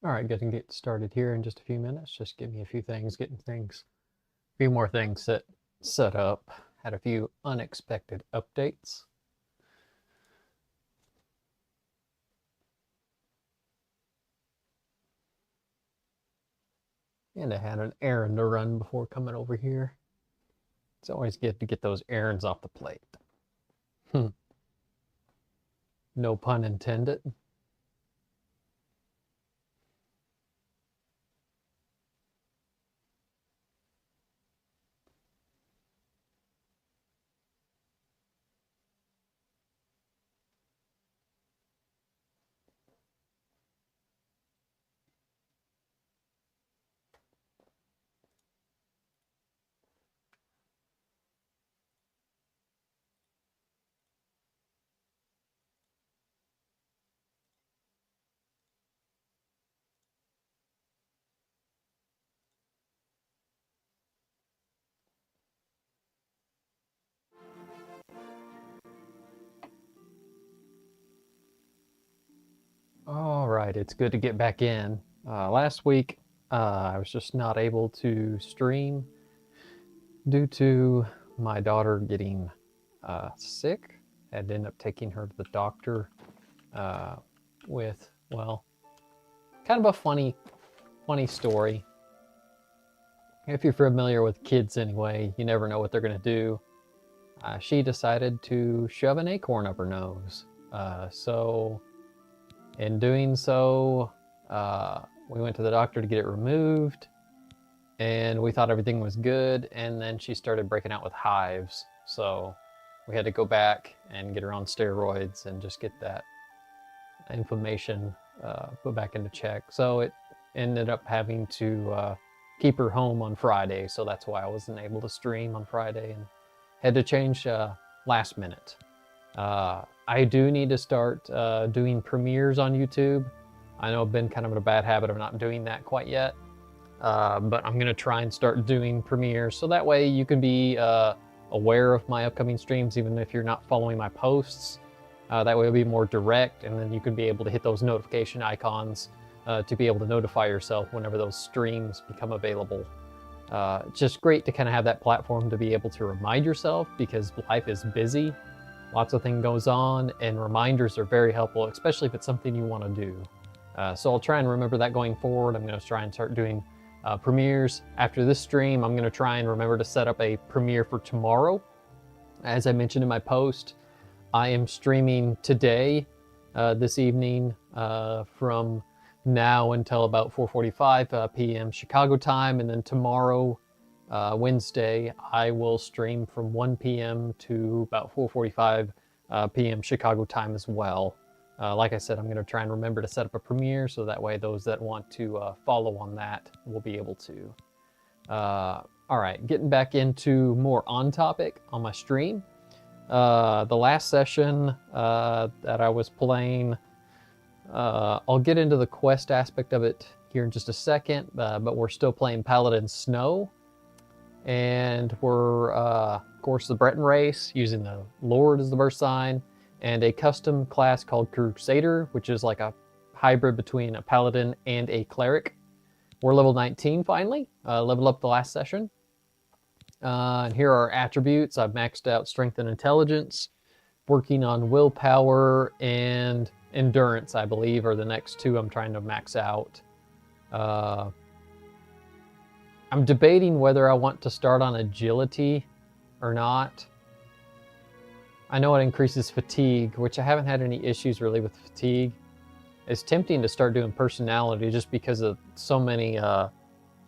Alright, good to get started here in just a few minutes. Just give me a few more things set up. Had a few unexpected updates. And I had an errand to run before coming over here. It's always good to get those errands off the plate. No pun intended. Alright, it's good to get back in. Last week, I was just not able to stream due to my daughter getting sick. I had to end up taking her to the doctor with, well, kind of a funny story. If you're familiar with kids anyway, you never know what they're going to do. She decided to shove an acorn up her nose. So in doing so, we went to the doctor to get it removed, and we thought everything was good, and then she started breaking out with hives. So we had to go back and get her on steroids and just get that inflammation put back into check. So it ended up having to keep her home on Friday, so that's why I wasn't able to stream on Friday and had to change last minute. I do need to start doing premieres on YouTube. I know I've been kind of in a bad habit of not doing that quite yet, but I'm gonna try and start doing premieres so that way you can be aware of my upcoming streams even if you're not following my posts. That way it'll be more direct, and then you can be able to hit those notification icons to be able to notify yourself whenever those streams become available. It's just great to kind of have that platform to be able to remind yourself, because life is busy, lots of things goes on, and reminders are very helpful, especially if it's something you want to do. So I'll try and remember that going forward. I'm going to try and start doing premieres. After this stream, I'm going to try and remember to set up a premiere for tomorrow. As I mentioned in my post, I am streaming today, this evening, from now until about 4:45 p.m. Chicago time, and then tomorrow, Wednesday, I will stream from 1 p.m. to about 4:45 p.m. Chicago time as well. Like I said, I'm going to try and remember to set up a premiere so that way those that want to follow on that will be able to. All right, getting back into more on topic on my stream. The last session that I was playing, I'll get into the quest aspect of it here in just a second, but we're still playing Paladin Snow. And we're, of course, the Breton race, using the Lord as the birth sign, and a custom class called Crusader, which is like a hybrid between a Paladin and a Cleric. We're level 19 finally, leveled up the last session. And here are our attributes. I've maxed out Strength and Intelligence, working on Willpower and Endurance, I believe, are the next two I'm trying to max out. I'm debating whether I want to start on Agility or not. I know it increases fatigue, which I haven't had any issues really with fatigue. It's tempting to start doing Personality just because of so many,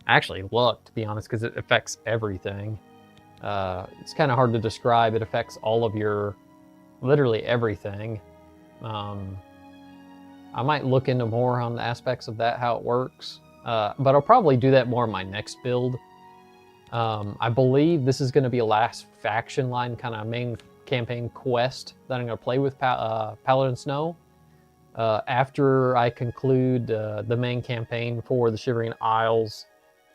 actually luck, to be honest, because it affects everything. It's kind of hard to describe. It affects all of your, literally everything. I might look into more on the aspects of that, how it works. But I'll probably do that more in my next build. I believe this is going to be a last faction line kind of main campaign quest that I'm going to play with Paladin Snow. After I conclude the main campaign for the Shivering Isles,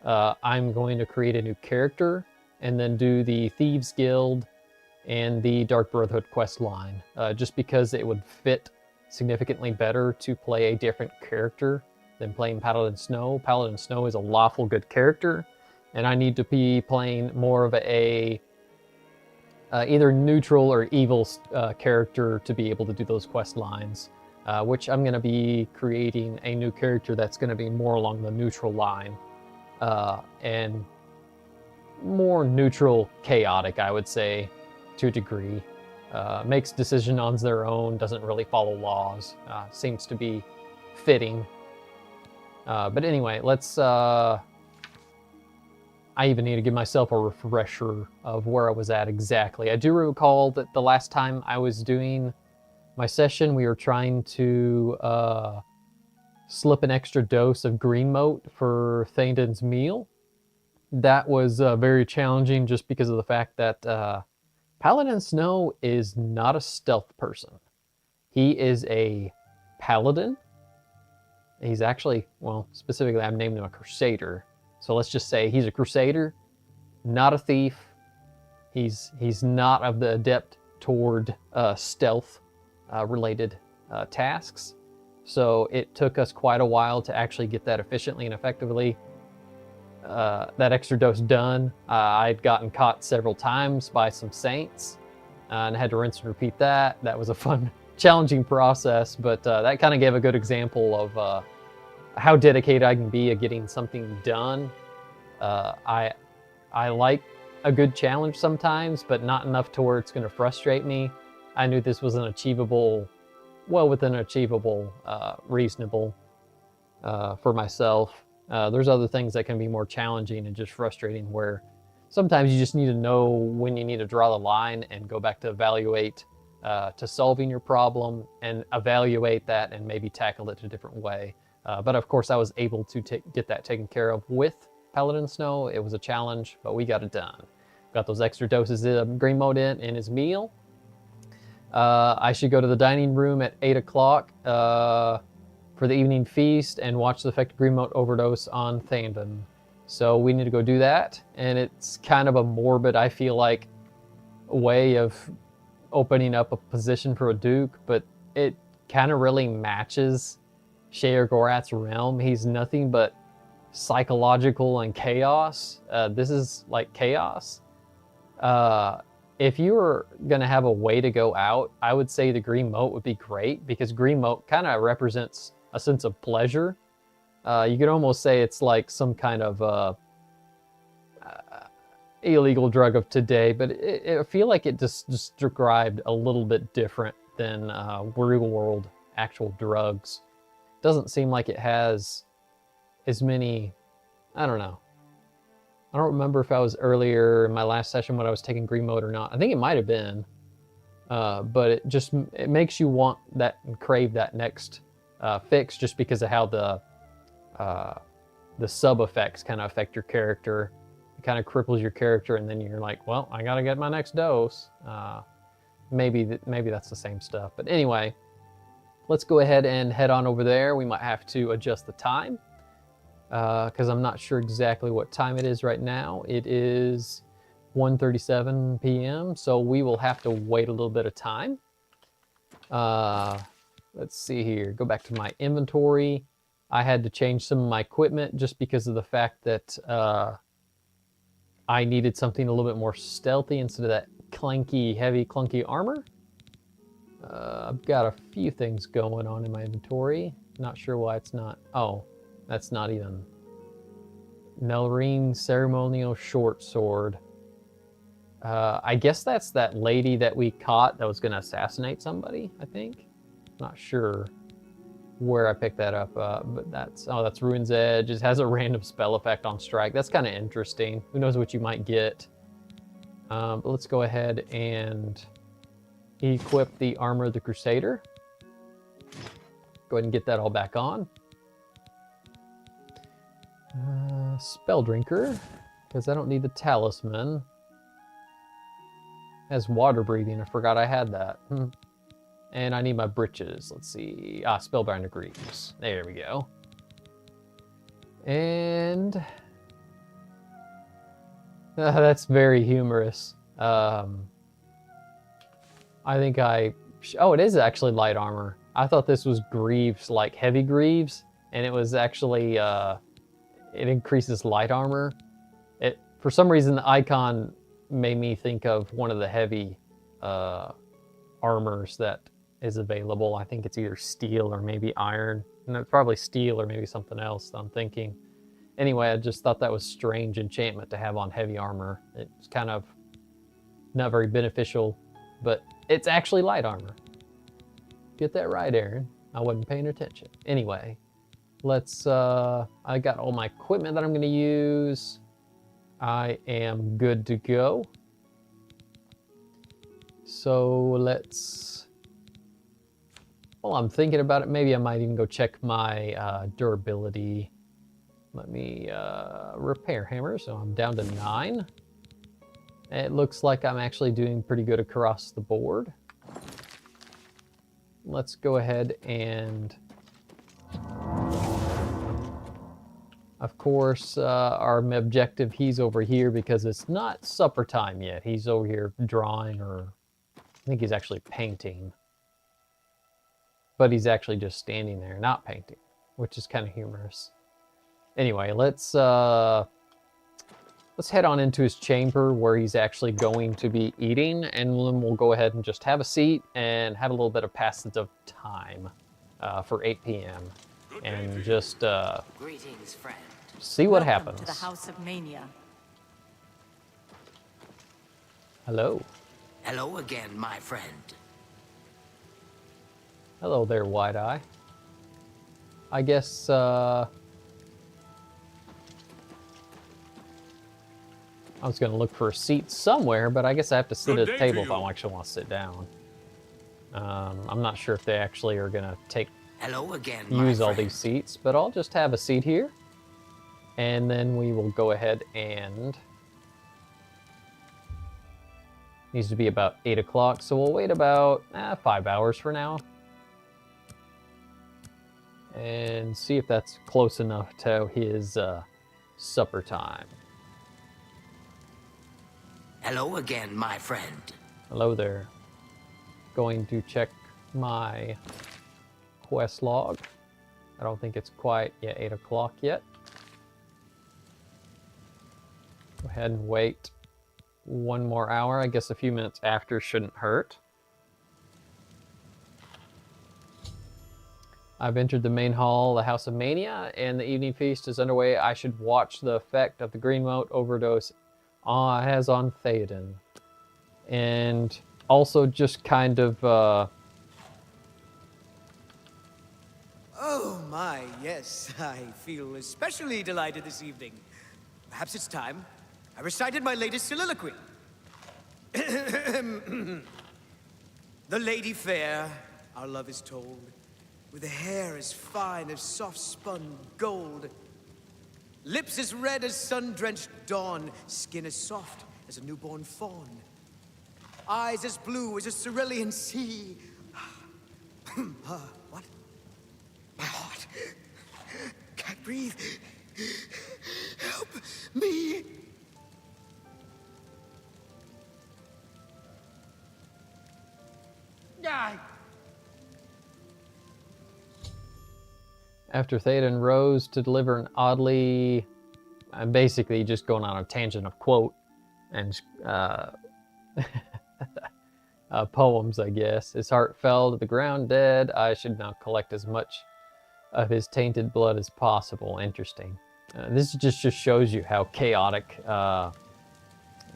I'm going to create a new character and then do the Thieves Guild and the Dark Brotherhood quest line, just because it would fit significantly better to play a different character than playing Paladin Snow. Paladin Snow is a lawful good character, and I need to be playing more of a either neutral or evil character to be able to do those quest lines, which I'm going to be creating a new character that's going to be more along the neutral line, and more neutral chaotic, I would say, to a degree. Makes decisions on their own, doesn't really follow laws, seems to be fitting. But anyway, let's... I even need to give myself a refresher of where I was at exactly. I do recall that the last time I was doing my session, we were trying to slip an extra dose of green mote for Thainden's meal. That was very challenging just because of the fact that Paladin Snow is not a stealth person. He is a paladin. He's actually, well, specifically I'm naming him a crusader. So let's just say he's a crusader, not a thief. He's not of the adept toward stealth related tasks. So it took us quite a while to actually get that efficiently and effectively. That extra dose done. I'd gotten caught several times by some saints and had to rinse and repeat that. That was a fun, challenging process, but that kind of gave a good example of how dedicated I can be at getting something done. I like a good challenge sometimes, but not enough to where it's going to frustrate me. I knew this was an achievable, well within achievable, reasonable for myself. There's other things that can be more challenging and just frustrating, where sometimes you just need to know when you need to draw the line and go back to evaluate to solving your problem and evaluate that and maybe tackle it a different way. But of course I was able to get that taken care of with Paladin Snow. It was a challenge, but we got it done. Got those extra doses of green mote in his meal. I should go to the dining room at 8 o'clock for the evening feast and watch the effect of green mote overdose on Thanden. So we need to go do that, and it's kind of a morbid, I feel like, way of opening up a position for a Duke, but it kind of really matches Sheogorath's realm. He's nothing but psychological and chaos. This is like chaos. If you were going to have a way to go out, I would say the green mote would be great, because green mote kind of represents a sense of pleasure. You could almost say it's like some kind of illegal drug of today, but I feel like it just described a little bit different than real world actual drugs. Doesn't seem like it has as many, I don't know. I don't remember if I was earlier in my last session when I was taking green mote or not. I think it might have been, but it makes you want that and crave that next fix, just because of how the sub effects kind of affect your character. It kind of cripples your character, and then you're like, well, I gotta get my next dose. Maybe that's the same stuff, but anyway. Let's go ahead and head on over there. We might have to adjust the time because I'm not sure exactly what time it is right now. It is 1:37 p.m., so we will have to wait a little bit of time. Let's see here. Go back to my inventory. I had to change some of my equipment just because of the fact that I needed something a little bit more stealthy instead of that clanky, heavy, clunky armor. I've got a few things going on in my inventory. Not sure why it's not... Oh, that's not even... Melrine Ceremonial Short Sword. I guess that's that lady that we caught that was going to assassinate somebody, I think. Not sure where I picked that up, but that's Ruin's Edge. It has a random spell effect on strike. That's kind of interesting. Who knows what you might get. But let's go ahead and equip the Armor of the Crusader. Go ahead and get that all back on. Spell Drinker, because I don't need the Talisman. Has water breathing. I forgot I had that. And I need my breeches. Let's see. Spellbinder Greaves. There we go. And that's very humorous. I think oh, it is actually light armor. I thought this was greaves, like heavy greaves. and it was actually it increases light armor. It, for some reason, the icon made me think of one of the heavy armors that is available. I think it's either steel or maybe iron. No, it's probably steel or maybe something else I'm thinking. Anyway, I just thought that was strange enchantment to have on heavy armor. It's kind of not very beneficial, but it's actually light armor. Get that right, Aaron. I wasn't paying attention. Anyway, let's, I got all my equipment that I'm gonna use. I am good to go. So let's, while I'm thinking about it, maybe I might even go check my durability. Let me repair hammer, so I'm down to 9. It looks like I'm actually doing pretty good across the board. Let's go ahead and, of course, our objective, he's over here because it's not supper time yet. He's over here drawing, or I think he's actually painting. But he's actually just standing there, not painting, which is kind of humorous. Anyway, let's head on into his chamber where he's actually going to be eating, and then we'll go ahead and just have a seat and have a little bit of passage of time for 8 p.m. and just Greetings, friend. See what Welcome happens. To the House of Mania. Hello. Hello again, my friend. Hello there, Wide Eye. I guess I was going to look for a seat somewhere, but I guess I have to sit at a table if I actually want to sit down. I'm not sure if they actually are going to Hello again, use all these seats, but I'll just have a seat here. And then we will go ahead and... Needs to be about 8 o'clock, so we'll wait about 5 hours for now. And see if that's close enough to his supper time. Hello again, my friend. Hello there. Going to check my quest log. I don't think it's quite 8 o'clock yet. Go ahead and wait 1 more hour. I guess a few minutes after shouldn't hurt. I've entered the main hall, the House of Mania, and the evening feast is underway. I should watch the effect of the green mote overdose has on Theoden. And also just kind of... Oh my, yes, I feel especially delighted this evening. Perhaps it's time I recited my latest soliloquy. The lady fair, our love is told, with a hair as fine as soft-spun gold, lips as red as sun-drenched dawn, skin as soft as a newborn fawn, eyes as blue as a cerulean sea. What? My heart can't breathe. Help me. After Theoden rose to deliver an oddly... I'm basically just going on a tangent of quote and poems, I guess. His heart fell to the ground dead. I should now collect as much of his tainted blood as possible. Interesting. This just shows you how chaotic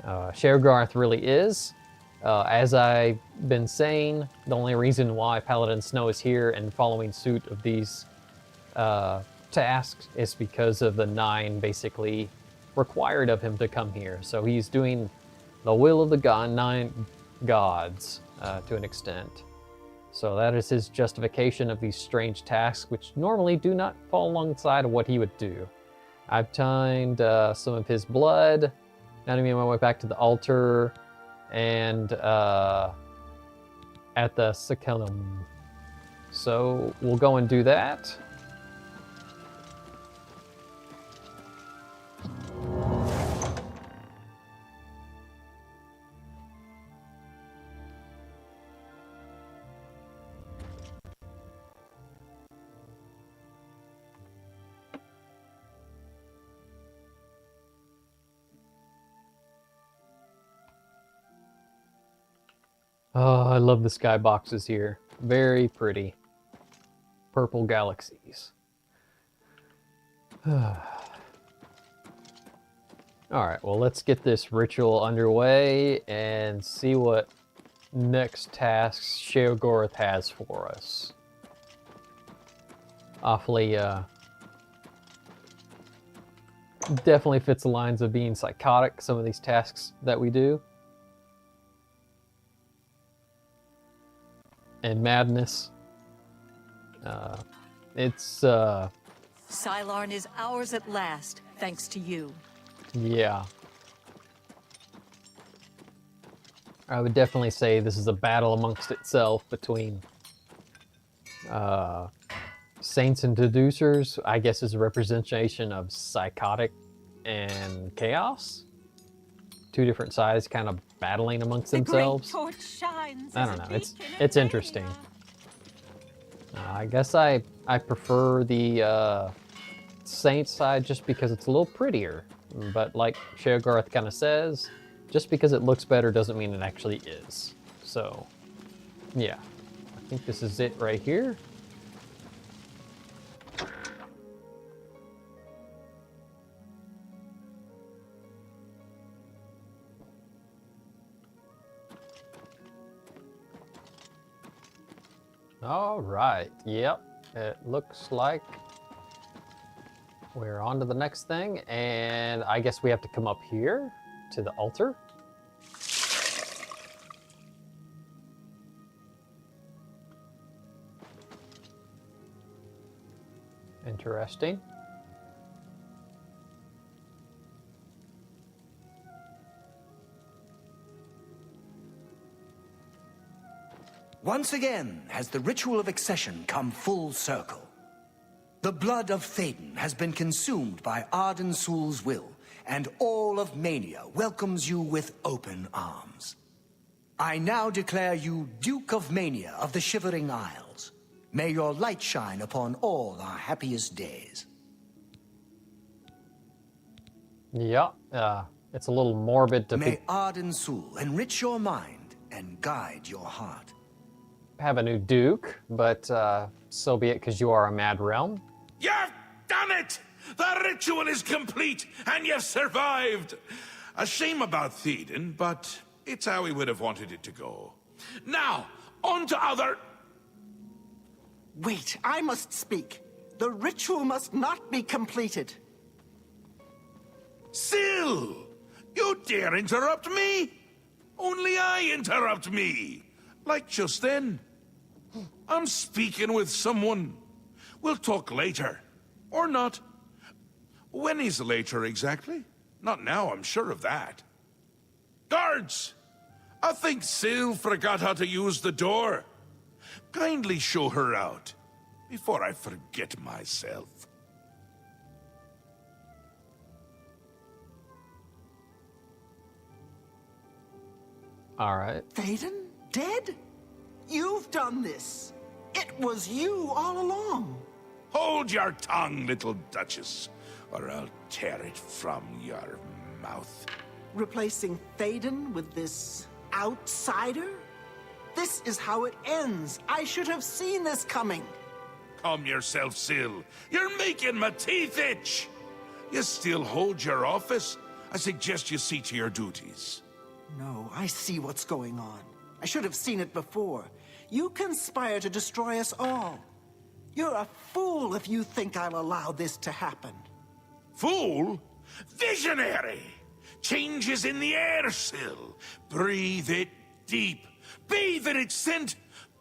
Sheogarth really is. As I've been saying, the only reason why Paladin Snow is here and following suit of these tasks is because of the 9 basically required of him to come here. So he's doing the will of the 9 gods to an extent. So that is his justification of these strange tasks, which normally do not fall alongside of what he would do. I've obtained some of his blood. Now I'm on my way back to the altar and at the Sakellum. So we'll go and do that. Oh, I love the skyboxes here. Very pretty. Purple galaxies. Alright, well, let's get this ritual underway and see what next tasks Sheogorath has for us. Awfully, definitely fits the lines of being psychotic, some of these tasks that we do. And madness. Sylarn is ours at last, thanks to you. Yeah. I would definitely say this is a battle amongst itself between saints and deducers. I guess is a representation of psychotic and chaos. Two different sides kind of battling amongst themselves. I don't know. It's interesting. I guess I prefer the saint side just because it's a little prettier. But like Sheogorath kind of says, just because it looks better doesn't mean it actually is. So, yeah. I think this is it right here. All right, yep. It looks like we're on to the next thing, and I guess we have to come up here to the altar. Interesting. Once again has the ritual of accession come full circle. The blood of Théden has been consumed by Arden Sul's will, and all of Mania welcomes you with open arms. I now declare you Duke of Mania of the Shivering Isles. May your light shine upon all our happiest days. Yeah, it's a little morbid to May Arden Sul enrich your mind and guide your heart. Have a new duke, but so be it, because you are a mad realm. You've done it! The ritual is complete, and you've survived! A shame about Théden, but it's how we would have wanted it to go. Now, on to other... Wait, I must speak. The ritual must not be completed. Syl! You dare interrupt me? Only I interrupt me. Like just then. I'm speaking with someone. We'll talk later. Or not. When is later exactly? Not now, I'm sure of that. Guards! I think Syl forgot how to use the door. Kindly show her out, before I forget myself. All right. Théden? Dead? You've done this. It was you all along. Hold your tongue, little Duchess, or I'll tear it from your mouth. Replacing Théden with this outsider? This is how it ends. I should have seen this coming. Calm yourself, Syl. You're making my teeth itch. You still hold your office? I suggest you see to your duties. No, I see what's going on. I should have seen it before. You conspire to destroy us all. You're a fool if you think I'll allow this to happen. Fool? Visionary! Change is in the air, Syl. Breathe it deep. Bathe in its scent.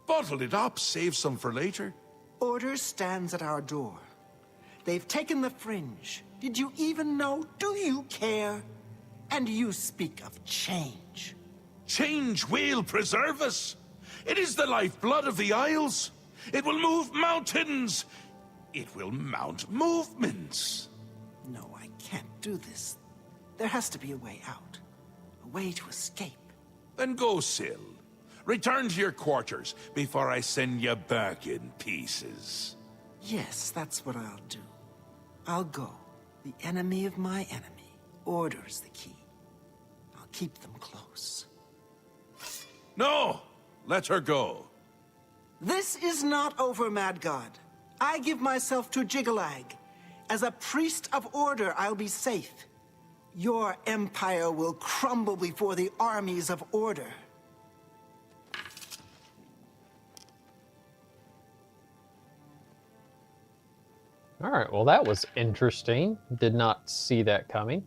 Bottle it up, save some for later. Order stands at our door. They've taken the fringe. Did you even know? Do you care? And you speak of change. Change will preserve us. It is the lifeblood of the Isles. It will move mountains. It will mount movements. No, I can't do this. There has to be a way out. A way to escape. Then go, Syl. Return to your quarters before I send you back in pieces. Yes, that's what I'll do. I'll go. The enemy of my enemy orders the key. I'll keep them close. No! let her go. This is not over, Mad God. I give myself to Jiggalag. As a priest of order, I'll be safe. Your empire will crumble before the armies of order. All right, well, that was interesting. Did not see that coming.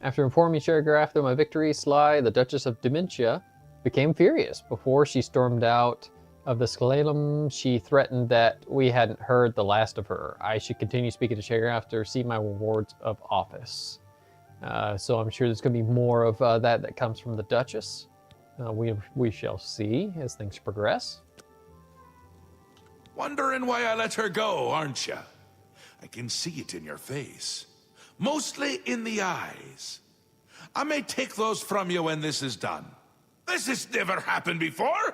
After informing Sherigraph of my victory, Sly, the Duchess of Dementia, became furious. Before she stormed out of the Scalalum, she threatened that we hadn't heard the last of her. I should continue speaking to Sherigraph to receive my rewards of office. So I'm sure there's going to be more of that comes from the Duchess. We shall see as things progress. Wondering why I let her go, aren't you? I can see it in your face. Mostly in the eyes. I may take those from you when this is done. This has never happened before.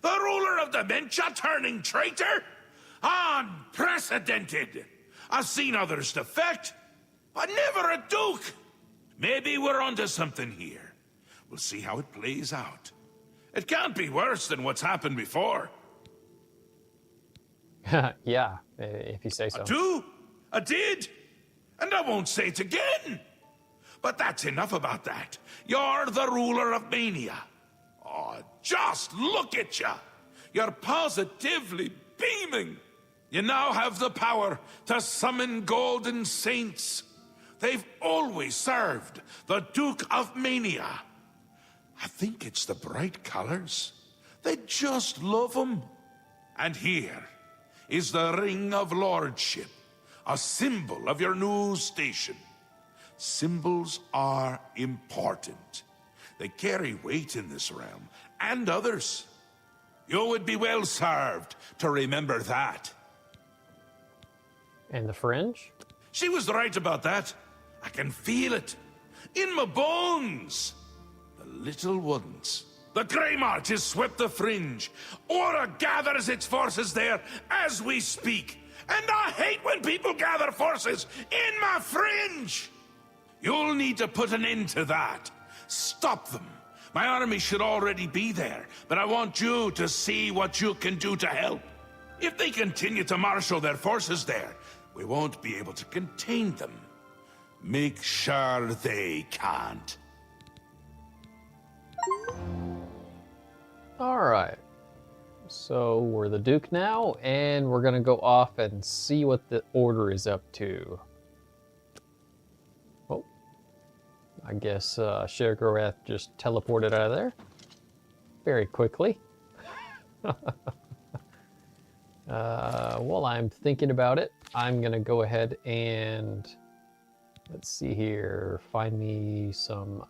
The ruler of Dementia turning traitor? Unprecedented. I've seen others defect, but never a duke. Maybe we're onto something here. We'll see how it plays out. It can't be worse than what's happened before. Yeah, if you say so. I do, I did, and I won't say it again. But that's enough about that. You're the ruler of Mania. Oh, just look at you. You're positively beaming. You now have the power to summon golden saints. They've always served the Duke of Mania. I think it's the bright colors. They just love them. And here is the Ring of Lordship, a symbol of your new station. Symbols are important. They carry weight in this realm, and others. You would be well served to remember that. And the fringe? She was right about that. I can feel it. In my bones. The little ones. The Grey March has swept the fringe. Aura gathers its forces there as we speak. And I hate when people gather forces in my fringe. You'll need to put an end to that. Stop them. My army should already be there, but I want you to see what you can do to help. If they continue to marshal their forces there, we won't be able to contain them. Make sure they can't. All right. So we're the Duke now, and we're going to go off and see what the Order is up to. Oh. I guess Sherigrath just teleported out of there. Very quickly. While I'm thinking about it, I'm going to go ahead and... Let's see here. Find me some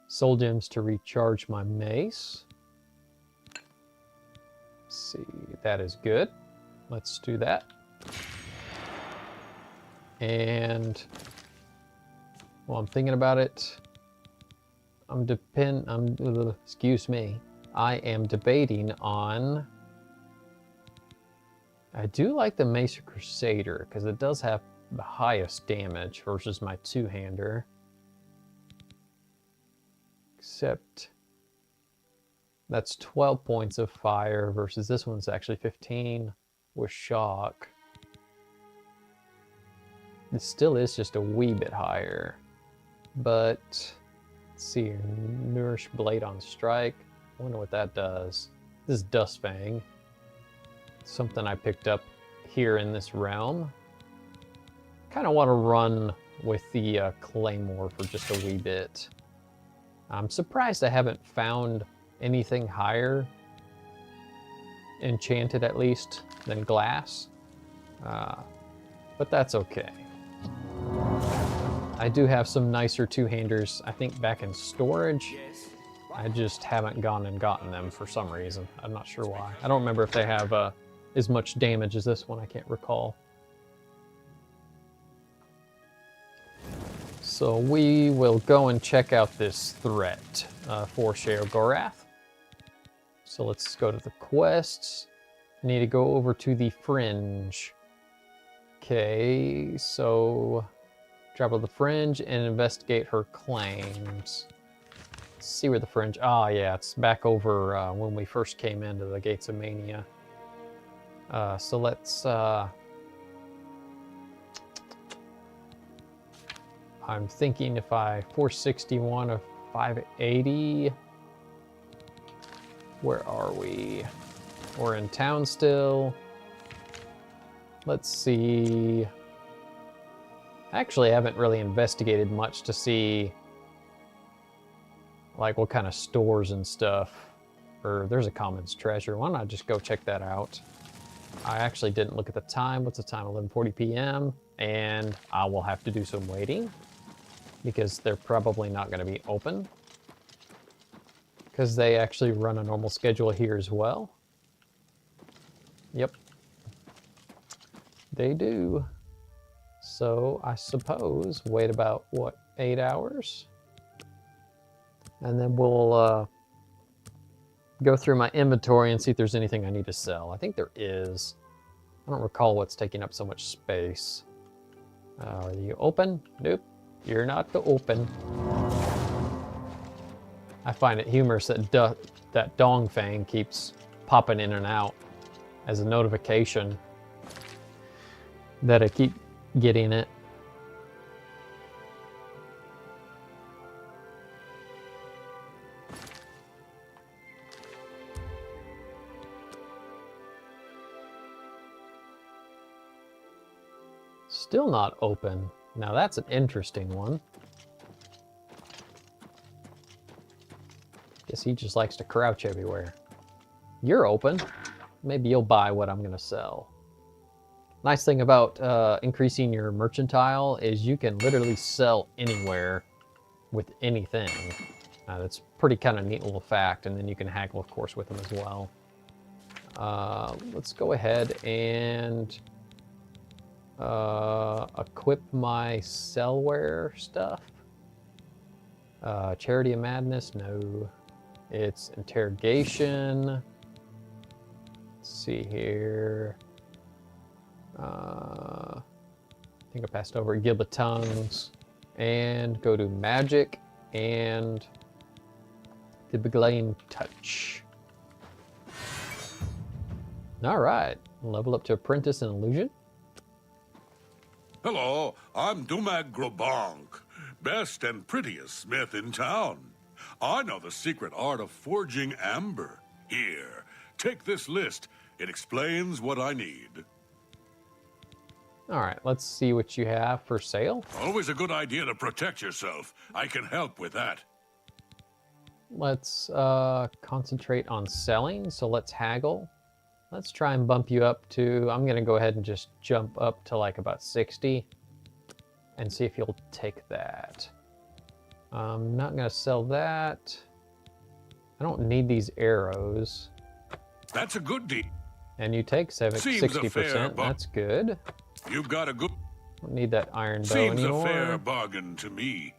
soul gems to recharge my mace. Let's see, that is good. Let's do that. And while I'm thinking about it, excuse me. I am debating on. I do like the Mace Crusader because it does have the highest damage versus my two-hander. Except that's 12 points of fire versus this one's actually 15 with shock. It still is just a wee bit higher. But let's see here. Nourish Blade on Strike. I wonder what that does. This is Dustfang. Something I picked up here in this realm. Kind of want to run with the Claymore for just a wee bit. I'm surprised I haven't found anything higher, enchanted at least, than glass. But that's okay. I do have some nicer two-handers, I think, back in storage. I just haven't gone and gotten them for some reason. I'm not sure why. I don't remember if they have as much damage as this one. I can't recall. So we will go and check out this threat for Sherigrath. So let's go to the quests. Need to go over to the Fringe. Okay, so travel the Fringe and investigate her claims. Let's see where the fringe... Ah, yeah, it's back over when we first came into the Gates of Mania. So let's... I'm thinking if I 461 of 580... Where are we? We're in town still. Let's see... Actually, I haven't really investigated much to see like what kind of stores and stuff. Or there's a commons treasure. Why don't I just go check that out? I actually didn't look at the time. What's the time? 11:40 p.m. And I will have to do some waiting because they're probably not going to be open because they actually run a normal schedule here as well. Yep, they do. So I suppose wait about, what, 8 hours? And then we'll go through my inventory and see if there's anything I need to sell. I think there is. I don't recall what's taking up so much space. Are you open? Nope, you're not open. I find it humorous that that Dong Fang keeps popping in and out as a notification that I keep getting it. Still not open. Now that's an interesting one. Guess he just likes to crouch everywhere. You're open. Maybe you'll buy what I'm gonna sell. Nice thing about increasing your mercantile is you can literally sell anywhere with anything. That's pretty kind of neat little fact, and then you can haggle, of course, with them as well. Let's go ahead and equip my sellware stuff. Charity of Madness, no. It's interrogation. Let's see here. I think I passed over Giblet Tongues. And go to Magic and the Beglaying Touch. Alright, level up to Apprentice in Illusion. Hello, I'm Dumag Grobonk, best and prettiest smith in town. I know the secret art of forging amber. Here, take this list. It explains what I need. Alright, let's see what you have for sale. Always a good idea to protect yourself. I can help with that. Let's concentrate on selling, so let's haggle. Let's try and bump you up to, I'm gonna go ahead and just jump up to like about 60 and see if you'll take that. I'm not gonna sell that. I don't need these arrows. That's a good deal. And you take 60%, that's good. You've got a good... Don't need that iron bow Seems anymore. a fair bargain to me.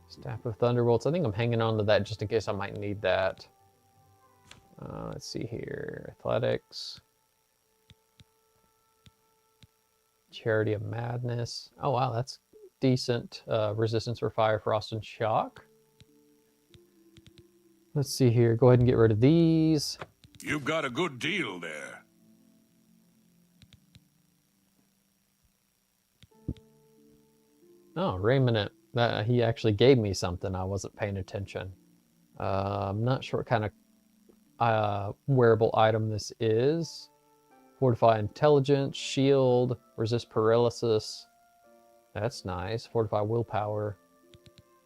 Staff of Thunderbolts, I think I'm hanging on to that just in case I might need that. Let's see here, Athletics. Charity of Madness. Oh wow, that's decent. Resistance for Fire, Frost, and Shock. Let's see here, go ahead and get rid of these. You've got a good deal there. Oh, Raymond, he actually gave me something. I wasn't paying attention. I'm not sure what kind of wearable item this is. Fortify Intelligence, Shield, Resist Paralysis. That's nice. Fortify Willpower.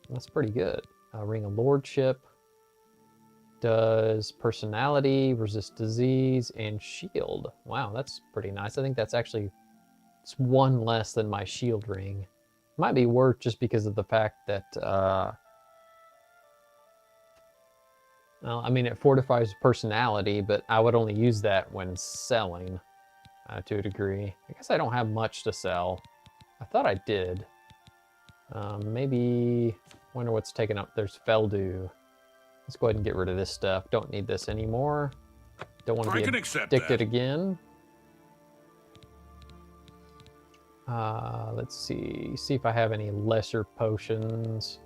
That's pretty good. Ring of Lordship. Does Personality, Resist Disease, and Shield. Wow, that's pretty nice. I think that's actually, it's one less than my Shield Ring. Might be worth just because of the fact that, well, I mean, it fortifies personality, but I would only use that when selling to a degree. I guess I don't have much to sell. I thought I did. Maybe, wonder what's taken up. There's Feldew. Let's go ahead and get rid of this stuff. Don't need this anymore. Don't want to be addicted again. Let's see if I have any lesser potions.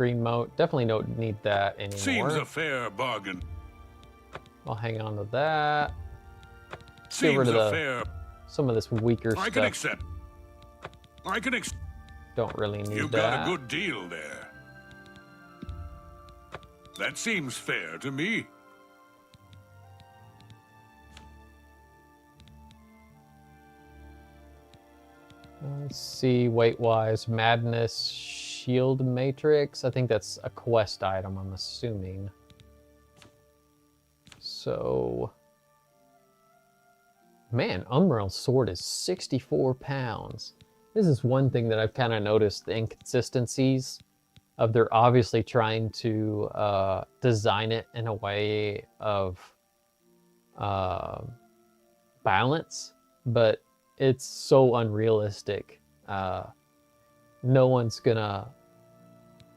green moat. Definitely don't need that anymore. Seems a fair bargain. I'll hang on to that. Seems Get rid of a fair. some of this weaker I stuff. can accept. I can accept. Don't really need You've that. got a good deal there. That seems fair to me. Let's see, weight-wise, Madness Shield Matrix. I think that's a quest item, I'm assuming. So... Man, Umbral Sword is 64 pounds. This is one thing that I've kind of noticed, the inconsistencies of they're obviously trying to design it in a way of balance, but it's so unrealistic. No one's gonna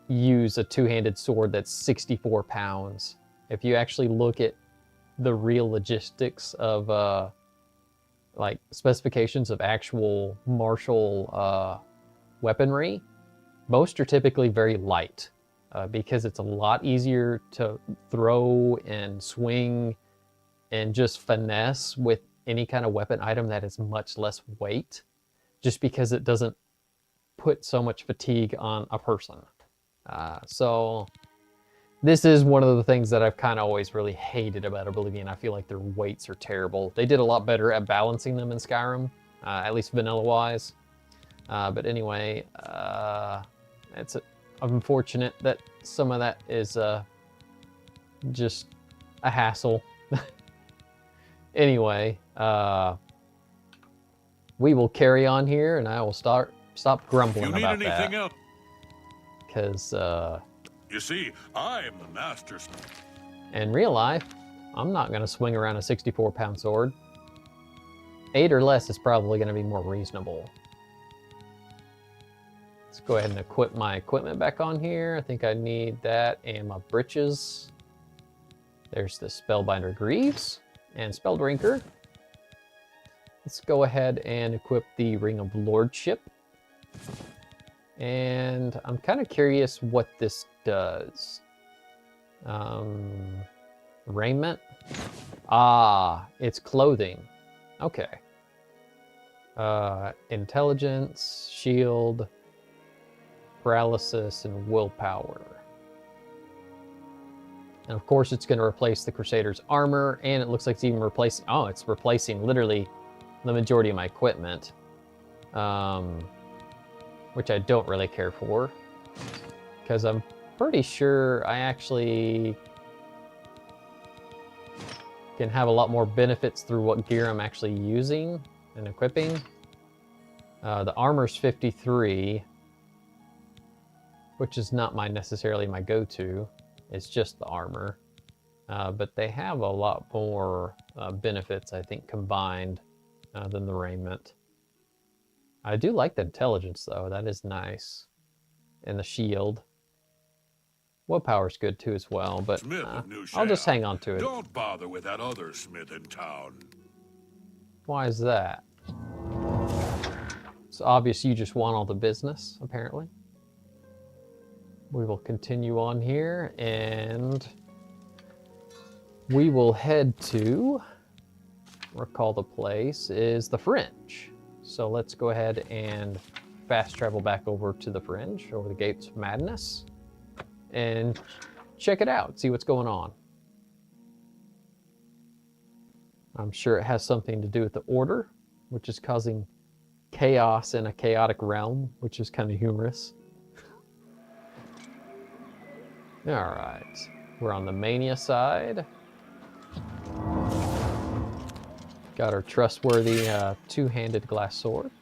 use a two-handed sword that's 64 pounds. If you actually look at the real logistics of like specifications of actual martial weaponry, most are typically very light because it's a lot easier to throw and swing and just finesse with any kind of weapon item that is much less weight, just because it doesn't put so much fatigue on a person. So this is one of the things that I've kind of always really hated about Oblivion. I feel like their weights are terrible. They did a lot better at balancing them in Skyrim, at least vanilla-wise. But anyway, it's unfortunate that some of that is just a hassle. Anyway, we will carry on here, and I will stop grumbling about that. If you need anything else, because you see, I'm the master. in real life, I'm not going to swing around a 64-pound sword. 8 or less is probably going to be more reasonable. Let's go ahead and equip my equipment back on here. I think I need that and my breeches. There's the Spellbinder Greaves and Spelldrinker. Let's go ahead and equip the Ring of Lordship. And I'm kind of curious what this does. Raiment? Ah, it's clothing. Okay. Intelligence, shield, paralysis, and willpower. And of course it's going to replace the Crusader's armor, and it looks like it's even replacing... Oh, it's replacing literally the majority of my equipment. Which I don't really care for, because I'm pretty sure I actually can have a lot more benefits through what gear I'm actually using and equipping. The armor's 53, which is not necessarily my go-to. It's just the armor. But they have a lot more benefits, I think, combined than the raiment. I do like the intelligence, though. That is nice. And the shield. Willpower's good, too, as well. But I'll just hang on to it. Don't bother with that other smith in town. Why is that? It's obvious you just want all the business, apparently. We will continue on here, and we will head to... Recall the place is the Fringe. So let's go ahead and fast travel back over to the Fringe, over the Gates of Madness, and check it out, see what's going on. I'm sure it has something to do with the Order, which is causing chaos in a chaotic realm, which is kind of humorous. All right, we're on the Mania side. Got our trustworthy two-handed glass sword.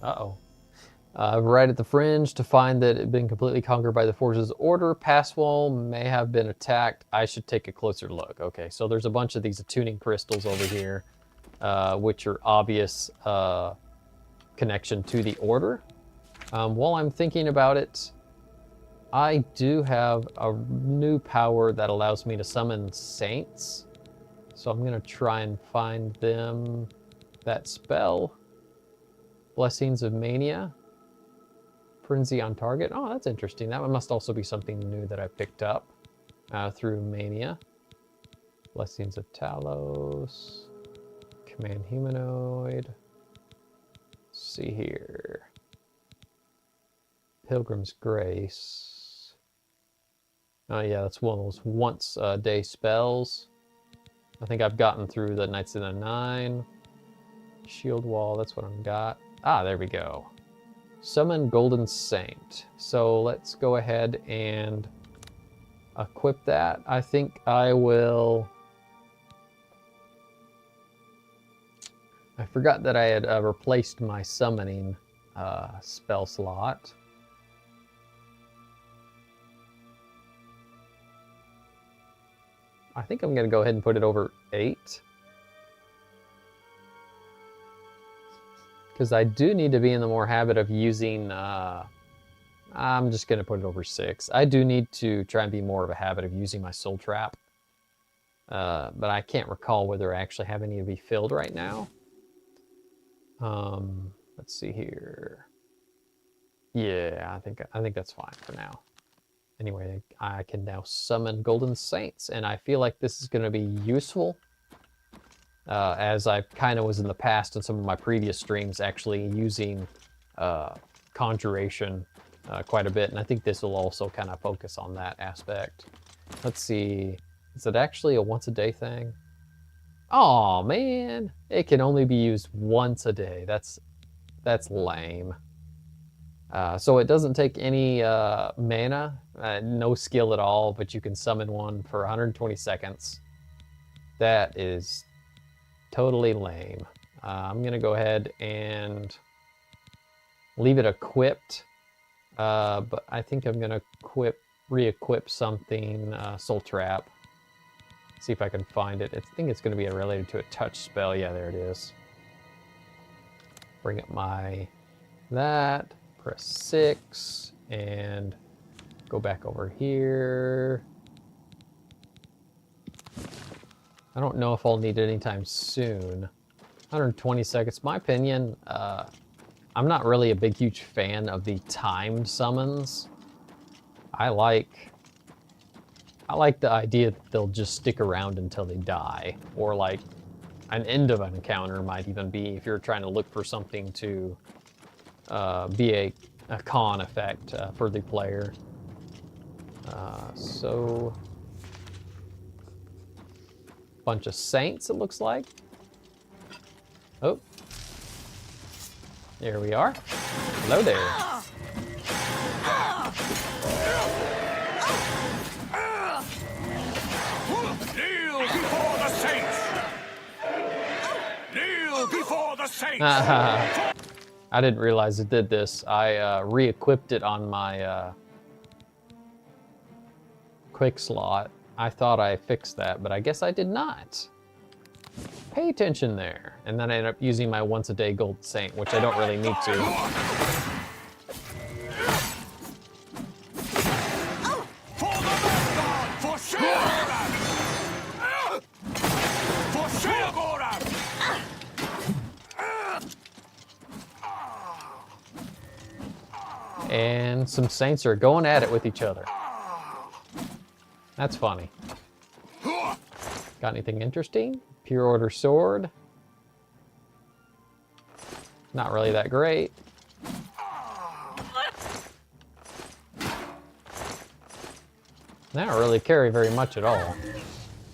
Uh-oh. Right at the Fringe to find that it had been completely conquered by the forces of Order. Pass wall may have been attacked. I should take a closer look. Okay, so there's a bunch of these attuning crystals over here, which are obvious connection to the Order. While I'm thinking about it, I do have a new power that allows me to summon saints. So I'm going to try and find them. That spell. Blessings of Mania. Frenzy on target. Oh, that's interesting. That one must also be something new that I picked up through Mania. Blessings of Talos. Command Humanoid. Let's see here. Pilgrim's Grace. Oh yeah, that's one of those once a day spells. I think I've gotten through the Knights of the Nine. Shield Wall, that's what I've got. Ah, there we go. Summon Golden Saint. So let's go ahead and equip that. I think I will... I forgot that I had replaced my summoning spell slot. I think I'm going to go ahead and put it over 8. Because I do need to be in the more habit of using... I'm just going to put it over 6. I do need to try and be more of a habit of using my soul trap. But I can't recall whether I actually have any to be filled right now. Let's see here. Yeah, I think that's fine for now. Anyway, I can now summon Golden Saints, and I feel like this is going to be useful, as I kind of was in the past in some of my previous streams, actually using Conjuration quite a bit, and I think this will also kind of focus on that aspect. Let's see, is it actually a once-a-day thing? Oh man, it can only be used once a day. That's lame. So it doesn't take any mana, no skill at all, but you can summon one for 120 seconds. That is totally lame. I'm going to go ahead and leave it equipped, but I think I'm going to re-equip something, Soul Trap. See if I can find it. I think it's going to be related to a touch spell. Yeah, there it is. Bring up my... that. Press 6 and go back over here. I don't know if I'll need it anytime soon. 120 seconds. My opinion, I'm not really a huge fan of the timed summons. I like the idea that they'll just stick around until they die, or like an end of an encounter might even be if you're trying to look for something to be a con effect for the player. So, bunch of saints it looks like. Oh, there we are. Hello there. Kneel before the saints! Kneel before the saints! I didn't realize it did this. I re-equipped it on my quick slot. I thought I fixed that, but I guess I did not. Pay attention there. And then I ended up using my once-a-day Gold Saint, which I don't really need to. For the Vanguard! For Shivering! For Shivering! And some saints are going at it with each other. That's funny. Got anything interesting? Pure Order Sword. Not really that great. They don't really carry very much at all.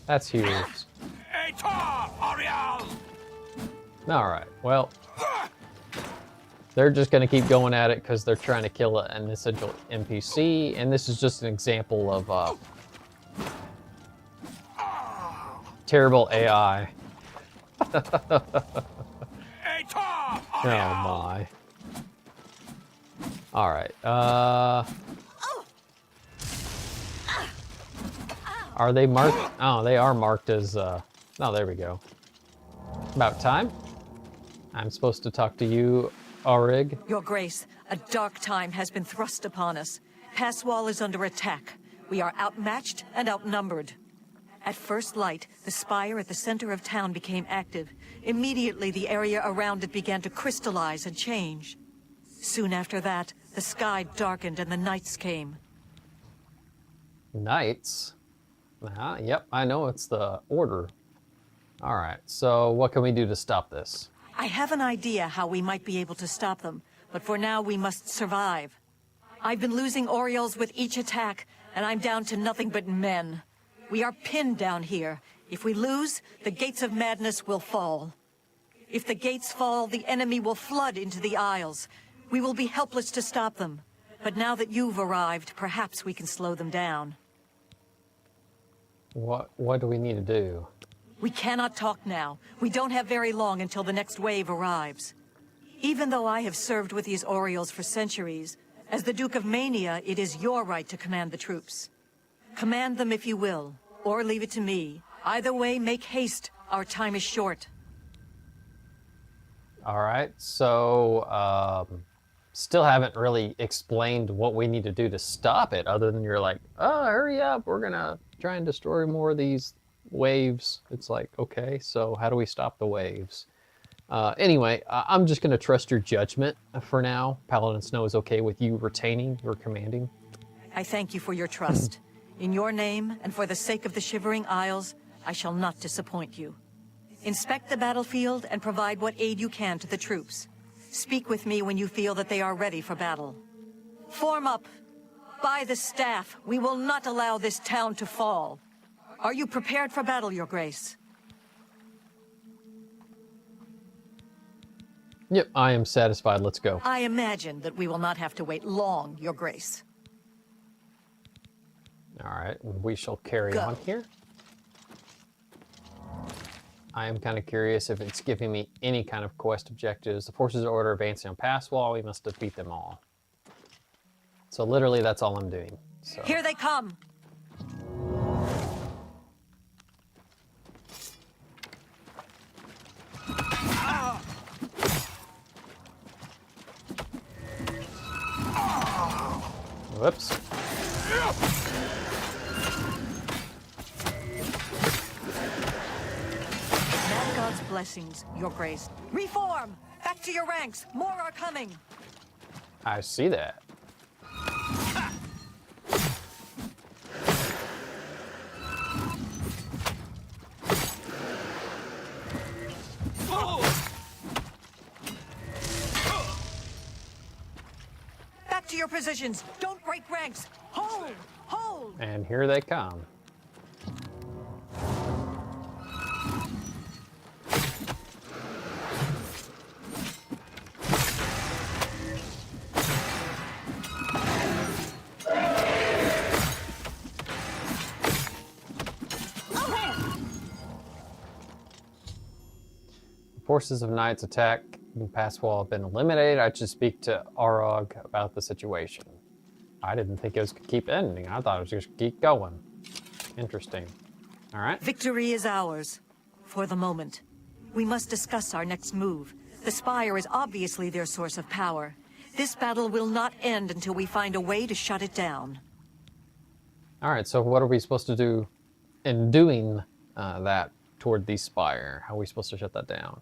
That's huge. Alright, well. They're just going to keep going at it because they're trying to kill an essential NPC, and this is just an example of terrible AI. Oh my. Alright, are they marked? Oh, they are marked as, oh, there we go. About time. I'm supposed to talk to you, Aurig. Your Grace, a dark time has been thrust upon us. Pass wall is under attack. We are outmatched and outnumbered. At first light, the spire at the center of town became active. Immediately, the area around it began to crystallize and change. Soon after that, the sky darkened and the nights came. Knights? Yep, I know it's the Order. Alright, so what can we do to stop this? I have an idea how we might be able to stop them, but for now we must survive. I've been losing Orioles with each attack, and I'm down to nothing but men. We are pinned down here. If we lose, the gates of madness will fall. If the gates fall, the enemy will flood into the Isles. We will be helpless to stop them. But now that you've arrived, perhaps we can slow them down. What do we need to do? We cannot talk now. We don't have very long until the next wave arrives. Even though I have served with these Orioles for centuries, as the Duke of Mania, it is your right to command the troops. Command them if you will, or leave it to me. Either way, make haste. Our time is short. Alright, so, still haven't really explained what we need to do to stop it, other than you're like, oh, hurry up, we're gonna try and destroy more of these waves. It's like, okay, so how do we stop the waves? Anyway, I'm just gonna trust your judgment for now. Paladin Snow is okay with you retaining your commanding. I thank you for your trust. In your name, and for the sake of the Shivering Isles, I shall not disappoint you. Inspect the battlefield and provide what aid you can to the troops. Speak with me when you feel that they are ready for battle. Form up. By the staff, we will not allow this town to fall. Are you prepared for battle, Your Grace? Yep, I am satisfied. Let's go. I imagine that we will not have to wait long, Your Grace. Alright, we shall carry Go. on here. I am kind of curious if it's giving me any kind of quest objectives. The forces of order advancing on pass wall, we must defeat them all. So literally that's all I'm doing. So. Here they come! Whoops. God's blessings, Your Grace. Reform! Back to your ranks! More are coming! I see that. Back to your positions! Don't break ranks! Hold! Hold! And here they come. Forces of Knights attack and pass wall have been eliminated. I should speak to Arog about the situation. I didn't think it was gonna keep ending. I thought it was just keep going. Interesting. All right. Victory is ours. For the moment. We must discuss our next move. The Spire is obviously their source of power. This battle will not end until we find a way to shut it down. All right, so what are we supposed to do in doing that toward the Spire? How are we supposed to shut that down?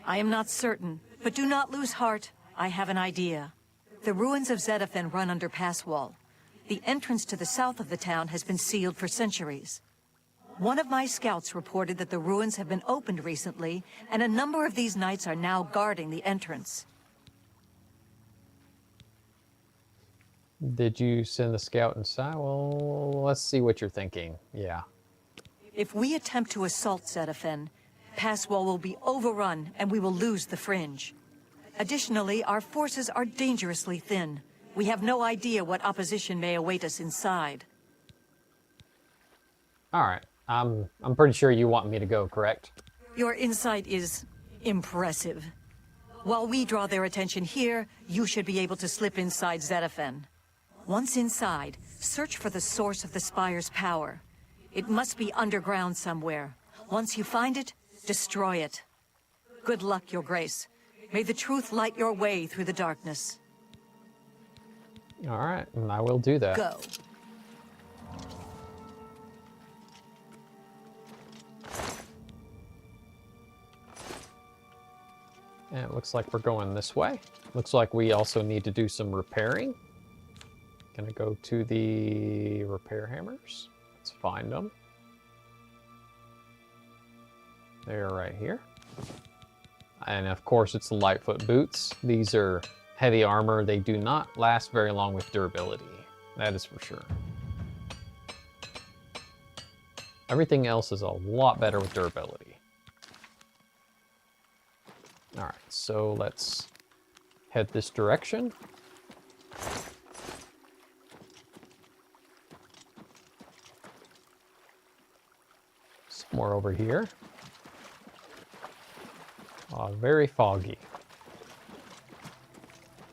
I am not certain, but do not lose heart. I have an idea. The ruins of Zedaphen run under pass wall. The entrance to the south of the town has been sealed for centuries. One of my scouts reported that the ruins have been opened recently, and a number of these knights are now guarding the entrance. Did you send the scout inside? Well, let's see what you're thinking. Yeah. If we attempt to assault Zedaphen, pass wall will be overrun and we will lose the fringe. Additionally, our forces are dangerously thin. We have no idea what opposition may await us inside. All right. I'm pretty sure you want me to go, correct? Your insight is impressive. While we draw their attention here, you should be able to slip inside Zedaphen. Once inside, search for the source of the Spire's power. It must be underground somewhere. Once you find it, destroy it. Good luck, Your Grace. May the truth light your way through the darkness. All right, and I will do that. Go. And it looks like we're going this way. Looks like we also need to do some repairing. Gonna go to the repair hammers. Let's find them. They're right here. And of course it's the Lightfoot boots. These are heavy armor. They do not last very long with durability. That is for sure. Everything else is a lot better with durability. All right, so let's head this direction. Some more over here. Very foggy.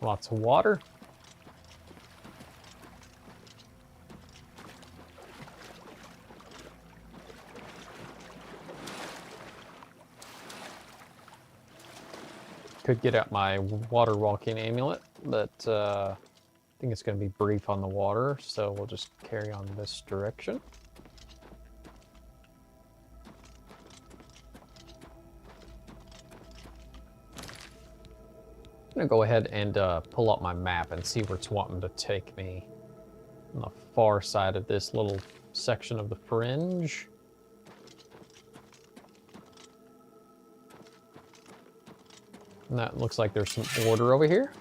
Lots of water. Could get out my water walking amulet, but I think it's going to be brief on the water, so we'll just carry on this direction. I'm going to go ahead and pull up my map and see where it's wanting to take me. On the far side of this little section of the fringe. And that looks like there's some order over here.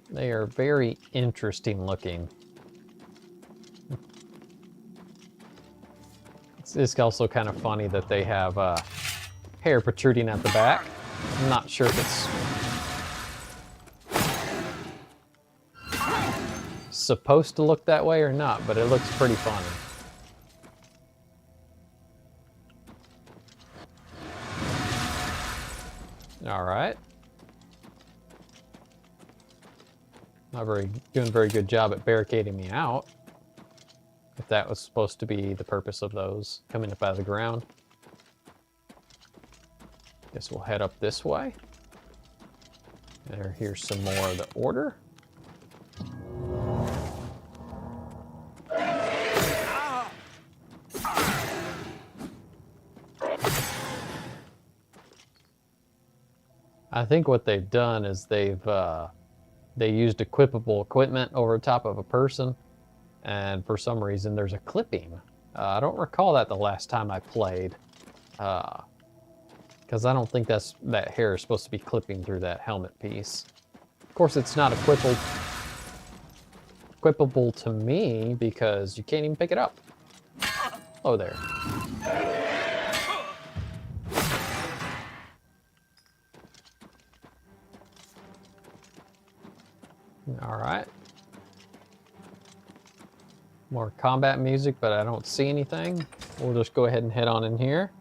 They are very interesting looking. It's also kind of funny that they have hair protruding at the back. I'm not sure if it's supposed to look that way or not, but it looks pretty funny. All right. Not doing a very good job at barricading me out. If that was supposed to be the purpose of those coming up out of the ground. Guess we'll head up this way. Here's some more of the order. I think what they've done is they used equipable equipment over top of a person, and for some reason there's a clipping. I don't recall that the last time I played, because I don't think that hair is supposed to be clipping through that helmet piece. Of course, it's not equipable to me because you can't even pick it up. Oh, there. All right. More combat music, but I don't see anything. We'll just go ahead and head on in here.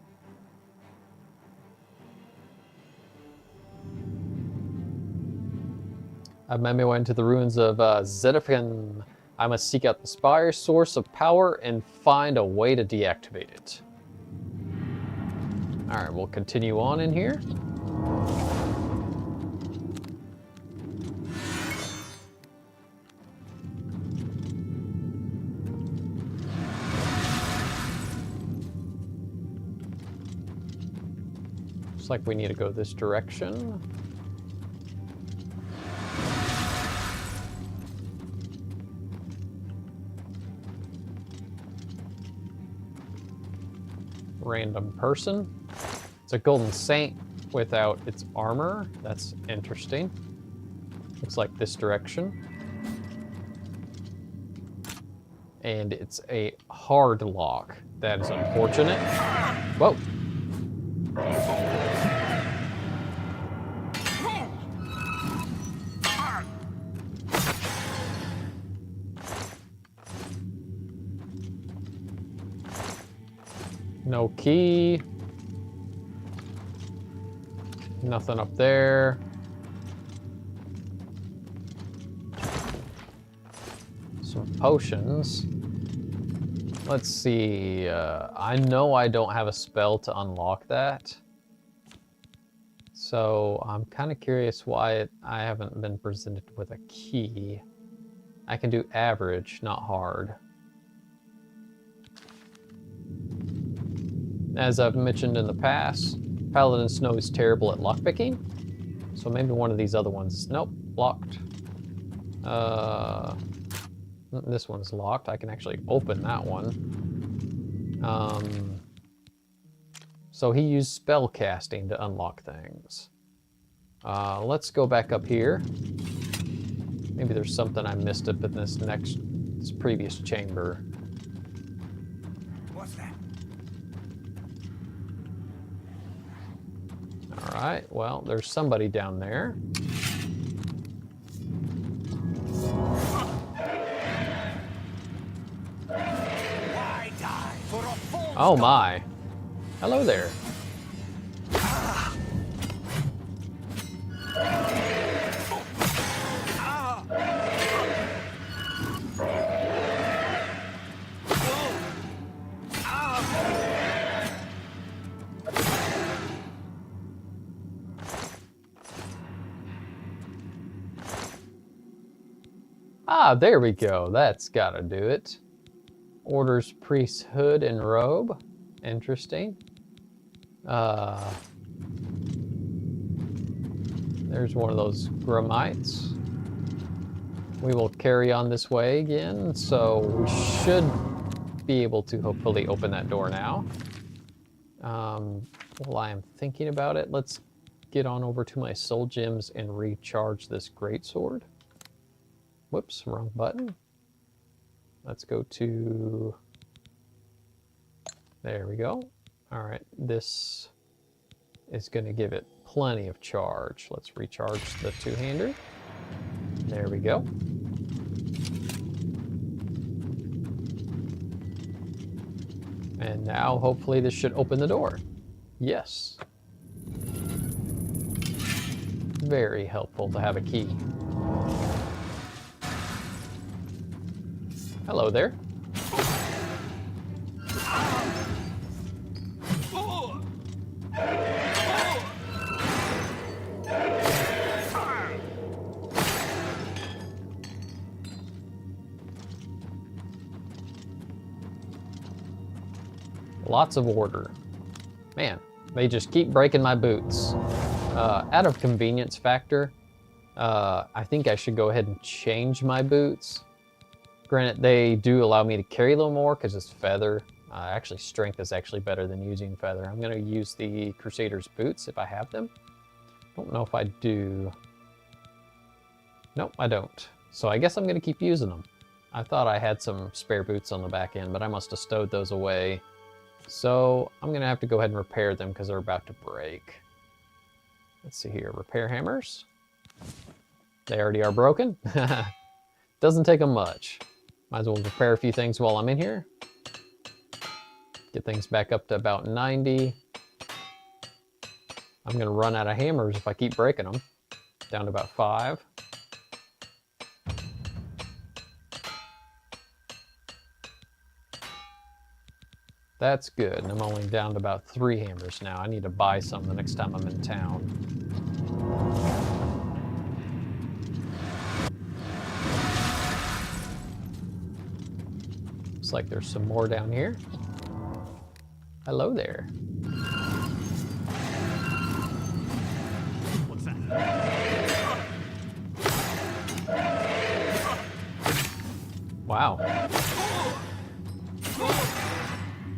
I've made my way into the ruins of Zedafin. I must seek out the spire's source of power and find a way to deactivate it. All right, we'll continue on in here. Looks like we need to go this direction. Random person. It's a golden saint without its armor. That's interesting. Looks like this direction. And it's a hard lock. That is unfortunate. Whoa. No key. Nothing up there. Some potions. Let's see. I know I don't have a spell to unlock that. So I'm kind of curious why I haven't been presented with a key. I can do average, not hard. As I've mentioned in the past, Paladin Snow is terrible at lockpicking. So maybe one of these other ones. Nope, locked. This one's locked. I can actually open that one. So he used spell casting to unlock things. Let's go back up here. Maybe there's something I missed up in this previous chamber. What's that? All right, well, there's somebody down there. Why die for a false Oh my. Hello there. Ah, there we go. That's gotta do it. Orders priest's hood and robe. Interesting. There's one of those Grimites. We will carry on this way again, so we should be able to hopefully open that door now. While I am thinking about it, let's get on over to my soul gems and recharge this greatsword. Whoops, wrong button. Let's go to... There we go. All right, this is going to give it plenty of charge. Let's recharge the two-hander. There we go. And now hopefully this should open the door. Yes. Very helpful to have a key. Hello there. Lots of order. Man, they just keep breaking my boots. Out of convenience factor, I think I should go ahead and change my boots. Granted, they do allow me to carry a little more because it's feather. Actually, strength is actually better than using feather. I'm going to use the Crusader's boots if I have them. Don't know if I do. Nope, I don't. So I guess I'm going to keep using them. I thought I had some spare boots on the back end, but I must have stowed those away. So I'm going to have to go ahead and repair them because they're about to break. Let's see here. Repair hammers. They already are broken. Doesn't take them much. Might as well repair a few things while I'm in here. Get things back up to about 90. I'm going to run out of hammers if I keep breaking them. Down to about 5. That's good, and I'm only down to about 3 hammers now. I need to buy some the next time I'm in town. Looks like there's some more down here. Hello there. What's that? Wow.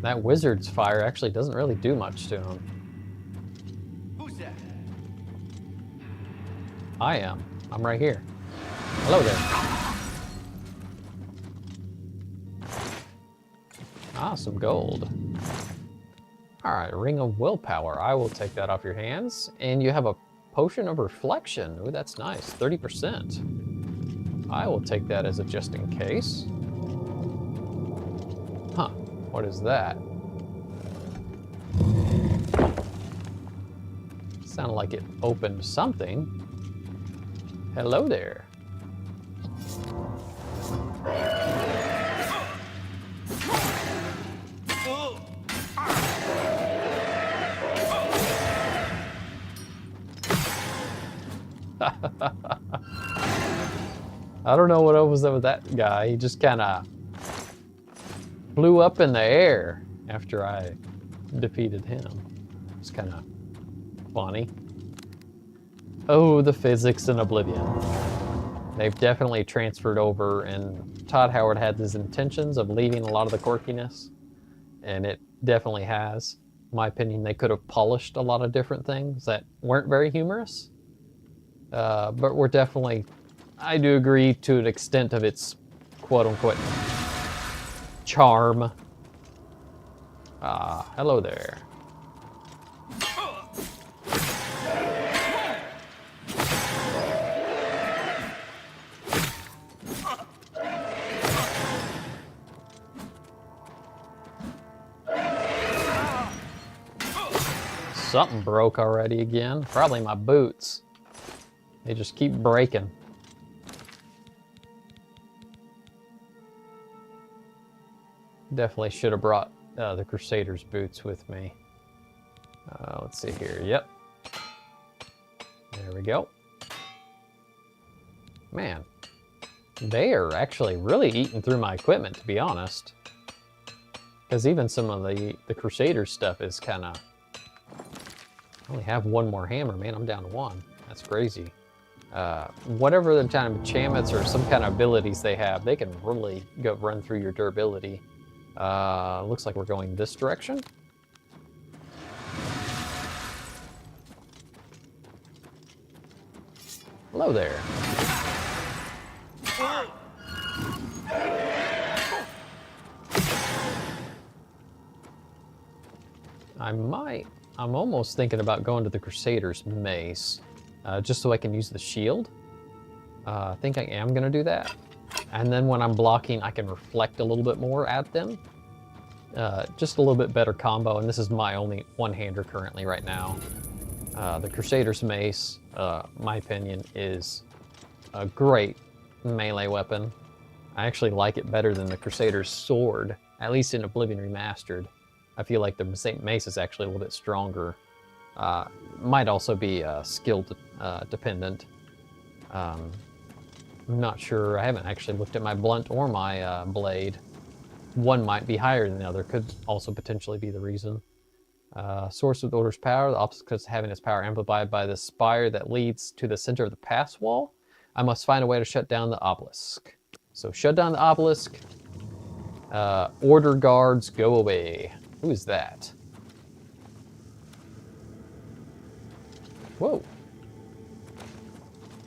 That wizard's fire actually doesn't really do much to him. Who's that? I am. I'm right here. Hello there. Ah, some gold. Alright, Ring of Willpower. I will take that off your hands. And you have a Potion of Reflection. Ooh, that's nice. 30%. I will take that as a just in case. Huh. What is that? Sounded like it opened something. Hello there. I don't know what was up with that guy. He just kind of blew up in the air after I defeated him. It's kind of funny. Oh, the physics in Oblivion. They've definitely transferred over, and Todd Howard had his intentions of leaving a lot of the quirkiness, and it definitely has. In my opinion, they could have polished a lot of different things that weren't very humorous, but were definitely, I do agree to an extent of its quote-unquote charm. Hello there. Something broke already again. Probably my boots. They just keep breaking. Definitely should have brought the Crusader's boots with me. Let's see here. Yep. There we go. Man, they are actually really eating through my equipment, to be honest. Because even some of the Crusader stuff is kind of... I only have one more hammer, man. I'm down to one. That's crazy. Whatever the kind of enchantments or some kind of abilities they have, they can really run through your durability. Looks like we're going this direction. Hello there. I'm almost thinking about going to the Crusader's mace, just so I can use the shield. I think I am gonna do that. And then when I'm blocking, I can reflect a little bit more at them. Just a little bit better combo, and this is my only one-hander currently right now. The Crusader's mace, my opinion, is a great melee weapon. I actually like it better than the Crusader's sword, at least in Oblivion Remastered. I feel like the mace is actually a little bit stronger. Might also be skill dependent. I'm not sure. I haven't actually looked at my blunt or my blade. One might be higher than the other. Could also potentially be the reason. Source of the Order's power. The obstacle is having its power amplified by the spire that leads to the center of the pass wall. I must find a way to shut down the obelisk. So shut down the obelisk. Order guards, go away. Who is that? Whoa.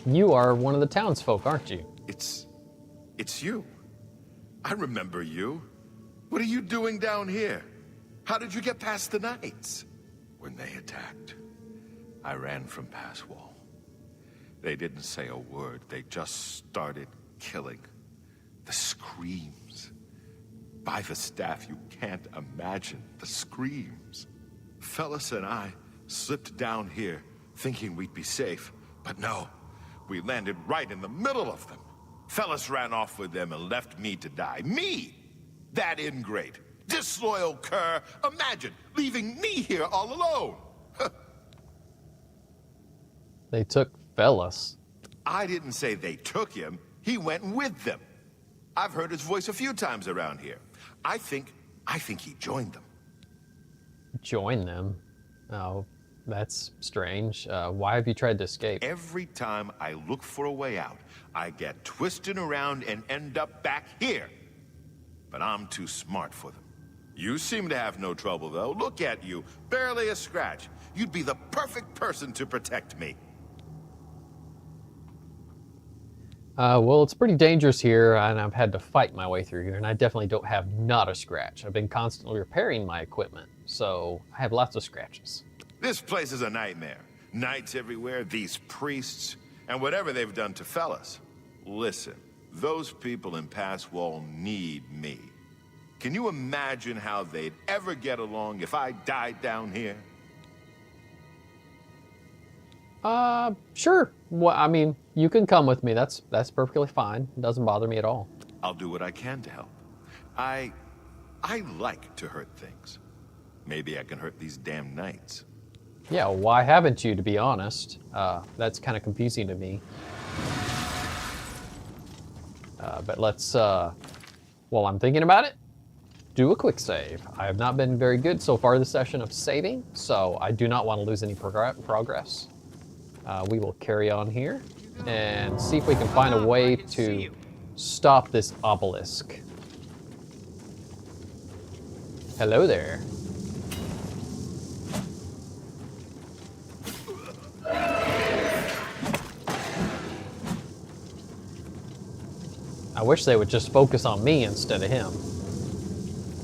You are one of the townsfolk, aren't you? It's you. I remember you. What are you doing down here? How did you get past the knights? When they attacked, I ran from pass wall. They didn't say a word. They just started killing. The screams. By the staff, you can't imagine the screams. Fellas and I slipped down here thinking we'd be safe, but no, we landed right in the middle of them. Fellas ran off with them and left me to die. Me! That ingrate, disloyal cur. Imagine leaving me here all alone. They took Fellas. I didn't say they took him. He went with them. I've heard his voice a few times around here. I think he joined them. Join them? Oh, that's strange. Why have you tried to escape? Every time I look for a way out, I get twisted around and end up back here. But I'm too smart for them. You seem to have no trouble, though. Look at you. Barely a scratch. You'd be the perfect person to protect me. Well, it's pretty dangerous here, and I've had to fight my way through here, and I definitely don't have not a scratch. I've been constantly repairing my equipment, so I have lots of scratches. This place is a nightmare. Knights everywhere, these priests, and whatever they've done to fellas. Listen, those people in Pass Wall need me. Can you imagine how they'd ever get along if I died down here? Sure. Well, I mean, you can come with me. That's perfectly fine. It doesn't bother me at all. I'll do what I can to help. I like to hurt things. Maybe I can hurt these damn knights. Yeah, why haven't you, to be honest? That's kind of confusing to me. But let's, while I'm thinking about it, do a quick save. I have not been very good so far this session of saving, so I do not want to lose any progress. We will carry on here and see if we can find a way to stop this obelisk. Hello there. I wish they would just focus on me instead of him.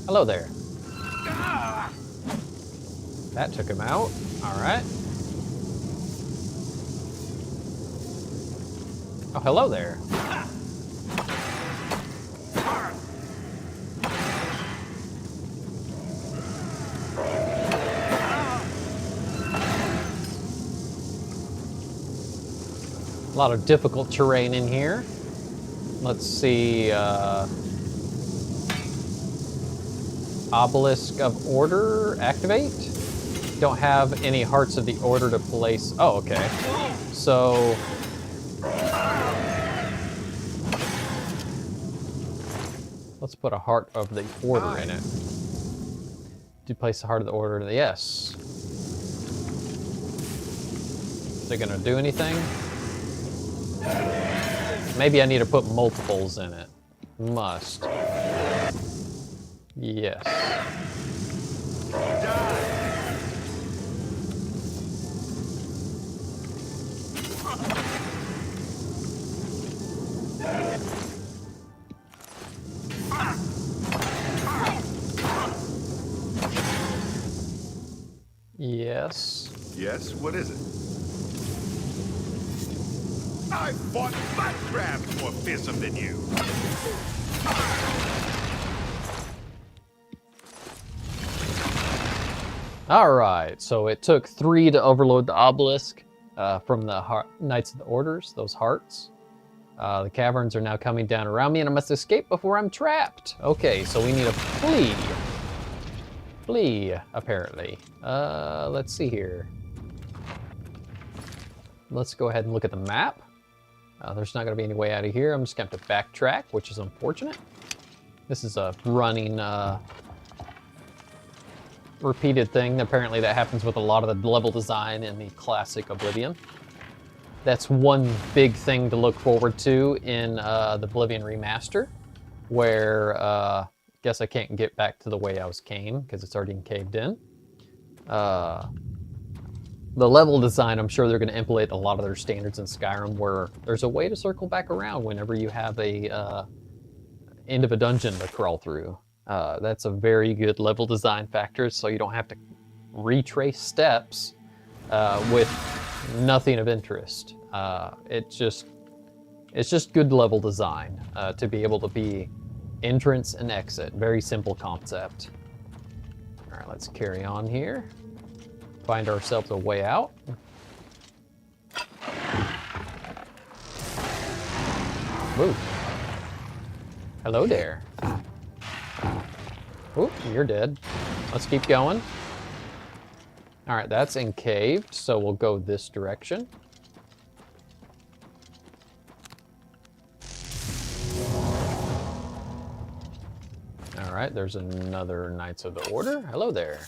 Hello there. That took him out. All right. Oh, hello there. A lot of difficult terrain in here. Let's see, Obelisk of Order, activate. Don't have any Hearts of the Order to place. Oh, okay. So, let's put a Heart of the Order in it. Do you place the Heart of the Order? Yes. Is it gonna do anything? Maybe I need to put multiples in it. Must. Yes. Yes. Yes, what is it? I fought flat crabs more fearsome than you. All right, so it took 3 to overload the obelisk from the Knights of the Orders, those hearts. The caverns are now coming down around me and I must escape before I'm trapped. Okay, so we need to flee. Flee, apparently. Let's see here. Let's go ahead and look at the map. There's not going to be any way out of here. I'm just going to have to backtrack, which is unfortunate. This is a running, repeated thing. Apparently that happens with a lot of the level design in the classic Oblivion. That's one big thing to look forward to in the Oblivion Remaster, where I guess I can't get back to the way I was came, because it's already caved in. The level design, I'm sure they're going to implement a lot of their standards in Skyrim, where there's a way to circle back around whenever you have a end of a dungeon to crawl through. That's a very good level design factor, so you don't have to retrace steps with nothing of interest. It's just good level design to be able to be entrance and exit. Very simple concept. All right, let's carry on here. Find ourselves a way out. Woo. Hello there. Oop, you're dead. Let's keep going. All right, that's encaved, so we'll go this direction. All right, there's another Knights of the Order. Hello there.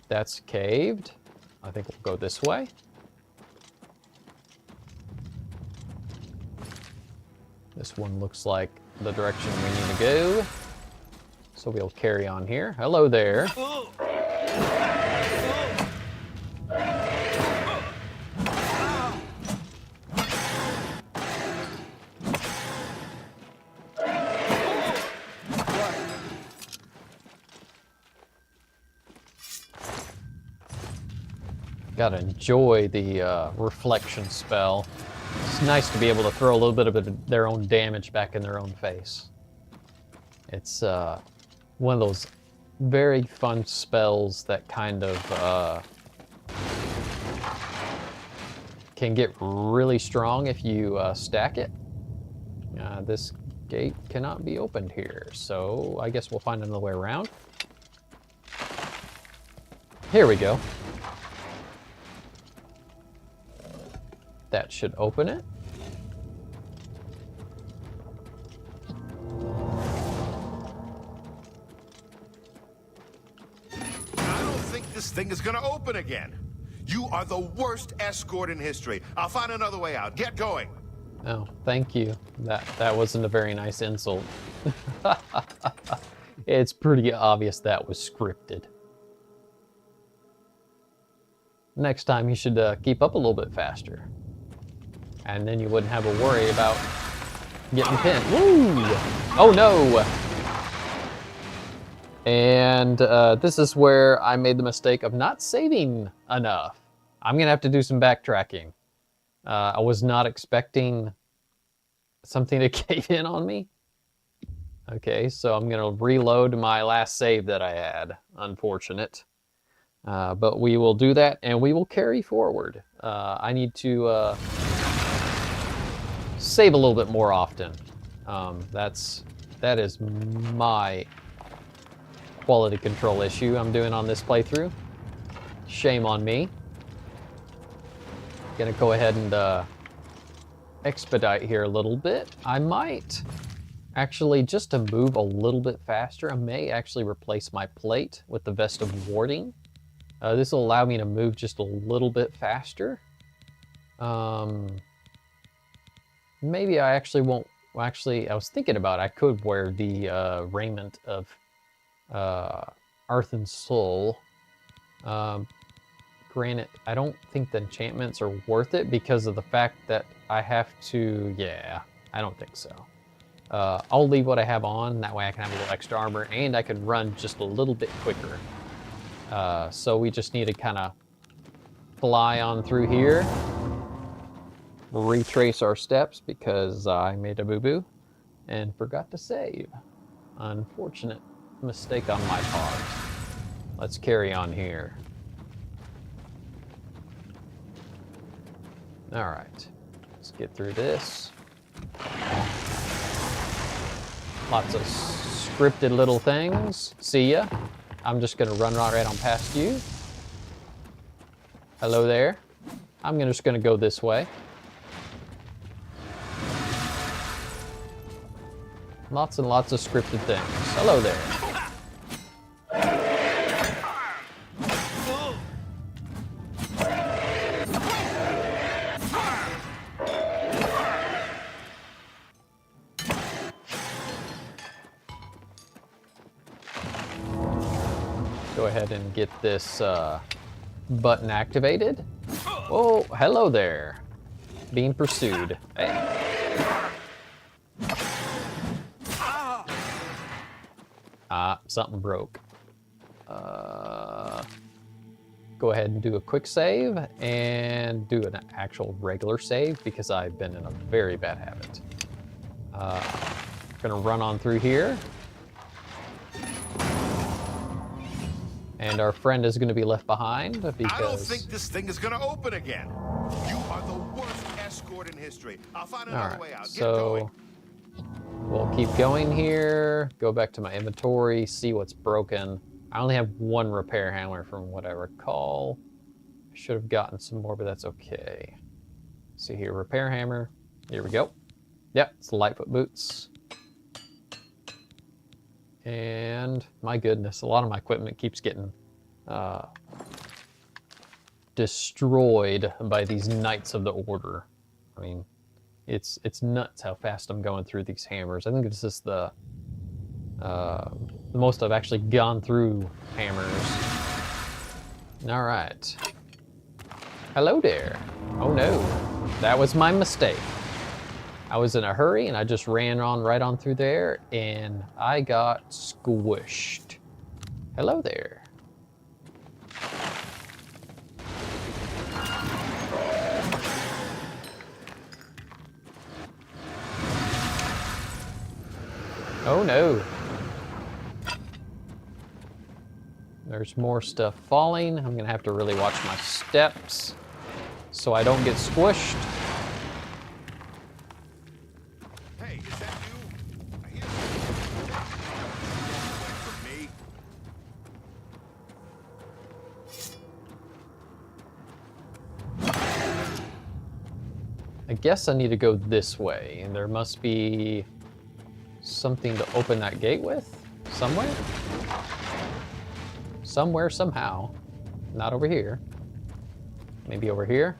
That's caved. I think we'll go this way. This one looks like the direction we need to go. So we'll carry on here. Hello there. Gotta enjoy the reflection spell. It's nice to be able to throw a little bit of their own damage back in their own face. It's one of those very fun spells that kind of can get really strong if you stack it. This gate cannot be opened here, so I guess we'll find another way around. Here we go. That should open it. I don't think this thing is gonna open again. You are the worst escort in history. I'll find another way out. Get going. Oh, thank you. That wasn't a very nice insult. It's pretty obvious that was scripted. Next time you should keep up a little bit faster. And then you wouldn't have a worry about getting pinned. Woo! Oh no! And this is where I made the mistake of not saving enough. I'm gonna have to do some backtracking. I was not expecting something to cave in on me. Okay, so I'm gonna reload my last save that I had. Unfortunate. But we will do that and we will carry forward. I need to save a little bit more often. That is my quality control issue I'm doing on this playthrough. Shame on me. Gonna go ahead and expedite here a little bit. I might actually, just to move a little bit faster, I may actually replace my plate with the Vest of Warding. This will allow me to move just a little bit faster. Maybe I actually won't. Well, actually, I was thinking about I could wear the raiment of Earth and Soul. Granted, I don't think the enchantments are worth it because of the fact that I have to. Yeah, I don't think so. I'll leave what I have on. That way I can have a little extra armor and I can run just a little bit quicker. So we just need to kind of fly on through here. Retrace our steps because I made a boo-boo and forgot to save. Unfortunate mistake on my part. Let's carry on here. All right, let's get through this. Lots of scripted little things. See ya. I'm just gonna run right on past you. Hello there. I'm just gonna go this way. Lots and lots of scripted things. Hello there. Go ahead and get this button activated. Oh, hello there. Being pursued. Hey. Something broke. Go ahead and do a quick save and do an actual regular save because I've been in a very bad habit. Gonna run on through here. And our friend is gonna be left behind because... I don't think this thing is gonna open again. You are the worst escort in history. I'll find another way out. Get going. We'll keep going here, go back to my inventory, see what's broken. I only have one repair hammer from what I recall. I should have gotten some more, but that's okay. See here, repair hammer. Here we go. Yep, it's the Lightfoot boots. And my goodness, a lot of my equipment keeps getting destroyed by these Knights of the Order. I mean, it's nuts how fast I'm going through these hammers. I think this is the most I've actually gone through hammers. All right. Hello there. Oh no, that was my mistake. I was in a hurry and I just ran right on through there and I got squished. Hello there. Oh no. There's more stuff falling. I'm gonna have to really watch my steps so I don't get squished. Hey, is that you? I hear something. Away from me. I guess I need to go this way, and there must be something to open that gate with? Somewhere? Somewhere, somehow. Not over here. Maybe over here?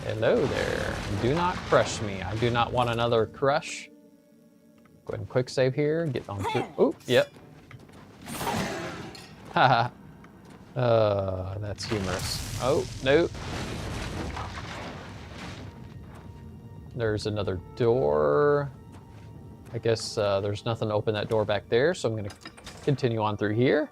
Hello there. Do not crush me. I do not want another crush. Go ahead and quick save here. Get on to... Oh, yep. Haha. That's humorous. Oh, no. There's another door. I guess there's nothing to open that door back there, so I'm going to continue on through here.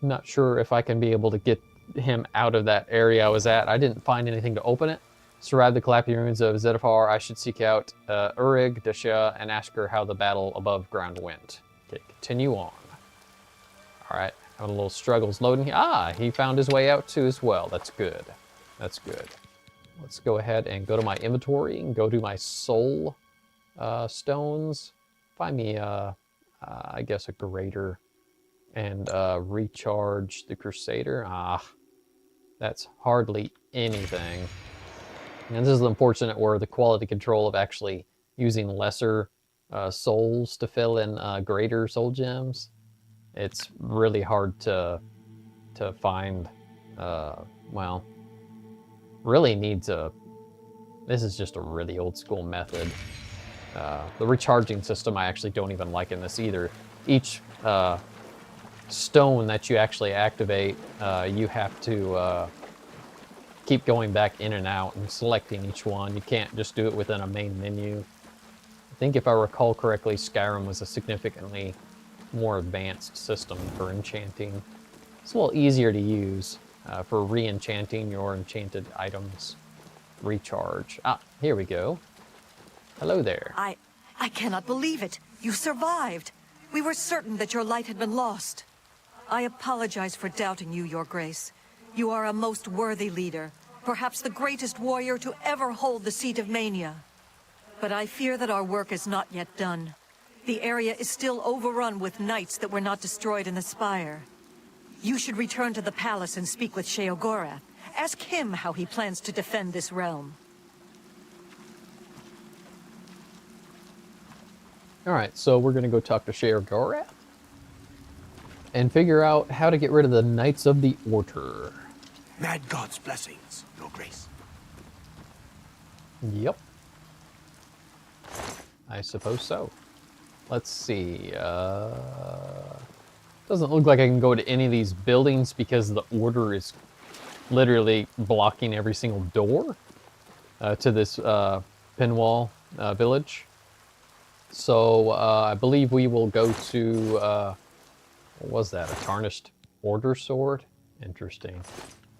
Not sure if I can be able to get him out of that area I was at. I didn't find anything to open it. Survive the collapsing ruins of Zedifar. I should seek out Urig, Dasha, and ask her how the battle above ground went. Okay, continue on. All right, having a little struggles loading here. Ah, he found his way out too as well. That's good. That's good. Let's go ahead and go to my inventory and go to my soul stones. Find me, I guess, a greater and recharge the Crusader. Ah, that's hardly anything. And this is unfortunate where the quality control of actually using lesser souls to fill in greater soul gems. It's really hard to find, well, really needs a, this is just a really old school method. The recharging system I actually don't even like in this either. Each stone that you actually activate, you have to keep going back in and out and selecting each one. You can't just do it within a main menu. I think if I recall correctly, Skyrim was a significantly more advanced system for enchanting. It's a little easier to use for re-enchanting your enchanted items. Recharge. Ah, here we go. Hello there. I cannot believe it. You survived. We were certain that your light had been lost. I apologize for doubting you, Your Grace. You are a most worthy leader, perhaps the greatest warrior to ever hold the seat of Mania. But I fear that our work is not yet done. The area is still overrun with knights that were not destroyed in the Spire. You should return to the palace and speak with Sheogorath. Ask him how he plans to defend this realm. All right, so we're gonna go talk to Sheogorath and figure out how to get rid of the Knights of the Order. Mad God's blessings, Your Grace. Yep. I suppose so. Let's see. Doesn't look like I can go to any of these buildings because the Order is literally blocking every single door to this Pinwall village. So I believe we will go to, what was that, a Tarnished Order Sword? Interesting.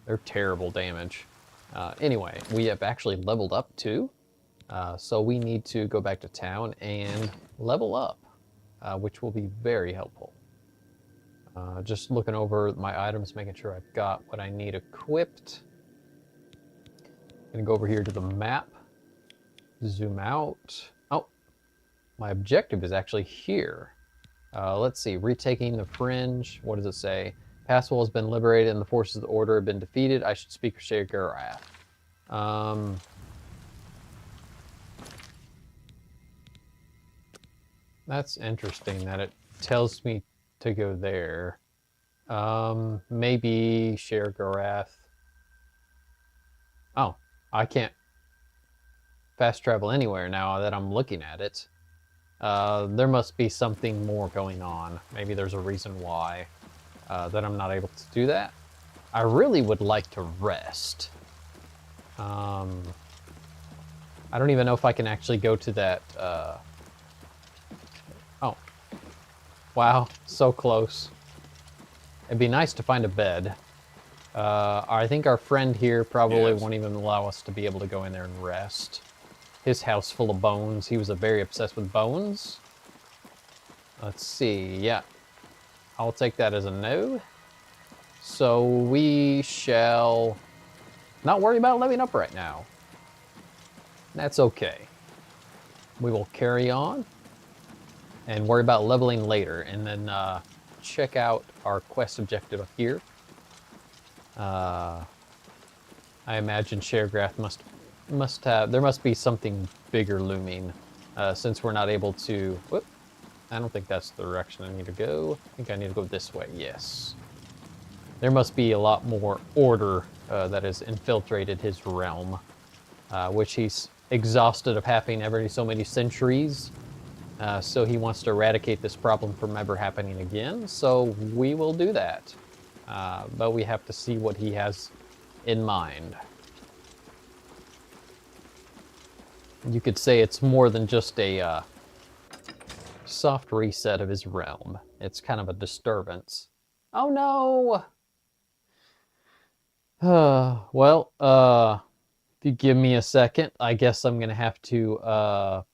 They're terrible damage. Anyway, we have actually leveled up too. So we need to go back to town and level up, which will be very helpful. Just looking over my items, making sure I've got what I need equipped. Gonna go over here to the map, zoom out. Oh, my objective is actually here. Let's see, retaking the Fringe. What does it say? Passwell has been liberated and the forces of the Order have been defeated. I should speak with Sheogorath. That's interesting that it tells me to go there. Maybe Sheogorath. Oh, I can't fast travel anywhere now that I'm looking at it. There must be something more going on. Maybe there's a reason why that I'm not able to do that. I really would like to rest. I don't even know if I can actually go to that. Oh, wow, so close. It'd be nice to find a bed. I think our friend here probably won't even allow us to be able to go in there and rest. His house full of bones. He was very obsessed with bones. Let's see, yeah. I'll take that as a no. So we shall not worry about leveling up right now. That's okay. We will carry on and worry about leveling later, and then check out our quest objective up here. I imagine Sharegrath must have, there must be something bigger looming, since we're not able to, whoop, I don't think that's the direction I need to go. I think I need to go this way, yes. There must be a lot more order that has infiltrated his realm, which he's exhausted of having every so many centuries. So he wants to eradicate this problem from ever happening again, so we will do that. But we have to see what he has in mind. You could say it's more than just a soft reset of his realm. It's kind of a disturbance. Oh no! Well, if you give me a second, I guess I'm gonna have to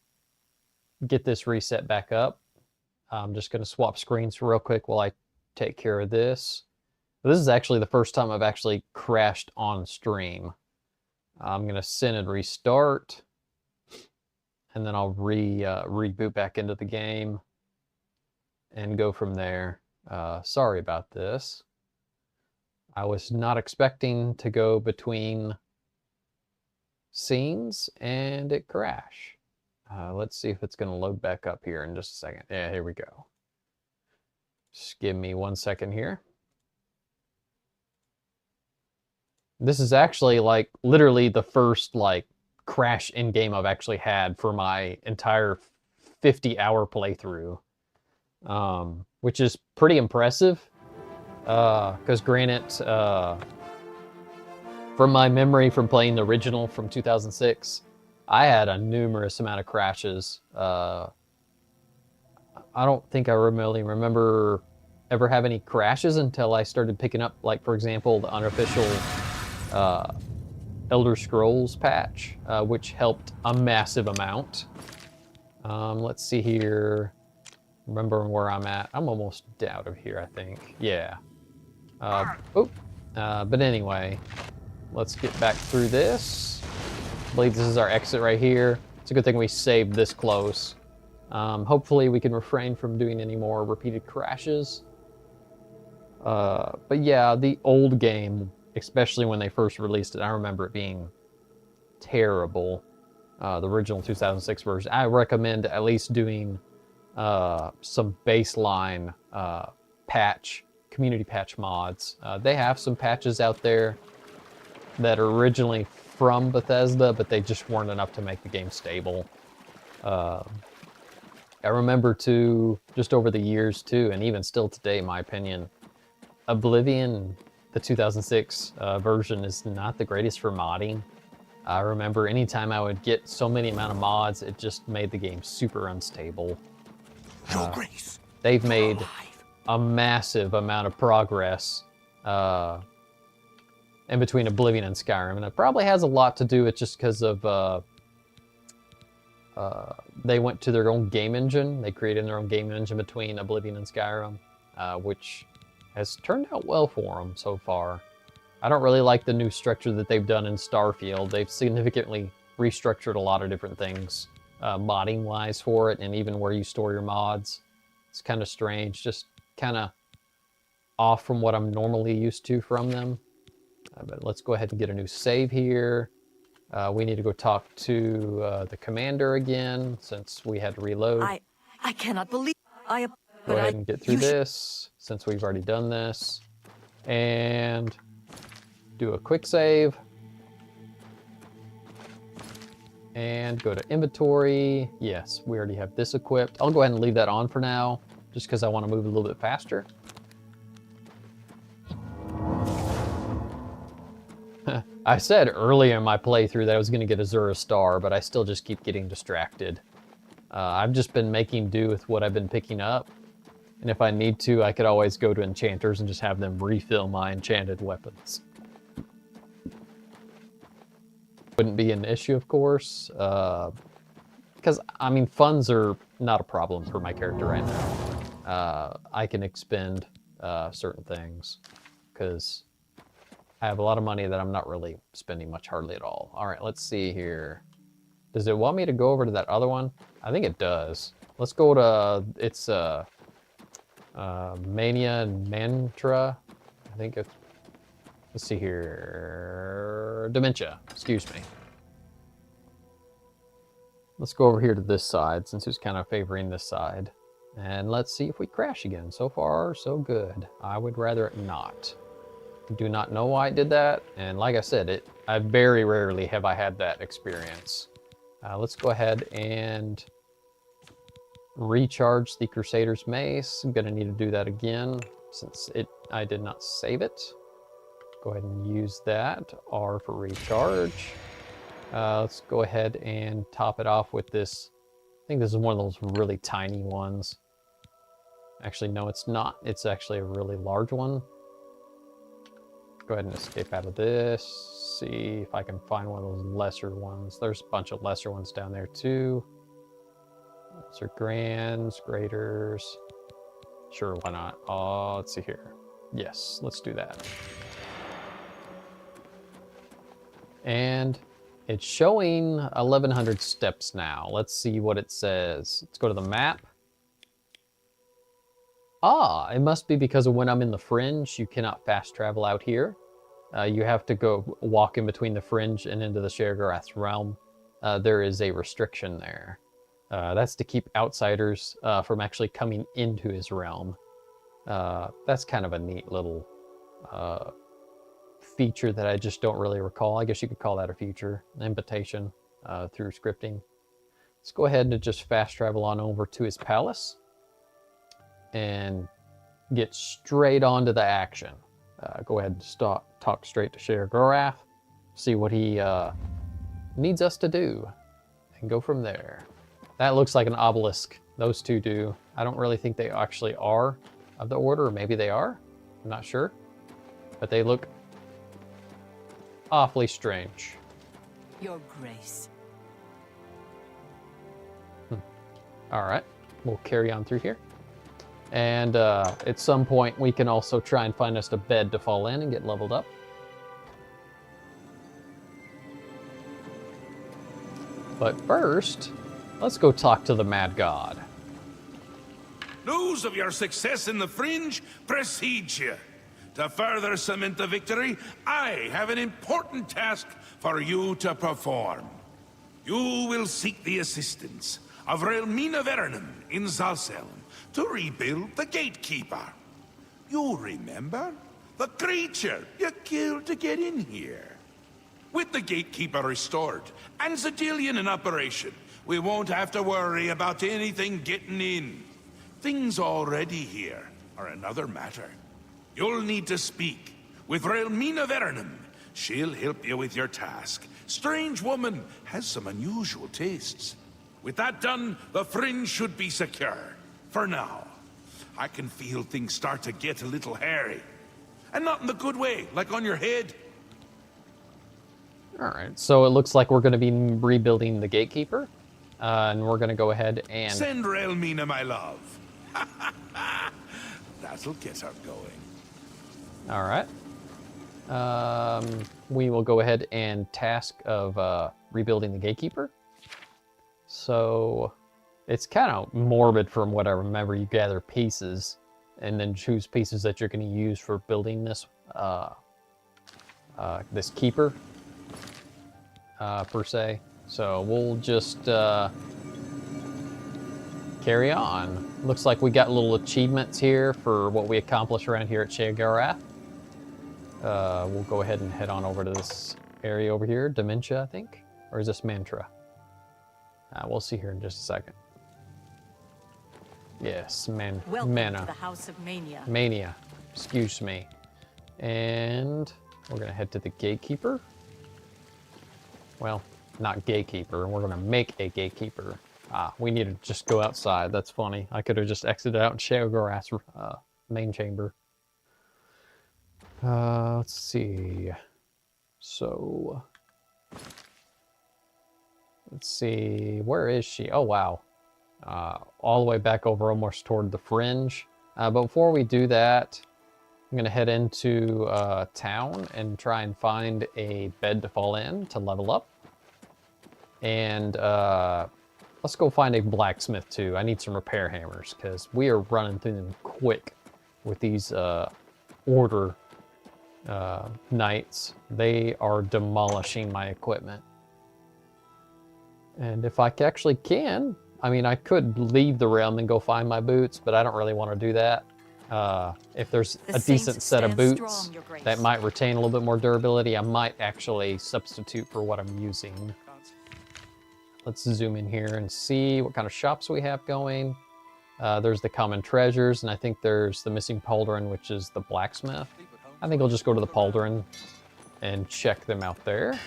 get this reset back up. I'm just gonna swap screens real quick while I take care of this. This is actually the first time I've actually crashed on stream. I'm gonna send and restart, and then I'll reboot back into the game and go from there. Sorry about this. I was not expecting to go between scenes and it crashed. Let's see if it's going to load back up here in just a second. Yeah, here we go. Just give me 1 second here. This is actually like literally the first like crash in game I've actually had for my entire 50-hour playthrough, which is pretty impressive. Because granted, from my memory from playing the original from 2006, I had a numerous amount of crashes. I don't think I really remember ever have any crashes until I started picking up, like, for example, the unofficial Elder Scrolls patch, which helped a massive amount. Let's see here. Remembering where I'm at. I'm almost out of here, I think. Yeah. But anyway, let's get back through this. I believe this is our exit right here. It's a good thing we saved this close. Hopefully we can refrain from doing any more repeated crashes. But yeah, the old game, especially when they first released it, I remember it being terrible. The original 2006 version. I recommend at least doing some baseline community patch mods. They have some patches out there that are originally from Bethesda, but they just weren't enough to make the game stable. I remember too, just over the years too, and even still today, in my opinion, Oblivion, the 2006 version, is not the greatest for modding. I remember anytime I would get so many amount of mods, it just made the game super unstable. Your Grace. They've made a massive amount of progress in between Oblivion and Skyrim, and it probably has a lot to do with just because of they went to their own game engine. They created their own game engine between Oblivion and Skyrim, which has turned out well for them so far. I don't really like the new structure that they've done in Starfield. They've significantly restructured a lot of different things, modding-wise for it, and even where you store your mods. It's kind of strange, just kind of off from what I'm normally used to from them. But let's go ahead and get a new save here. We need to go talk to the commander again, since we had to reload. I cannot believe Go ahead and get through this, since we've already done this. And do a quick save. And go to inventory. Yes, we already have this equipped. I'll go ahead and leave that on for now, just because I want to move a little bit faster. I said earlier in my playthrough that I was going to get Azura Star, but I still just keep getting distracted. I've just been making do with what I've been picking up. And if I need to, I could always go to enchanters and just have them refill my enchanted weapons. Wouldn't be an issue, of course. Because, I mean, funds are not a problem for my character right now. I can expend certain things, because I have a lot of money that I'm not really spending much, hardly at all. All right, let's see here. Does it want me to go over to that other one? I think it does. Let's go to, it's Mania and Mantra. I think it's, Let's see here. Dementia, excuse me. Let's go over here to this side, since it's kind of favoring this side. And let's see if we crash again. So far, so good. I would rather it not. Do not know why it did that. And like I said, I very rarely have I had that experience. Let's go ahead and recharge the Crusader's Mace. I'm gonna need to do that again since I did not save it. Go ahead and use that. R for recharge. Let's go ahead and top it off with this. I think this is one of those really tiny ones. Actually, no, it's not. It's actually a really large one. Go ahead and escape out of this. See if I can find one of those lesser ones. There's a bunch of lesser ones down there too. Those are grands, graders. Sure, why not? Oh, let's see here. Yes, let's do that. And it's showing 1,100 steps now. Let's see what it says. Let's go to the map. Ah, it must be because of when I'm in the Fringe, you cannot fast travel out here. You have to go walk in between the Fringe and into the Sheogorath's realm. There is a restriction there. That's to keep outsiders from actually coming into his realm. That's kind of a neat little feature that I just don't really recall. I guess you could call that a feature, an invitation through scripting. Let's go ahead and just fast travel on over to his palace and get straight onto the action. Go ahead and talk straight to Sheogorath, see what he needs us to do, and go from there. That looks like an obelisk. Those two do. I don't really think they actually are of the order, or maybe they are. I'm not sure. But they look awfully strange. Your Grace. All right, we'll carry on through here. And at some point, we can also try and find us a bed to fall in and get leveled up. But first, let's go talk to the Mad God. News of your success in the Fringe precedes you. To further cement the victory, I have an important task for you to perform. You will seek the assistance of Relmina Vernum in Zalcelm to rebuild the Gatekeeper. You remember? The creature you killed to get in here. With the Gatekeeper restored and Zedillion in operation, we won't have to worry about anything getting in. Things already here are another matter. You'll need to speak with Relmina Vernum. She'll help you with your task. Strange woman has some unusual tastes. With that done, the Fringe should be secure. For now. I can feel things start to get a little hairy. And not in the good way, like on your head. Alright, so it looks like we're going to be rebuilding the Gatekeeper. And we're going to go ahead and... Send Relmina my love. That'll get her going. Alright. We will go ahead and task of rebuilding the Gatekeeper. So it's kind of morbid from what I remember. You gather pieces and then choose pieces that you're going to use for building this this keeper per se. So we'll just carry on. Looks like we got little achievements here for what we accomplish around here at Sheogorath. We'll go ahead and head on over to this area over here. Dementia, I think? Or is this Mantra? We'll see here in just a second. Yes, Welcome Mana. to the House of Mania. Mania, excuse me. And we're gonna head to the Gatekeeper. Well, not Gatekeeper, we're gonna make a Gatekeeper. We need to just go outside, that's funny. I could have just exited out in Sheogorath's main chamber. Let's see. So, let's see, where is she? Oh, wow. All the way back over almost toward the Fringe. But before we do that, I'm going to head into town and try and find a bed to fall in to level up. And let's go find a blacksmith too. I need some repair hammers because we are running through them quick with these order knights, they are demolishing my equipment. And if I actually can, I mean, I could leave the realm and go find my boots, but I don't really want to do that. If there's a decent set of boots that might retain a little bit more durability, I might actually substitute for what I'm using. Let's zoom in here and see what kind of shops we have going. There's the common treasures, and I think there's the missing pauldron, which is the blacksmith. I think I'll just go to the pauldron and check them out there.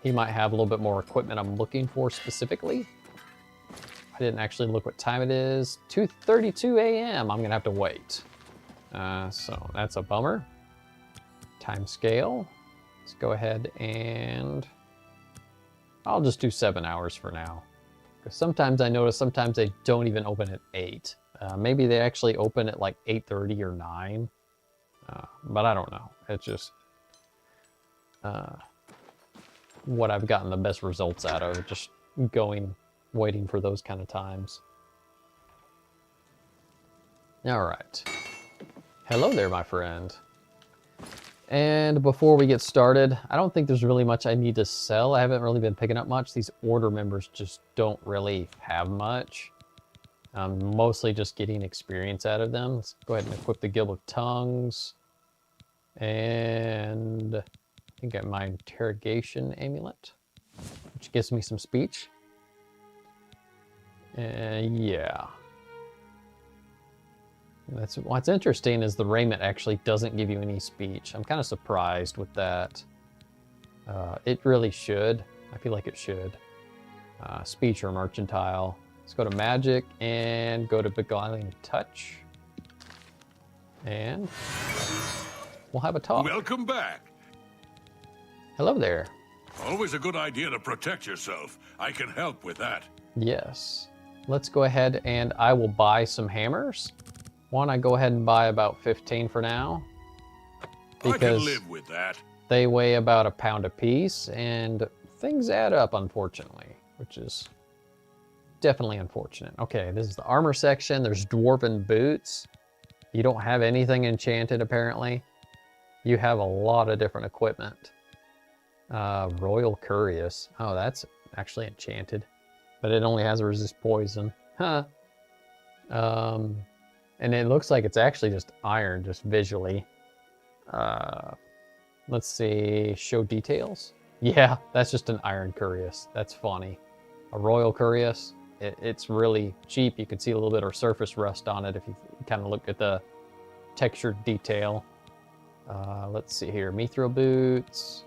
He might have a little bit more equipment I'm looking for specifically. I didn't actually look what time it is. 2:32 a.m. I'm gonna have to wait. So that's a bummer. Time scale. Let's go ahead and I'll just do 7 hours for now. Because sometimes I notice sometimes they don't even open at 8. Maybe they actually open at like 8:30 or 9. But I don't know. It's just what I've gotten the best results out of. Just waiting for those kind of times. All right. Hello there, my friend. And before we get started, I don't think there's really much I need to sell. I haven't really been picking up much. These order members just don't really have much. I'm mostly just getting experience out of them. Let's go ahead and equip the Guild of Tongues. And I think I have my interrogation amulet, which gives me some speech. Yeah. That's what's interesting is the raiment actually doesn't give you any speech. I'm kind of surprised with that. It really should. I feel like it should. Speech or mercantile. Let's go to magic and go to beguiling touch. And we'll have a talk. Welcome back. Hello there. Always a good idea to protect yourself. I can help with that. Yes. Let's go ahead and I will buy some hammers. Why don't I go ahead and buy about 15 for now? I can Because live with that. they weigh about a pound apiece, and things add up, unfortunately, which is definitely unfortunate. Okay, this is the armor section. There's dwarven boots. You don't have anything enchanted, apparently. You have a lot of different equipment. Royal Curious. Oh, that's actually enchanted. But it only has a resist poison. Huh. And it looks like it's actually just iron, just visually. Let's see, show details. Yeah, that's just an iron Curious. That's funny. A Royal Curious. It's really cheap. You can see a little bit of surface rust on it if you kind of look at the textured detail. Let's see here, Mithril boots.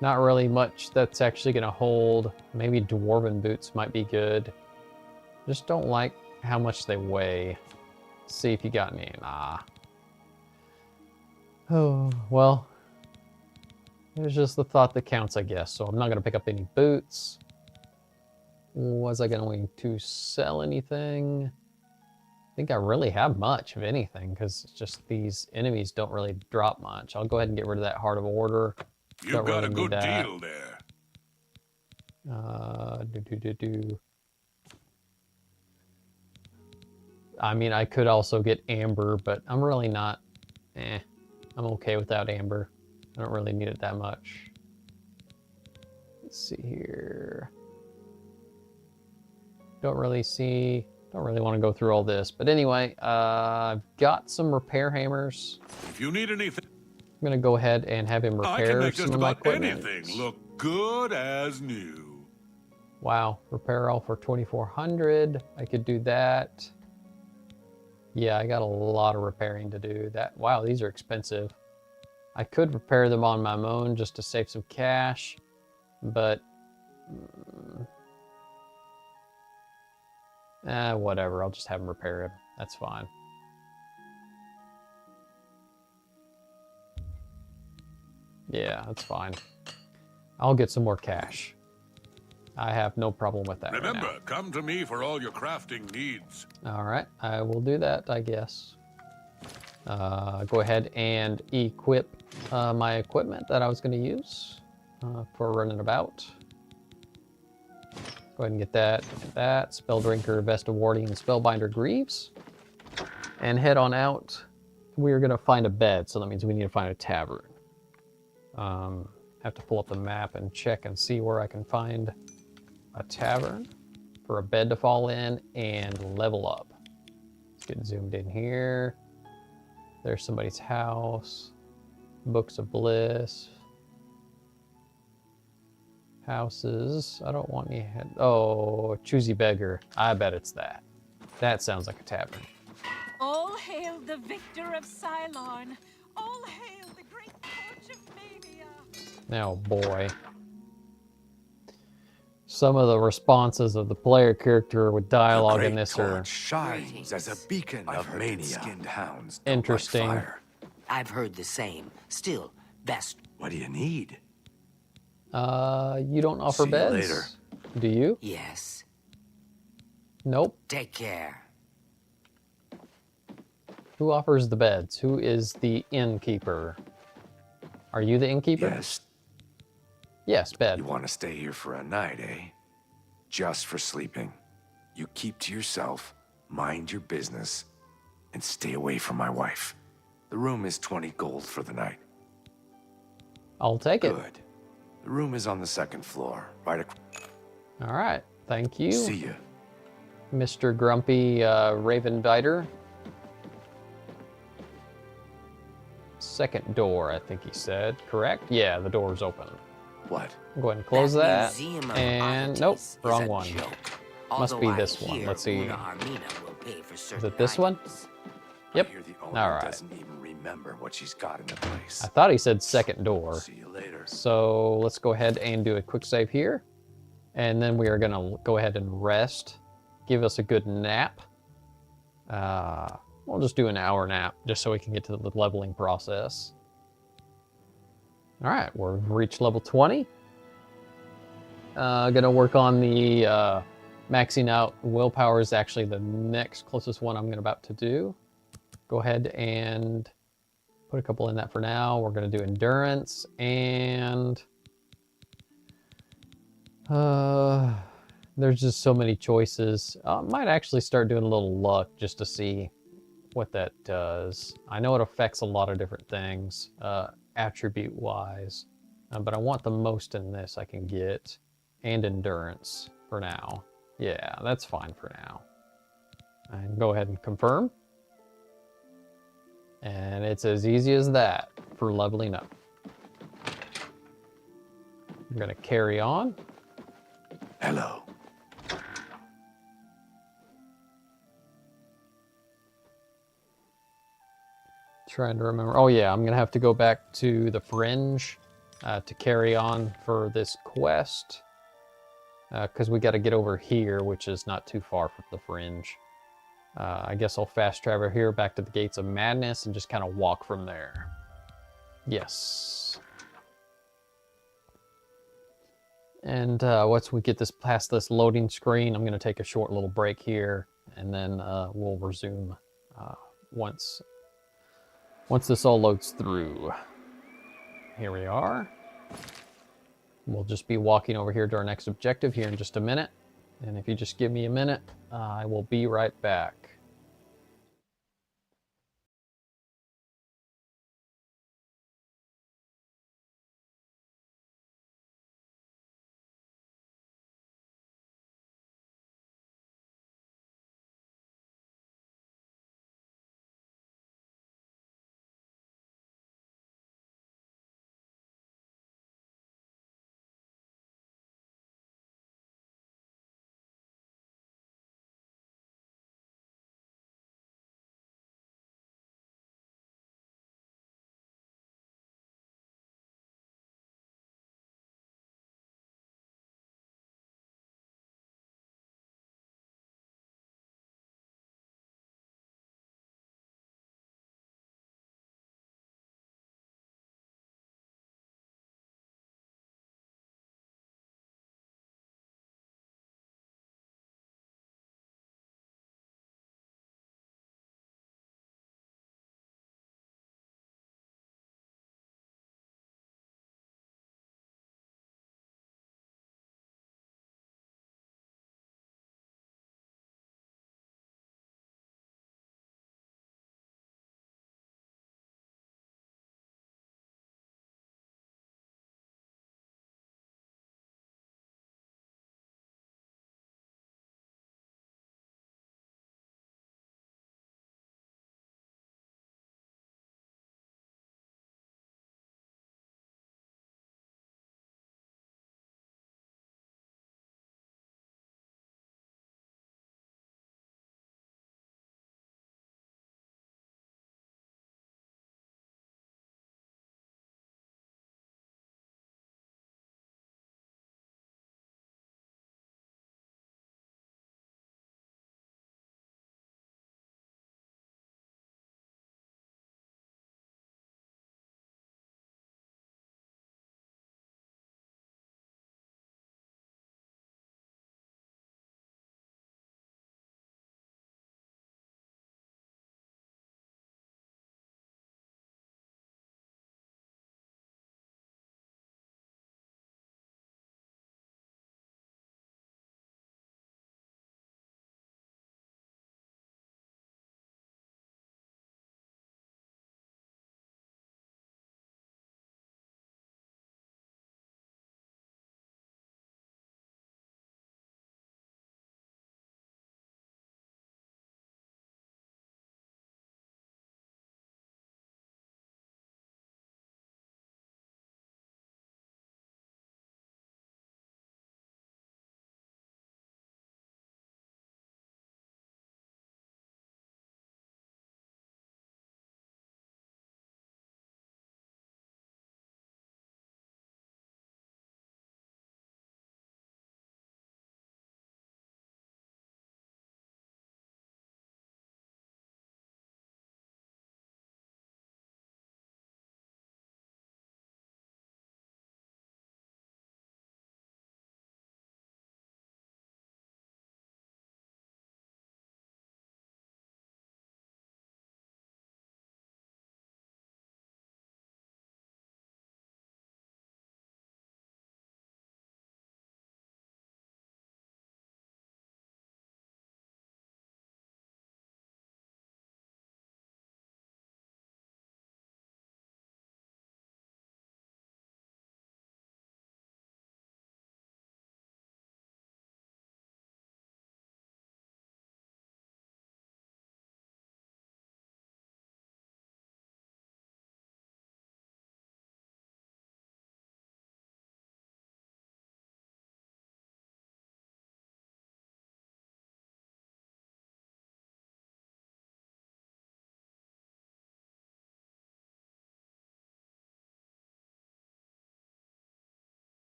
Not really much that's actually gonna hold. Maybe dwarven boots might be good. Just don't like how much they weigh. Let's see if you got any. Nah. Oh, well. It's just the thought that counts, I guess. So I'm not gonna pick up any boots. Was I going to sell anything? I think I really have much of anything because it's just these enemies don't really drop much. I'll go ahead and get rid of that Heart of Order. You've got a good deal there. I mean, I could also get Amber, but I'm really not. I'm okay without Amber. I don't really need it that much. Let's see here. Don't really want to go through all this. But anyway, I've got some repair hammers. If you need anything, I'm going to go ahead and have him I can repair make some just of my about equipment. anything look good as new. Wow, repair all for 2,400. I could do that. Yeah, I got a lot of repairing to do. Wow, these are expensive. I could repair them on my own just to save some cash, but whatever. I'll just have them repair it. That's fine. Yeah, that's fine. I'll get some more cash. I have no problem with that. Remember, right come to me for all your crafting needs. now. All right, I will do that, I guess. Go ahead and equip my equipment that I was going to use for running about. Go ahead and get that. Spell Drinker, Vest of Warding, and Spellbinder Greaves. And head on out. we're going to find a bed, so that means we need to find a tavern. Have to pull up the map and check and see where I can find a tavern for a bed to fall in and level up. Let's get zoomed in here. There's somebody's house. Books of Bliss. Houses. I don't want any head. Oh, Choosy Beggar. I bet it's that. That sounds like a tavern. All hail the victor of Cylon. All hail the great torch of Mania. Oh boy. Some of the responses of the player character with dialogue in this are shines as a beacon of mania. Skinned hounds don't interesting. like fire. I've heard the same. Still, best. What do you need? You don't offer See you beds? later. Do you? Yes. Nope. Take care. Who offers the beds? Who is the innkeeper? Are you the innkeeper? Yes. Yes, bed. You want to stay here for a night, eh? Just for sleeping. You keep to yourself, mind your business, and stay away from my wife. The room is 20 gold for the night. I'll take it. Good. The room is on the second floor, right across. All right. Thank you, See ya. Mr. Grumpy Raven Biter. Second door, I think he said. Correct? Yeah, the door's open. What? Go ahead and close that. Museum of And nope, Oddities is wrong a one. joke. Must be Although I this one. hear Let's see. Una Armina will pay for Is certain it this one? items. Yep. I hear the owner All right. doesn't even remember what she's got in the place. I thought he said second door. See you later. So let's go ahead and do a quick save here. And then we are going to go ahead and rest. Give us a good nap. We'll just do an hour nap just so we can get to the leveling process. All right, we've reached level 20. Gonna work on the maxing out willpower is actually the next closest one I'm about to do. Go ahead and put a couple in that for now. We're gonna do endurance and there's just so many choices. Might actually start doing a little luck just to see what that does. I know it affects a lot of different things. Attribute wise, but I want the most in this I can get, and endurance for now. Yeah, that's fine for now. And go ahead and confirm. And it's as easy as that for leveling up. I'm gonna carry on. Hello. Trying to remember. Oh yeah, I'm gonna have to go back to the Fringe to carry on for this quest because we got to get over here, which is not too far from the Fringe. I guess I'll fast travel here back to the Gates of Madness and just kind of walk from there. Yes. And once we get this past this loading screen, I'm gonna take a short little break here, and then we'll resume once this all loads through. Here we are. We'll just be walking over here to our next objective here in just a minute. And if you just give me a minute, I will be right back.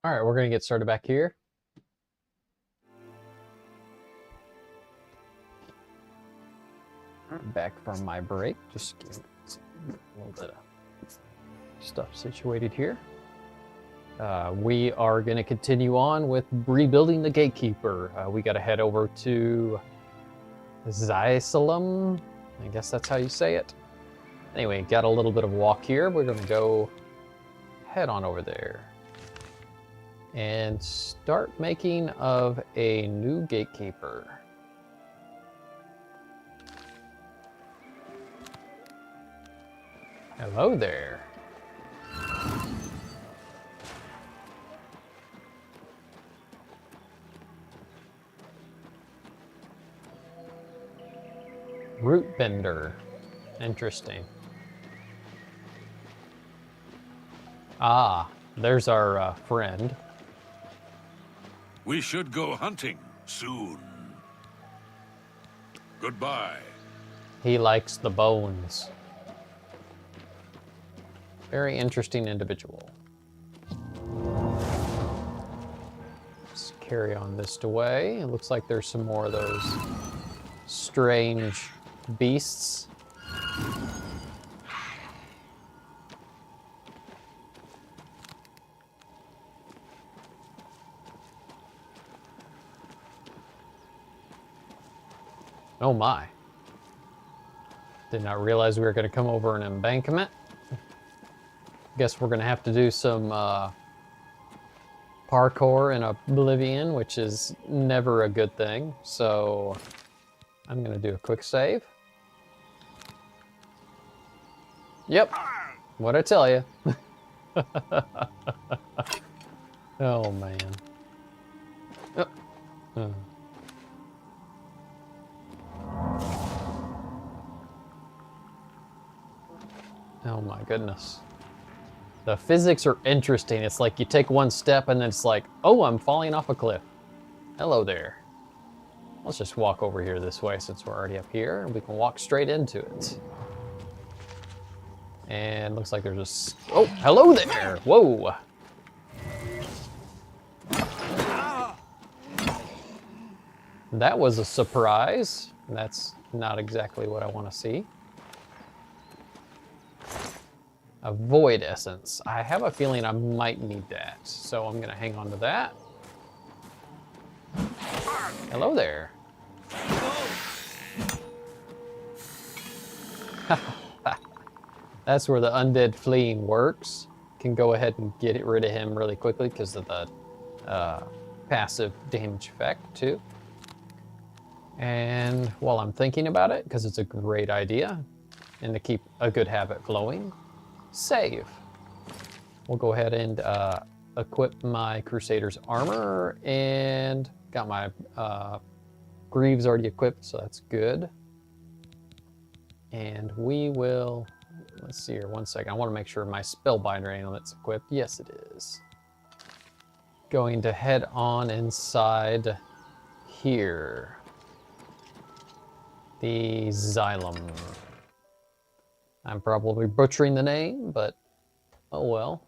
All right, we're going to get started back here. Back from my break. Just get a little bit of stuff situated here. We are going to continue on with rebuilding the Gatekeeper. We got to head over to Zysalem. I guess that's how you say it. Anyway, got a little bit of walk here. We're going to go head on over there and start making of a new Gatekeeper. Hello there. Root Bender. Interesting. Ah, there's our friend. We should go hunting soon. Goodbye. He likes the bones. Very interesting individual. Let's carry on this way. It looks like there's some more of those strange beasts. Oh my. Did not realize we were going to come over an embankment. Guess we're going to have to do some parkour in Oblivion, which is never a good thing. So I'm going to do a quick save. Yep. What'd I tell you? Oh, man. Oh my goodness. The physics are interesting. It's like you take one step and then it's like, oh, I'm falling off a cliff. Hello there. Let's just walk over here this way since we're already up here, and we can walk straight into it. And looks like there's a... Oh, hello there! Whoa! That was a surprise. That's not exactly what I want to see. A void essence. I have a feeling I might need that, so I'm going to hang on to that. Hello there. That's where the undead fleeing works. Can go ahead and get rid of him really quickly because of the passive damage effect too. And while I'm thinking about it, because it's a great idea, and to keep a good habit flowing, save. We'll go ahead and equip my Crusader's armor, and got my Greaves already equipped, so that's good. And we will, let's see here, one second. I want to make sure my Spellbinder amulet's equipped. Yes, it is. Going to head on inside here. The Xylem. I'm probably butchering the name, but oh well.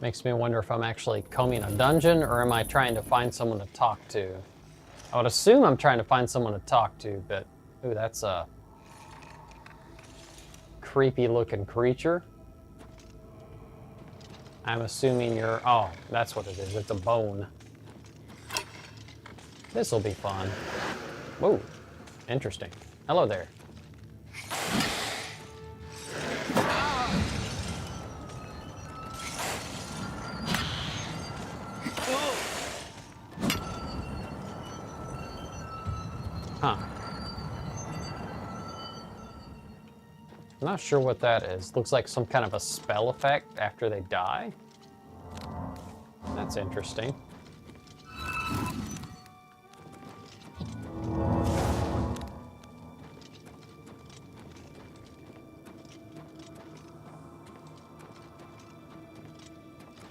Makes me wonder if I'm actually combing a dungeon or am I trying to find someone to talk to. I would assume I'm trying to find someone to talk to, but ooh, that's a creepy looking creature. I'm assuming you're, oh, that's what it is. It's a bone. This will be fun. Whoa, interesting. Hello there. Huh. I'm not sure what that is. Looks like some kind of a spell effect after they die. That's interesting.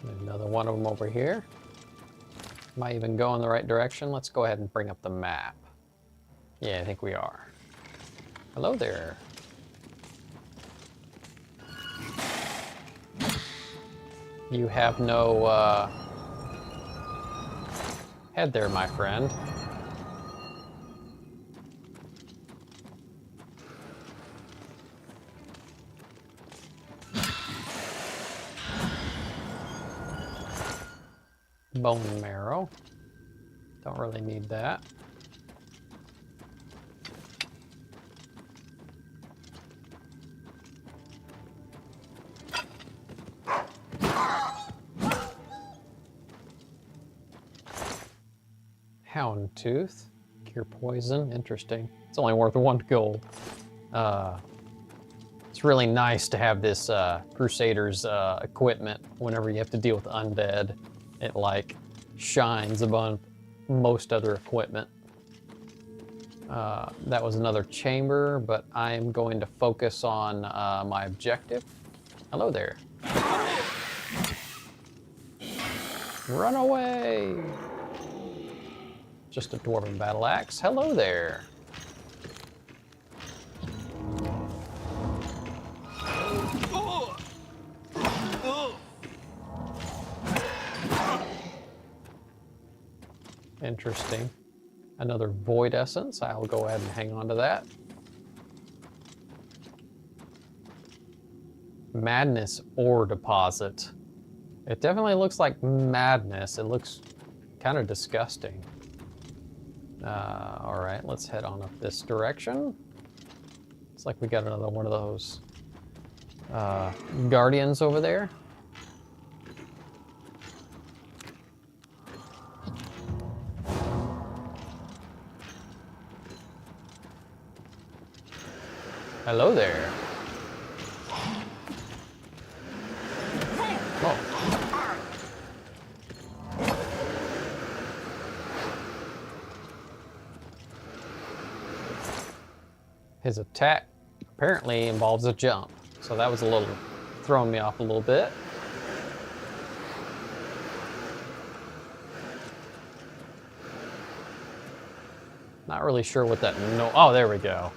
Another one of them over here. Am I even going the right direction? Let's go ahead and bring up the map. Yeah, I think we are. Hello there. You have no head there, my friend. Bone marrow. Don't really need that. Hound tooth. Cure poison. Interesting. It's only worth 1 gold. It's really nice to have this Crusaders equipment whenever you have to deal with undead. It like shines above most other equipment. That was another chamber, but I am going to focus on my objective. Hello there. Run away! Just a dwarven battle axe. Hello there. Interesting. Another void essence. I'll go ahead and hang on to that. Madness ore deposit. It definitely looks like madness. It looks kind of disgusting. All right, let's head on up this direction. It's like we got another one of those guardians over there. Hello there. Oh. His attack apparently involves a jump, so that was a little throwing me off a little bit. Not really sure what that oh, there we go.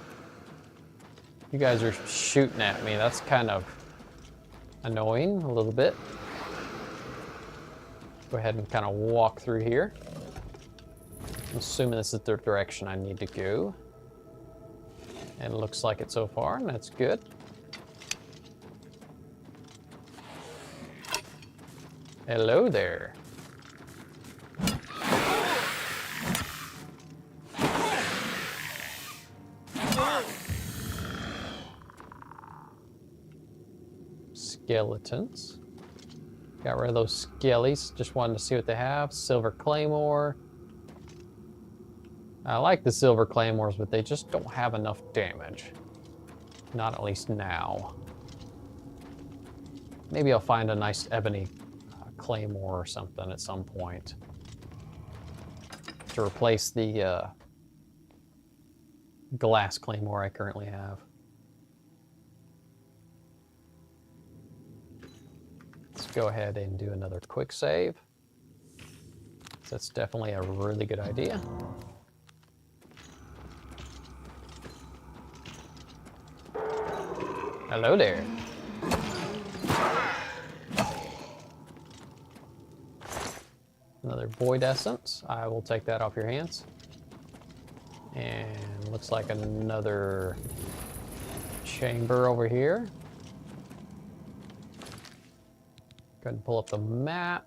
You guys are shooting at me. That's kind of annoying a little bit. Go ahead and kind of walk through here. I'm assuming this is the direction I need to go. And it looks like it so far, and that's good. Hello there. Skeletons. Got rid of those skellies. Just wanted to see what they have. Silver claymore. I like the silver claymores, but they just don't have enough damage. Not at least now. Maybe I'll find a nice ebony claymore or something at some point to replace the glass claymore I currently have. Let's go ahead and do another quick save. That's definitely a really good idea. Hello there. Another void essence. I will take that off your hands. And looks like another chamber over here. Go ahead and pull up the map.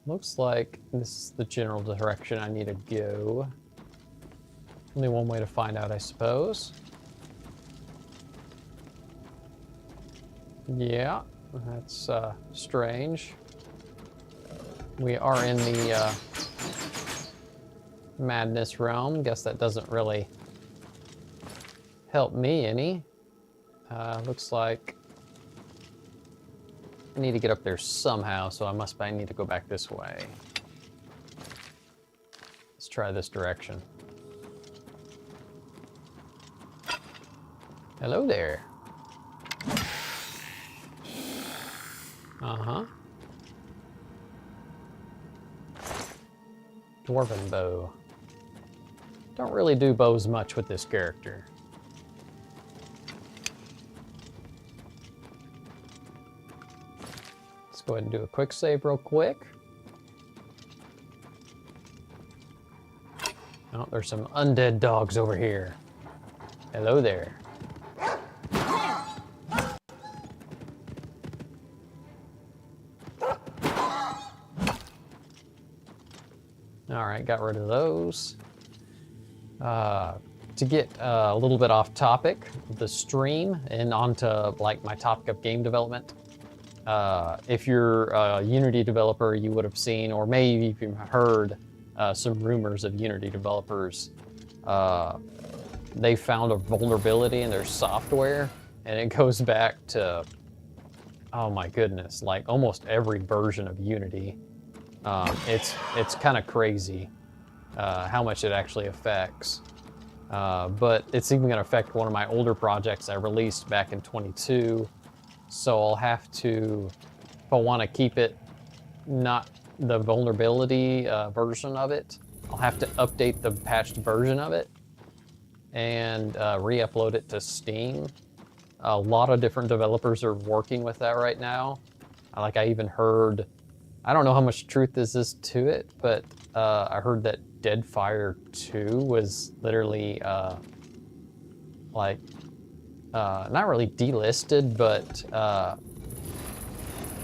Looks like this is the general direction I need to go. Only one way to find out, I suppose. Yeah, that's strange. We are in the madness realm. Guess that doesn't really help me any. Looks like I need to get up there somehow, so I need to go back this way. Let's try this direction. Hello there. Uh-huh. Dwarven bow. Don't really do bows much with this character. Let's go ahead and do a quick save real quick. Oh, there's some undead dogs over here. Hello there. All right, got rid of those. To get a little bit off topic, the stream and onto like my topic of game development. If you're a Unity developer, you would have seen, or maybe even heard, some rumors of Unity developers. They found a vulnerability in their software, and it goes back to, oh my goodness, like almost every version of Unity. It's kind of crazy how much it actually affects. But it's even going to affect one of my older projects I released back in 22. So I'll have to, if I want to keep it not the vulnerability version of it, I'll have to update the patched version of it and re-upload it to Steam. A lot of different developers are working with that right now. Like I even heard, I don't know how much truth this is to it, but I heard that Deadfire 2 was literally not really delisted, but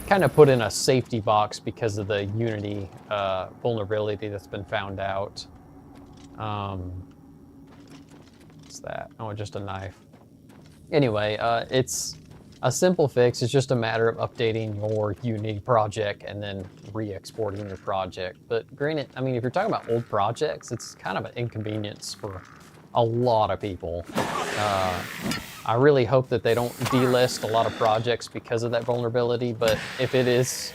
kind of put in a safety box because of the Unity vulnerability that's been found out. What's that? Oh, just a knife. Anyway, it's a simple fix. It's just a matter of updating your Unity project and then re-exporting your project. But granted, I mean, if you're talking about old projects, it's kind of an inconvenience for a lot of people. I really hope that they don't delist a lot of projects because of that vulnerability, but if it is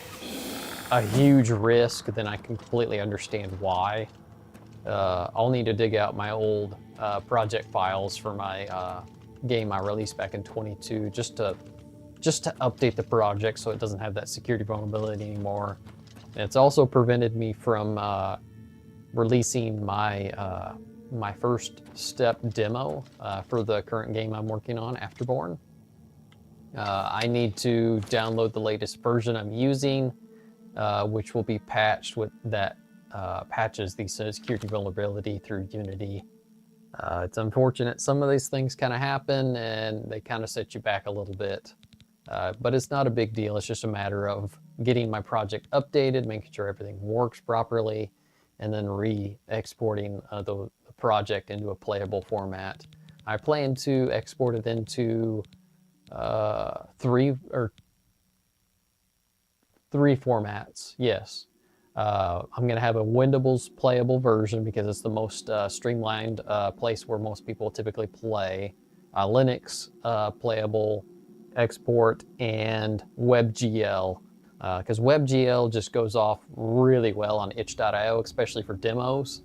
a huge risk, then I can completely understand why. I'll need to dig out my old project files for my game I released back in 22 just to update the project so it doesn't have that security vulnerability anymore. And it's also prevented me from releasing my my first step demo for the current game I'm working on, Afterborn. I need to download the latest version I'm using, which will be patched with that patches the security vulnerability through Unity. It's unfortunate some of these things kind of happen and they kind of set you back a little bit. But it's not a big deal. It's just a matter of getting my project updated, making sure everything works properly, and then re-exporting the project into a playable format. I plan to export it into three formats, yes. I'm going to have a Windows playable version because it's the most streamlined place where most people typically play. Linux playable export, and WebGL, because WebGL just goes off really well on itch.io, especially for demos.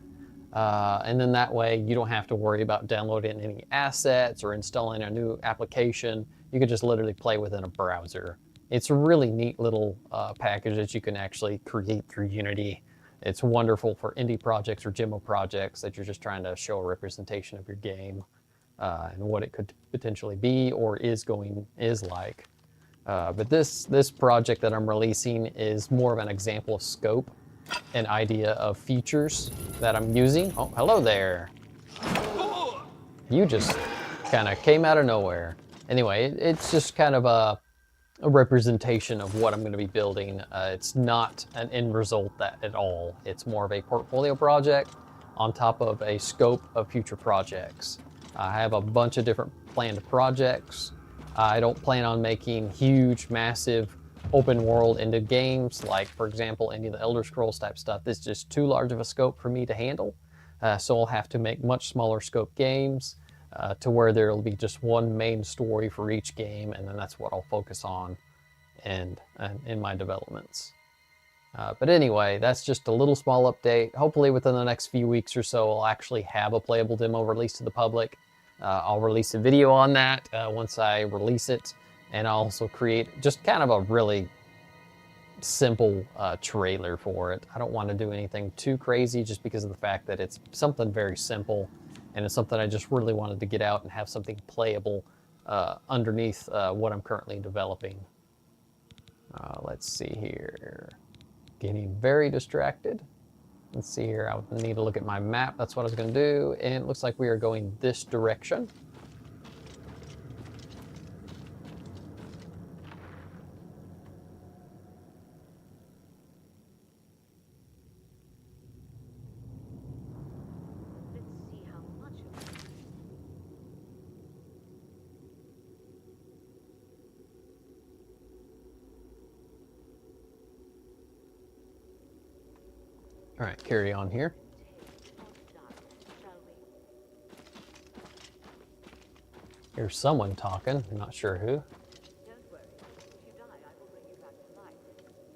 And then that way you don't have to worry about downloading any assets or installing a new application. You can just literally play within a browser. It's a really neat little package that you can actually create through Unity. It's wonderful for indie projects or demo projects that you're just trying to show a representation of your game and what it could potentially be or is like. But this project that I'm releasing is more of an example of scope, an idea of features that I'm using. Oh, hello there. You just kind of came out of nowhere. Anyway, it's just kind of a representation of what I'm going to be building. It's not an end result at all. It's more of a portfolio project on top of a scope of future projects. I have a bunch of different planned projects. I don't plan on making huge, massive, open world ended games, like, for example, any of the Elder Scrolls type stuff. This is just too large of a scope for me to handle. So I'll have to make much smaller scope games to where there will be just one main story for each game, and then that's what I'll focus on in my developments. But anyway, that's just a little small update. Hopefully within the next few weeks or so, I'll actually have a playable demo released to the public. I'll release a video on that once I release it, and I'll also create just kind of a really simple trailer for it. I don't want to do anything too crazy just because of the fact that it's something very simple, and it's something I just really wanted to get out and have something playable underneath what I'm currently developing. Let's see here. Getting very distracted. Let's see here. I need to look at my map. That's what I was going to do. And it looks like we are going this direction. All right, carry on here. Here's someone talking. I'm not sure who.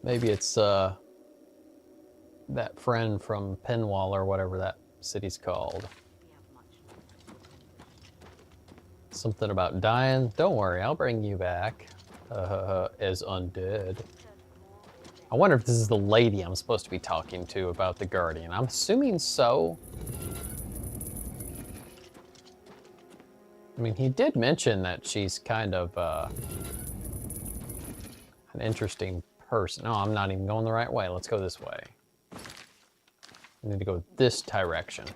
Maybe it's that friend from Penwall or whatever that city's called. Something about dying. Don't worry, I'll bring you back as undead. I wonder if this is the lady I'm supposed to be talking to about the Guardian. I'm assuming so. I mean, he did mention that she's kind of an interesting person. No, I'm not even going the right way. Let's go this way. I need to go this direction.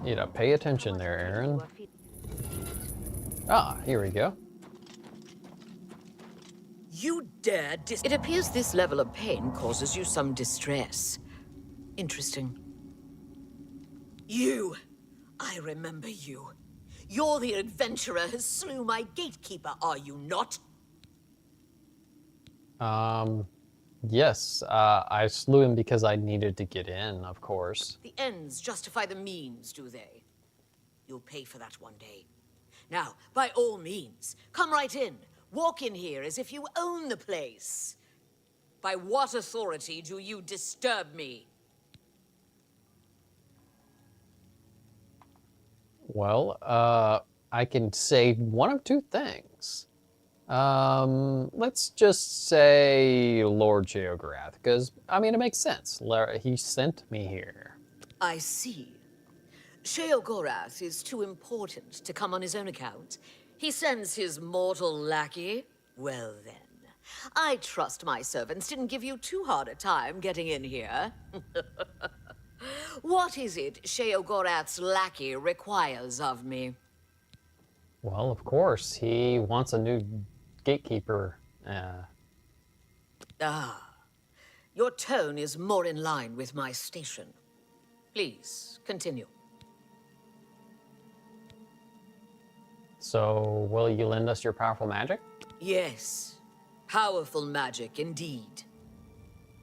You gotta pay attention there, Aaron. Ah, here we go. You dare It appears this level of pain causes you some distress. Interesting. You! I remember you. You're the adventurer who slew my gatekeeper, are you not? Yes, I slew him because I needed to get in, of course. The ends justify the means, do they? You'll pay for that one day. Now, by all means, come right in. Walk in here as if you own the place. By what authority do you disturb me? Well, I can say one of two things. Let's just say Lord Geograth, because, I mean, it makes sense. He sent me here. I see. Sheogorath is too important to come on his own account. He sends his mortal lackey. Well then, I trust my servants didn't give you too hard a time getting in here. What is it Sheogorath's lackey requires of me? Well, of course, he wants a new gatekeeper. Your tone is more in line with my station. Please, continue. So, will you lend us your powerful magic? Yes, powerful magic indeed.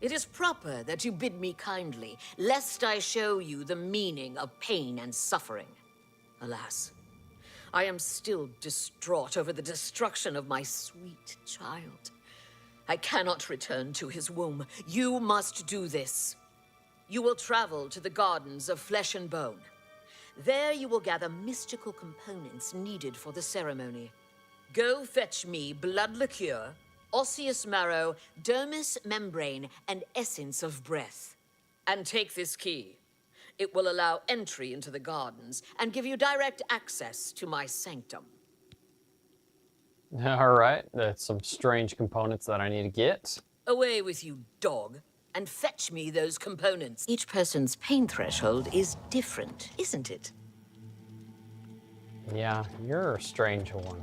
It is proper that you bid me kindly, lest I show you the meaning of pain and suffering. Alas, I am still distraught over the destruction of my sweet child. I cannot return to his womb. You must do this. You will travel to the Gardens of Flesh and Bone. There you will gather mystical components needed for the ceremony. Go fetch me blood liqueur, osseous marrow, dermis membrane, and essence of breath. And take this key. It will allow entry into the gardens and give you direct access to my sanctum. All right, that's some strange components that I need to get. Away with you, dog, and fetch me those components. Each person's pain threshold is different, isn't it? Yeah, you're a strange one.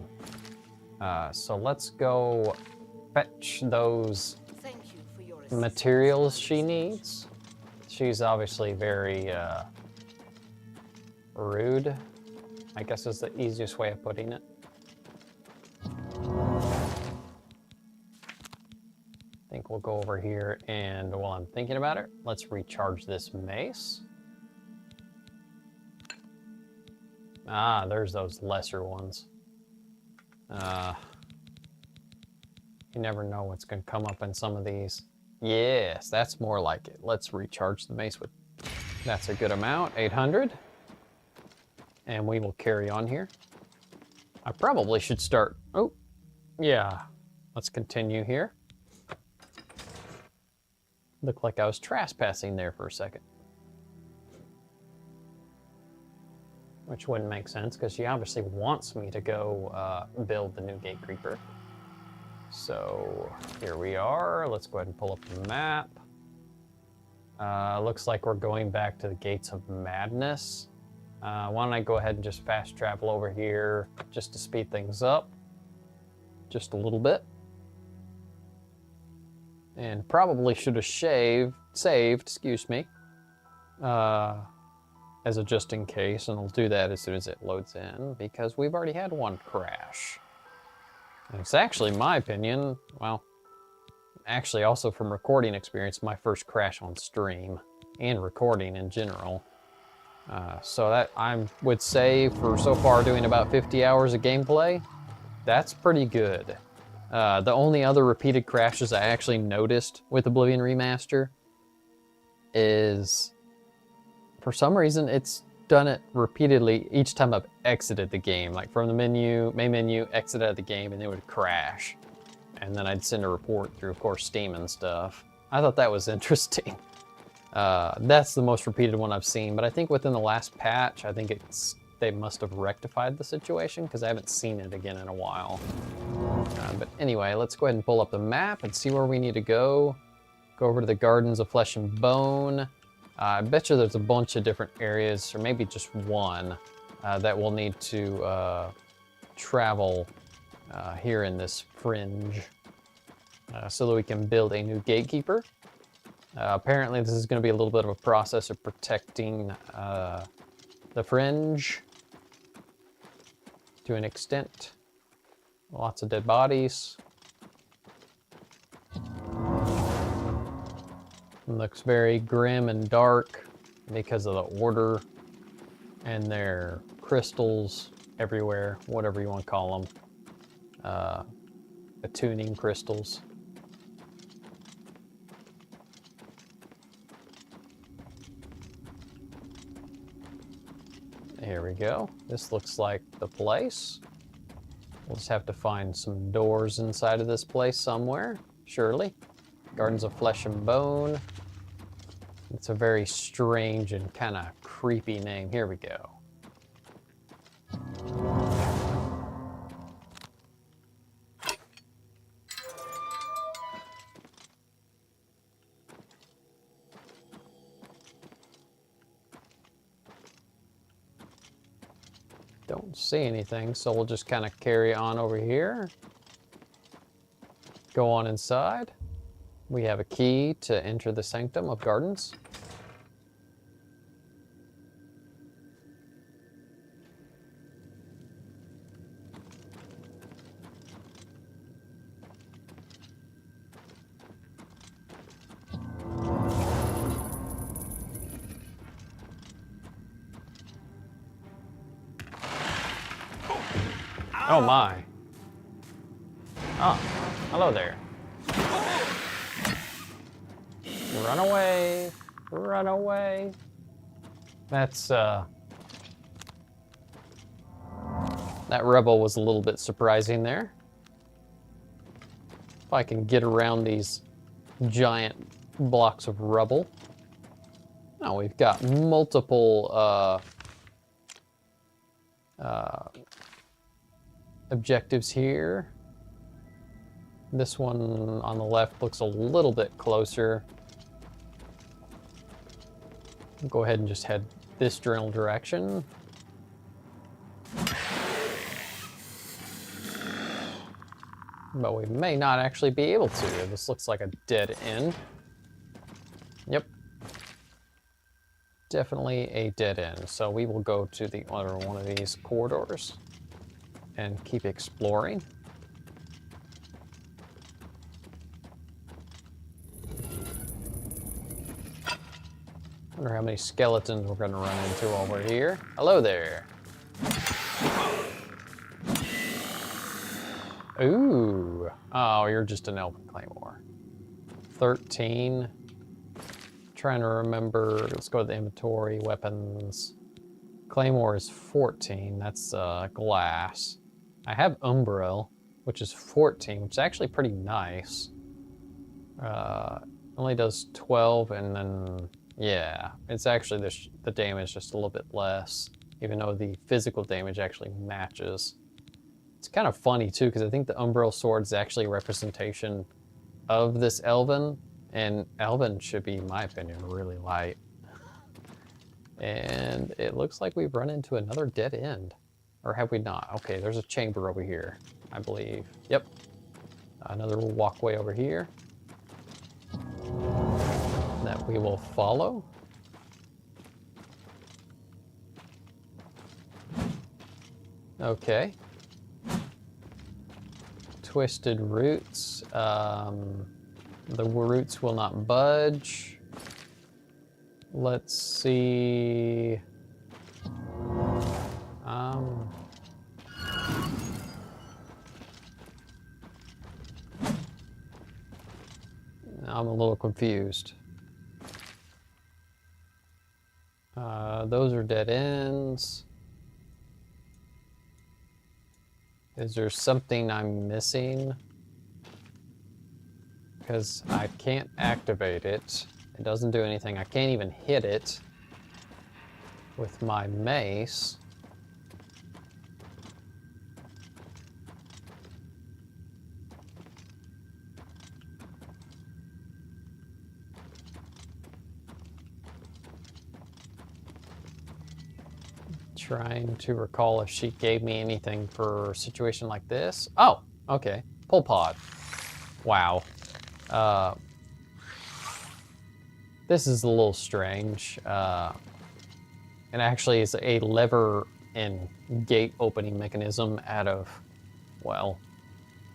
So let's go fetch those materials she needs. She's obviously very rude, I guess is the easiest way of putting it. I think we'll go over here, and while I'm thinking about it, let's recharge this mace. Ah, there's those lesser ones. You never know what's going to come up in some of these. Yes, that's more like it. Let's recharge the mace with... That's a good amount, 800. And we will carry on here. I probably should start... Oh, yeah, let's continue here. Looked like I was trespassing there for a second. Which wouldn't make sense, because she obviously wants me to go build the new gate creeper. So here we are. Let's go ahead and pull up the map. Looks like we're going back to the Gates of Madness. Why don't I go ahead and just fast travel over here just to speed things up just a little bit. And probably should have saved, excuse me, as a just in case, and I'll do that as soon as it loads in, because we've already had one crash. And it's actually, in my opinion, well, actually also from recording experience, my first crash on stream, and recording in general. So that, I would say, for so far doing about 50 hours of gameplay, that's pretty good. The only other repeated crashes I actually noticed with Oblivion Remaster is, for some reason, it's done it repeatedly each time I've exited the game. Like from the menu, main menu, exit out of the game, and it would crash. And then I'd send a report through, of course, Steam and stuff. I thought that was interesting. That's the most repeated one I've seen, but I think within the last patch, I think they must have rectified the situation, because I haven't seen it again in a while. But anyway, let's go ahead and pull up the map and see where we need to go. Go over to the Gardens of Flesh and Bone. I bet you there's a bunch of different areas, or maybe just one, that we'll need to travel here in this fringe so that we can build a new gatekeeper. Apparently this is going to be a little bit of a process of protecting the fringe to an extent. Lots of dead bodies. Looks very grim and dark because of the order and their crystals everywhere, whatever you want to call them. Attuning crystals. Here we go. This looks like the place. We'll just have to find some doors inside of this place somewhere, surely. Gardens of Flesh and Bone. It's a very strange and kind of creepy name. Here we go. Don't see anything, so we'll just kind of carry on over here. Go on inside. We have a key to enter the Sanctum of Gardens. Oh my. Oh, hello there. Run away. Run away. That's, that rebel was a little bit surprising there. If I can get around these giant blocks of rubble. Now we've got multiple, objectives here. This one on the left looks a little bit closer. Go ahead and just head this general direction. But we may not actually be able to. This looks like a dead end. Yep. Definitely a dead end. So we will go to the other one of these corridors and keep exploring. Wonder how many skeletons we're gonna run into while we're here. Hello there. Ooh. Oh, you're just an Elven Claymore. 13. Trying to remember. Let's go to the inventory. Weapons. Claymore is 14. That's glass. I have Umbrel, which is 14, which is actually pretty nice. Only does 12, and then, yeah, it's actually the damage just a little bit less, even though the physical damage actually matches. It's kind of funny, too, because I think the Umbral Sword is actually a representation of this Elven, and Elven should be, in my opinion, really light. And it looks like we've run into another dead end. Or have we not? Okay, there's a chamber over here, I believe. Yep. Another walkway over here that we will follow. Okay. Twisted roots. The roots will not budge. Let's see. I'm a little confused. Those are dead ends. Is there something I'm missing? Because I can't activate it. It doesn't do anything. I can't even hit it with my mace. Trying to recall if she gave me anything for a situation like this. Oh, okay. Pull pod. Wow. This is a little strange. It actually is a lever and gate opening mechanism out of, well,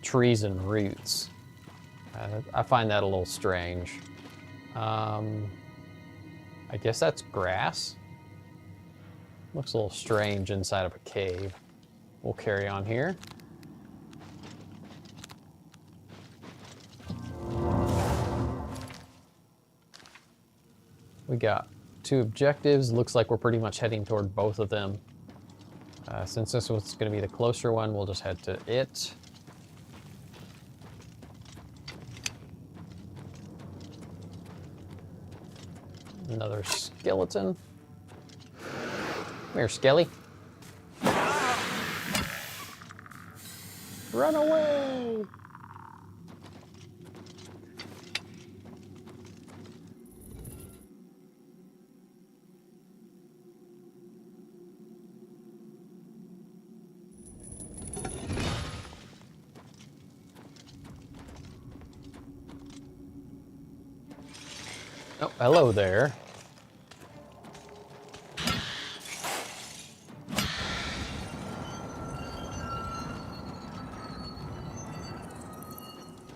trees and roots. I find that a little strange. I guess that's grass. Looks a little strange inside of a cave. We'll carry on here. We got 2 objectives. Looks like we're pretty much heading toward both of them. Since this was going to be the closer one, we'll just head to it. Another skeleton. Come here, Skelly. Run away! Oh, hello there.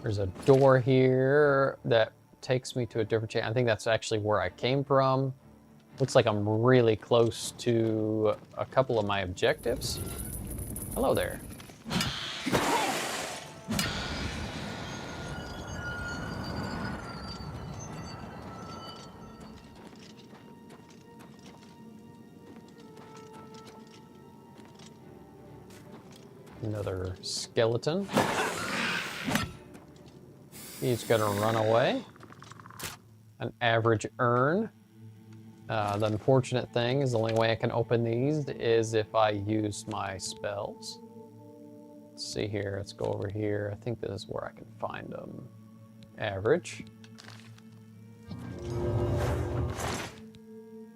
There's a door here that takes me to a different chamber. I think that's actually where I came from. Looks like I'm really close to a couple of my objectives. Hello there. Another skeleton. He's gonna run away. An average urn. The unfortunate thing is the only way I can open these is if I use my spells. Let's see here, let's go over here. I think this is where I can find them. Average.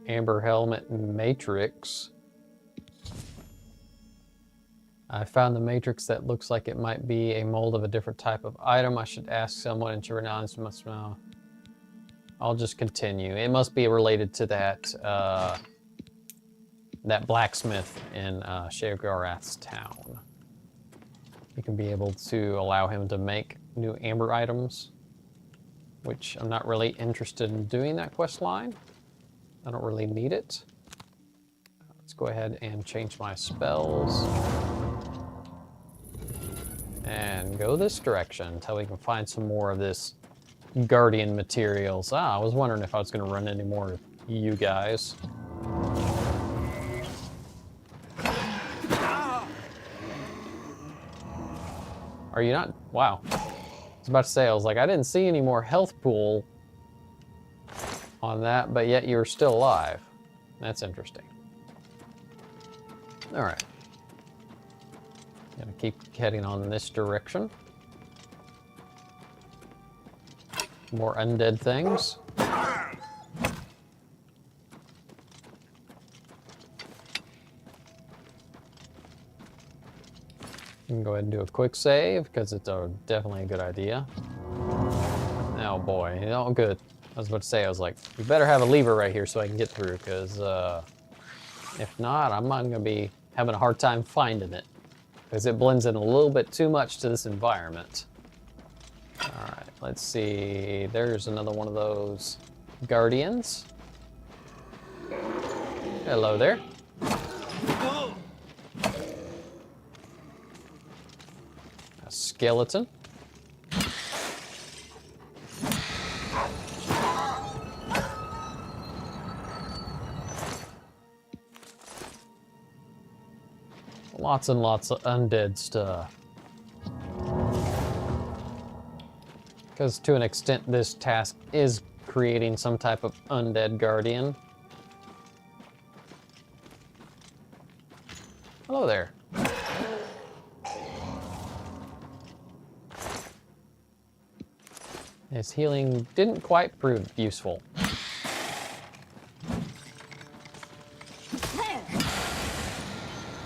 Amber helmet matrix. I found the matrix that looks like it might be a mold of a different type of item. I should ask someone, and she renounced must know. I'll just continue. It must be related to that that blacksmith in Sheogorath's town. You can be able to allow him to make new amber items, which I'm not really interested in doing that quest line. I don't really need it. Let's go ahead and change my spells. And go this direction until we can find some more of this Guardian materials. I was wondering if I was going to run any more of you guys. Are you not? Wow. I was about to say, I was like, I didn't see any more health pool on that, but yet you're still alive. That's interesting. All right. Gonna keep heading on this direction. More undead things. You can go ahead and do a quick save, because it's definitely a good idea. Oh boy, oh good. I was about to say, I was like, we better have a lever right here so I can get through, because if not, I'm not gonna be having a hard time finding it, because it blends in a little bit too much to this environment. All right, let's see. There's another one of those guardians. Hello there. A skeleton. Lots and lots of undead stuff. Because to an extent, this task is creating some type of undead guardian. Hello there. His healing didn't quite prove useful.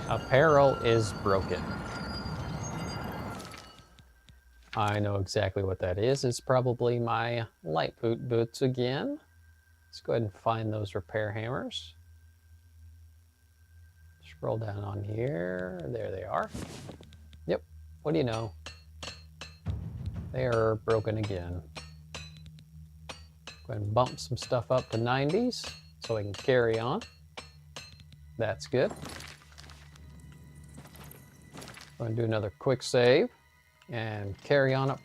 Apparel is broken. I know exactly what that is. It's probably my light boot boots again. Let's go ahead and find those repair hammers. Scroll down on here. There they are. Yep. What do you know? They are broken again. Go ahead and bump some stuff up to 90s so we can carry on. That's good. Go ahead and do another quick save and carry on up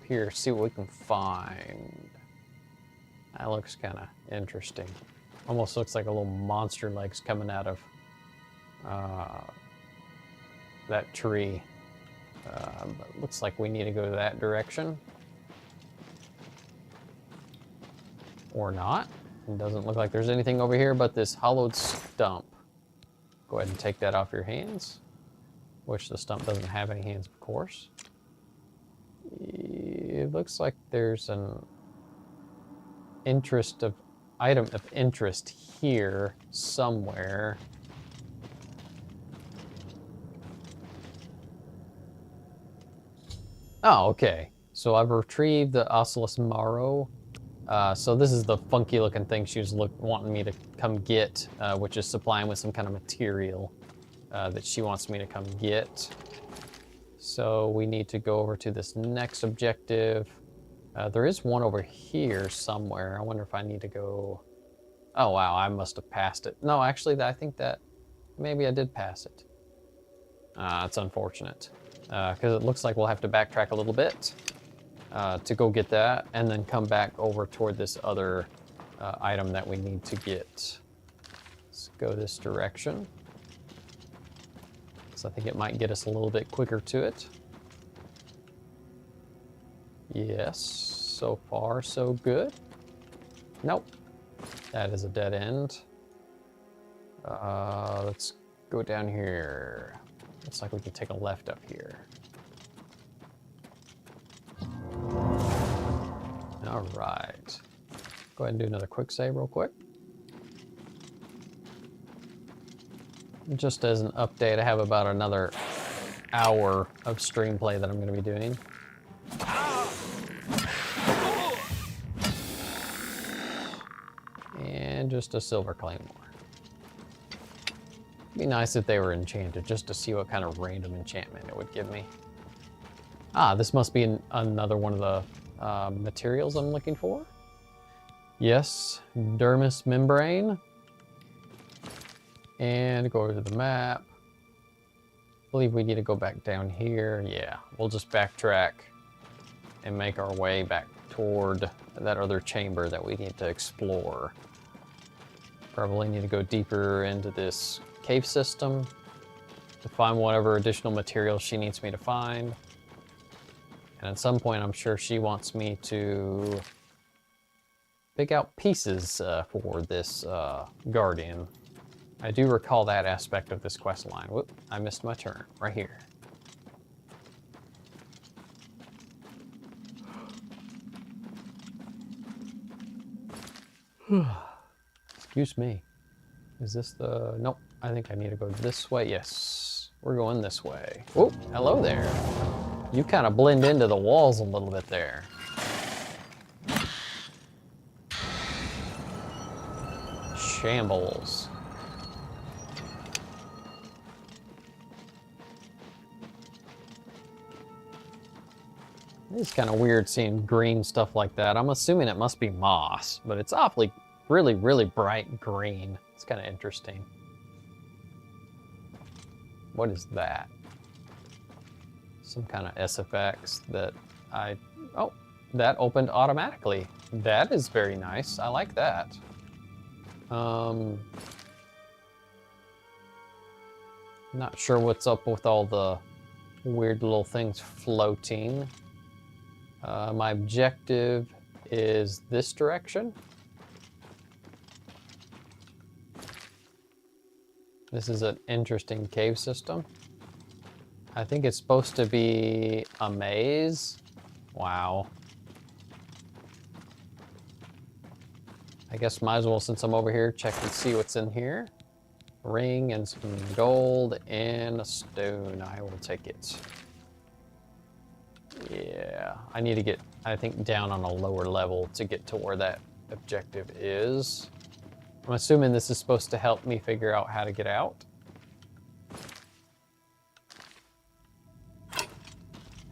here, see what we can find. That looks kind of interesting. Almost looks like a little monster legs coming out of that tree. But looks like we need to go to that direction. Or not. It doesn't look like there's anything over here but this hollowed stump. Go ahead and take that off your hands. Which the stump doesn't have any hands, of course. It looks like there's an item of interest here somewhere. Oh, okay. So I've retrieved the Ocelus Marrow. So this is the funky looking thing she was wanting me to come get, which is supplying with some kind of material that she wants me to come get. So we need to go over to this next objective. There is one over here somewhere. I wonder if I need to go... Oh wow, I must have passed it. No, actually I think that maybe I did pass it. It's unfortunate. Because it looks like we'll have to backtrack a little bit to go get that, and then come back over toward this other item that we need to get. Let's go this direction. So I think it might get us a little bit quicker to it. Yes, so far so good. Nope, that is a dead end. Let's go down here. Looks like we can take a left up here. All right. Go ahead and do another quick save real quick. Just as an update, I have about another hour of stream play that I'm going to be doing. And just a silver claymore. Be nice if they were enchanted, just to see what kind of random enchantment it would give me. Ah, this must be another one of the materials I'm looking for. Yes, dermis membrane. And go over to the map. I believe we need to go back down here. Yeah, we'll just backtrack and make our way back toward that other chamber that we need to explore. Probably need to go deeper into this cave system. to find whatever additional materials she needs me to find. And at some point, I'm sure she wants me to pick out pieces for this Guardian. I do recall that aspect of this quest line. Whoop, I missed my turn, right here. Excuse me. Is this the... Nope, I think I need to go this way. Yes, we're going this way. Oh, hello there. You kind of blend into the walls a little bit there. Shambles. It's kind of weird seeing green stuff like that. I'm assuming it must be moss, but it's awfully, really, really bright green. It's kind of interesting. What is that? Some kind of SFX that oh, that opened automatically. That is very nice. I like that. Not sure what's up with all the weird little things floating. My objective is this direction. This is an interesting cave system. I think it's supposed to be a maze. Wow. I guess might as well, since I'm over here, check and see what's in here. Ring and some gold and a stone. I will take it. Yeah, I need to get, I think, down on a lower level to get to where that objective is. I'm assuming this is supposed to help me figure out how to get out.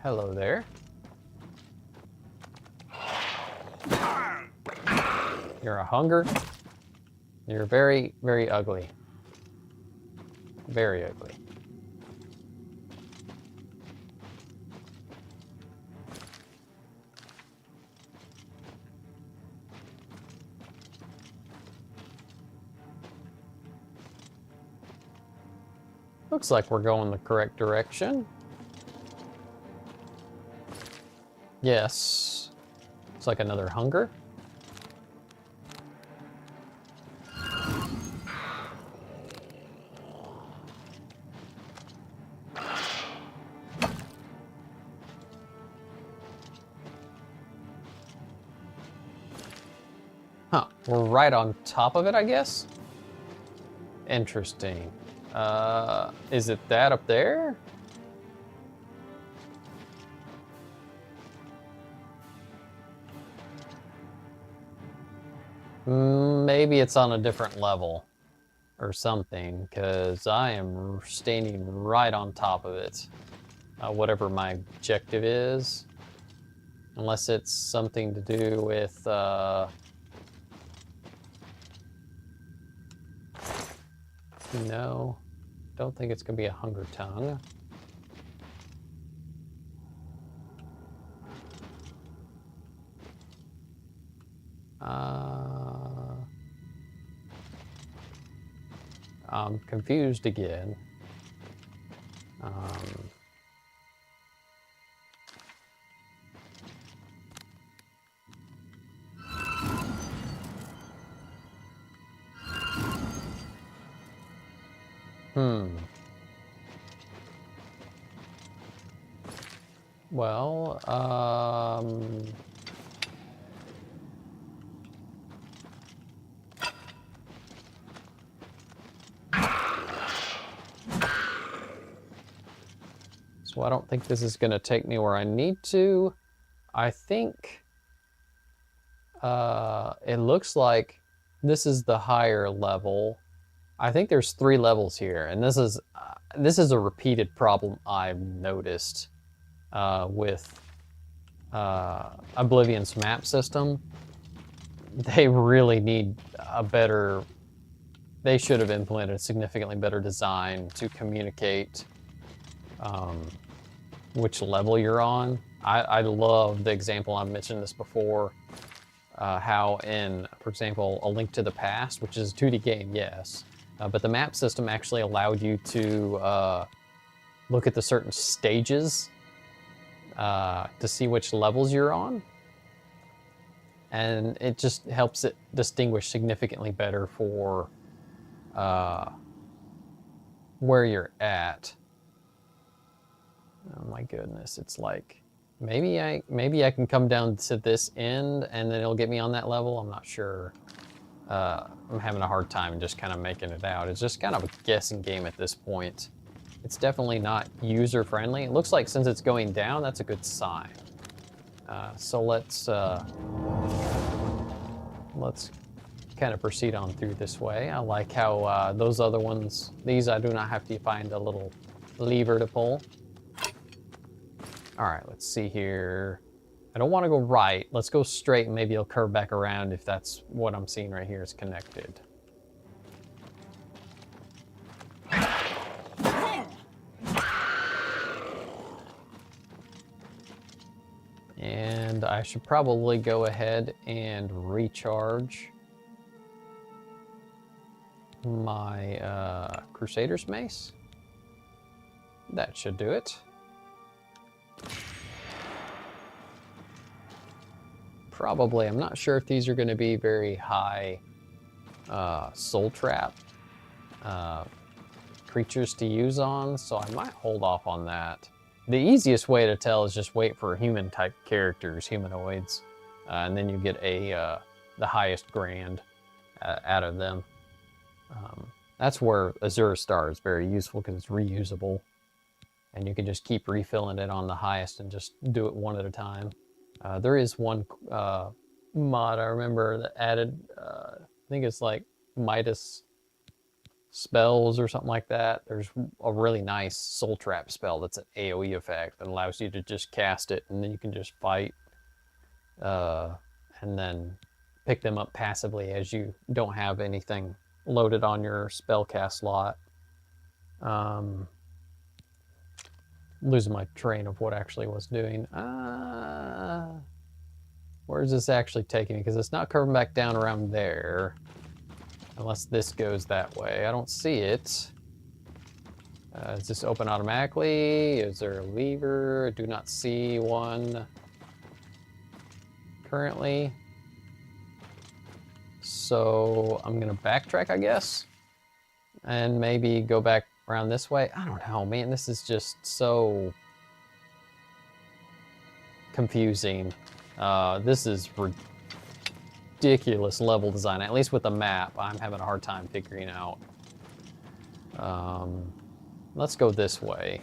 Hello there. You're a hunger. You're very, very ugly. Very ugly. Looks like we're going the correct direction. Yes. Looks like another hunger. Huh, we're right on top of it, I guess? Interesting. Is it that up there? Maybe it's on a different level or something, because I am standing right on top of it. Whatever my objective is. Unless it's something to do with, no, don't think it's gonna be a hunger tongue. I'm confused again. Well, so I don't think this is going to take me where I need to. I think it looks like this is the higher level. I think there's 3 levels here, and this is a repeated problem I've noticed with Oblivion's map system. They really need a better... They should have implemented a significantly better design to communicate which level you're on. I love the example, I've mentioned this before, how in, for example, A Link to the Past, which is a 2D game, yes, but the map system actually allowed you to look at the certain stages to see which levels you're on. And it just helps it distinguish significantly better for where you're at. Oh my goodness, it's like maybe I can come down to this end and then it'll get me on that level. I'm not sure. I'm having a hard time just kind of making it out. It's just kind of a guessing game at this point. It's definitely not user friendly. It looks like since it's going down, that's a good sign. So let's kind of proceed on through this way. I like how those other ones, these I do not have to find a little lever to pull. All right, let's see here. I don't want to go right. Let's go straight and maybe it'll curve back around if that's what I'm seeing right here is connected. And I should probably go ahead and recharge my Crusader's Mace. That should do it. Probably, I'm not sure if these are going to be very high soul trap creatures to use on, so I might hold off on that. The easiest way to tell is just wait for human type characters, humanoids, and then you get the highest grand out of them. That's where Azure Star is very useful because it's reusable, and you can just keep refilling it on the highest and just do it one at a time. There is one mod I remember that added, I think it's like Midas spells or something like that. There's a really nice soul trap spell that's an AoE effect that allows you to just cast it and then you can just fight and then pick them up passively as you don't have anything loaded on your spell cast slot. Losing my train of what actually was doing. Where's this actually taking me? Because it's not curving back down around there. Unless this goes that way. I don't see it. Is this open automatically? Is there a lever? I do not see one currently. So I'm gonna backtrack, I guess. And maybe go back around this way. I don't know, man. This is just so confusing. This is ridiculous level design. At least with the map, I'm having a hard time figuring out. Let's go this way.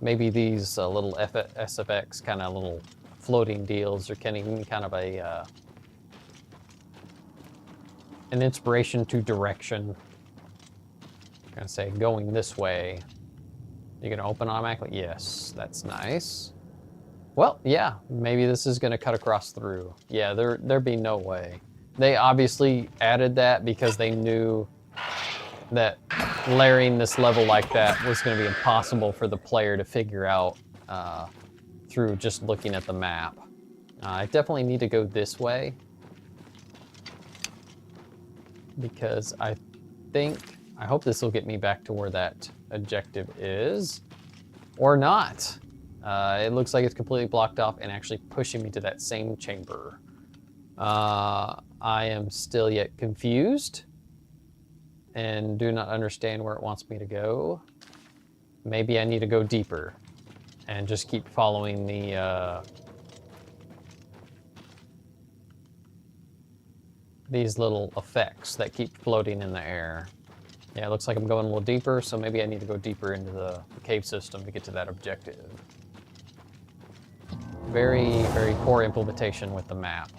Maybe these little SFX kind of little floating deals are getting kind of a an inspiration to direction. I'm gonna say going this way. You're gonna open automatically? Yes, that's nice. Well, yeah, maybe this is gonna cut across through. Yeah, there'd be no way. They obviously added that because they knew that layering this level like that was gonna be impossible for the player to figure out through just looking at the map. I definitely need to go this way because I hope this will get me back to where that objective is, or not. It looks like it's completely blocked off and actually pushing me to that same chamber. I am still yet confused and do not understand where it wants me to go. Maybe I need to go deeper and just keep following the these little effects that keep floating in the air. Yeah, it looks like I'm going a little deeper, so maybe I need to go deeper into the cave system to get to that objective. Very, very poor implementation with the map.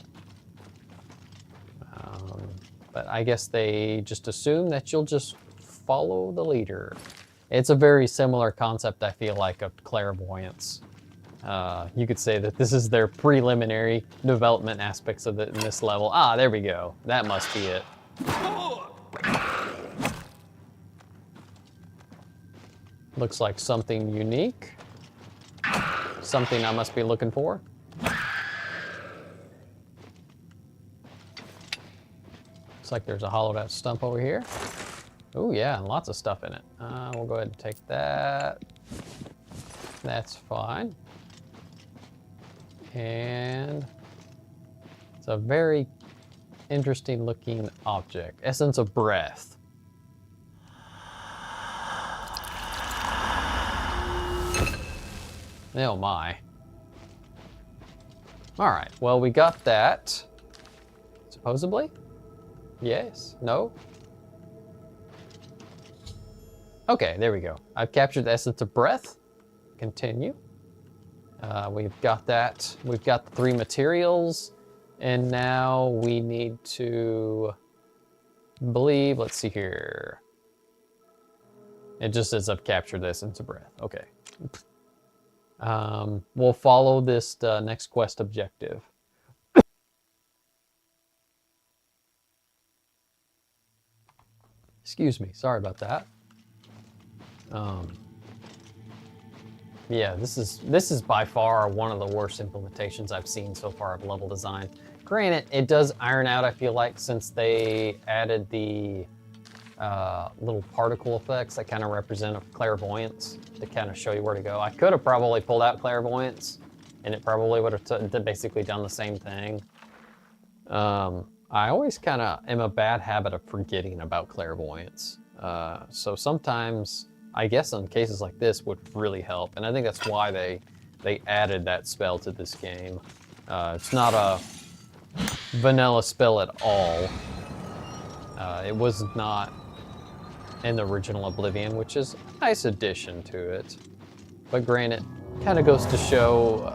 But I guess they just assume that you'll just follow the leader. It's a very similar concept, I feel like, of clairvoyance. You could say that this is their preliminary development aspects of it in this level. Ah, there we go. That must be it. Looks like something unique. Something I must be looking for. Looks like there's a hollowed out stump over here. Oh yeah, and lots of stuff in it. We'll go ahead and take that. That's fine. And it's a very interesting looking object. Essence of breath. Oh my. Alright, well we got that. Supposedly? Yes? No? Okay, there we go. I've captured the essence of breath. Continue. We've got that. We've got the 3 materials. And now we need to believe, let's see here. It just says I've captured the essence of breath. Okay. We'll follow this next quest objective. Excuse me, sorry about that. Yeah, this is by far one of the worst implementations I've seen so far of level design. Granted, it does iron out, I feel like, since they added the little particle effects that kind of represent clairvoyance to kind of show you where to go. I could have probably pulled out clairvoyance, and it probably would have basically done the same thing. I always kind of am a bad habit of forgetting about clairvoyance. So sometimes, I guess in cases like this would really help, and I think that's why they added that spell to this game. It's not a vanilla spell at all. It was not in the original Oblivion, which is a nice addition to it. But granted, kind of goes to show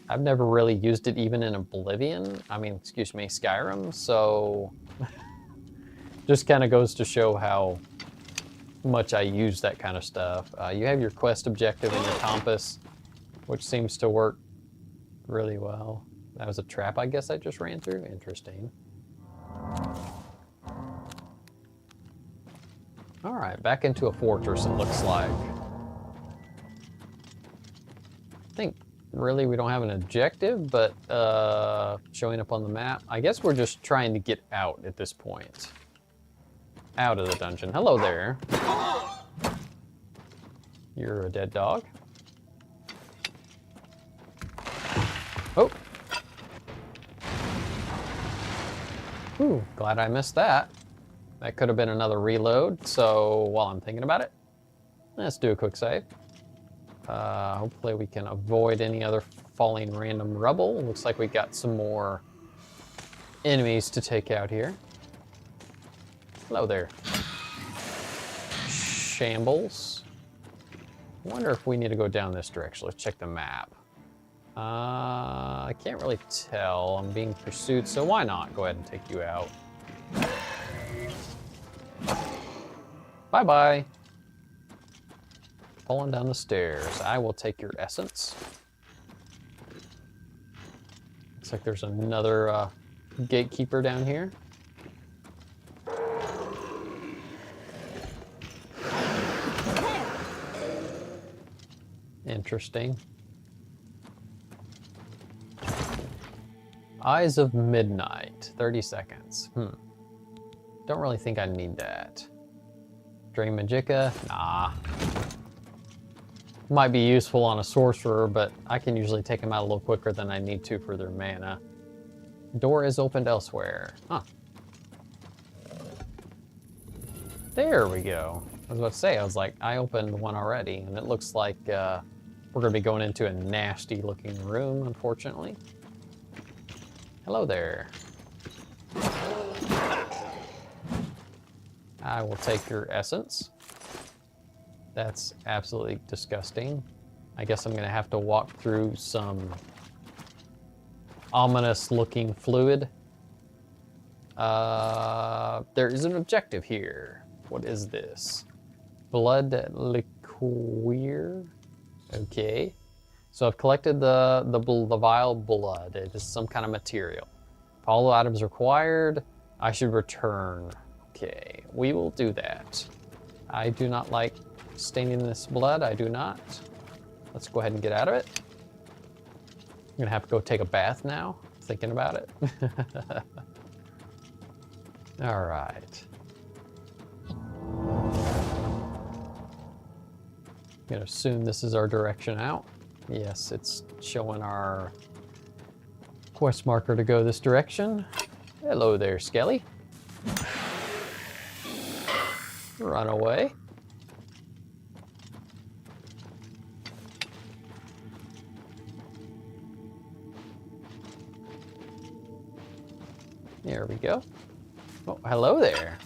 I've never really used it even in Oblivion. I mean, excuse me, Skyrim. So just kind of goes to show how much I use that kind of stuff. You have your quest objective and your compass, which seems to work really well. That was a trap, I guess I just ran through. Interesting. All right, back into a fortress, it looks like. I think really we don't have an objective, but showing up on the map. I guess we're just trying to get out at this point. Out of the dungeon. Hello there. You're a dead dog. Oh. Ooh, glad I missed that. That could have been another reload, so while I'm thinking about it, let's do a quick save. Hopefully we can avoid any other falling random rubble. Looks like we got some more enemies to take out here. Hello there. Shambles. I wonder if we need to go down this direction. Let's check the map. I can't really tell. I'm being pursued, so why not go ahead and take you out. Bye-bye. Falling down the stairs. I will take your essence. Looks like there's another gatekeeper down here. Interesting. Eyes of Midnight, 30 seconds. Don't really think I need that. Drain Magicka, nah. Might be useful on a sorcerer, but I can usually take them out a little quicker than I need to for their mana. Door is opened elsewhere. Huh. There we go. I was about to say, I was like, I opened one already, and it looks like we're gonna be going into a nasty looking room, unfortunately. Hello there. I will take your essence. That's absolutely disgusting. I guess I'm gonna have to walk through some ominous looking fluid. There is an objective here. What is this? Blood liqueur. Okay. So I've collected the vial blood. It is some kind of material. If all the items required, I should return. Okay, we will do that. I do not like staining this blood. I do not. Let's go ahead and get out of it. I'm gonna have to go take a bath now, thinking about it. All right. I'm gonna assume this is our direction out. Yes, it's showing our quest marker to go this direction. Hello there, Skelly. Run away. There we go. Oh, hello there.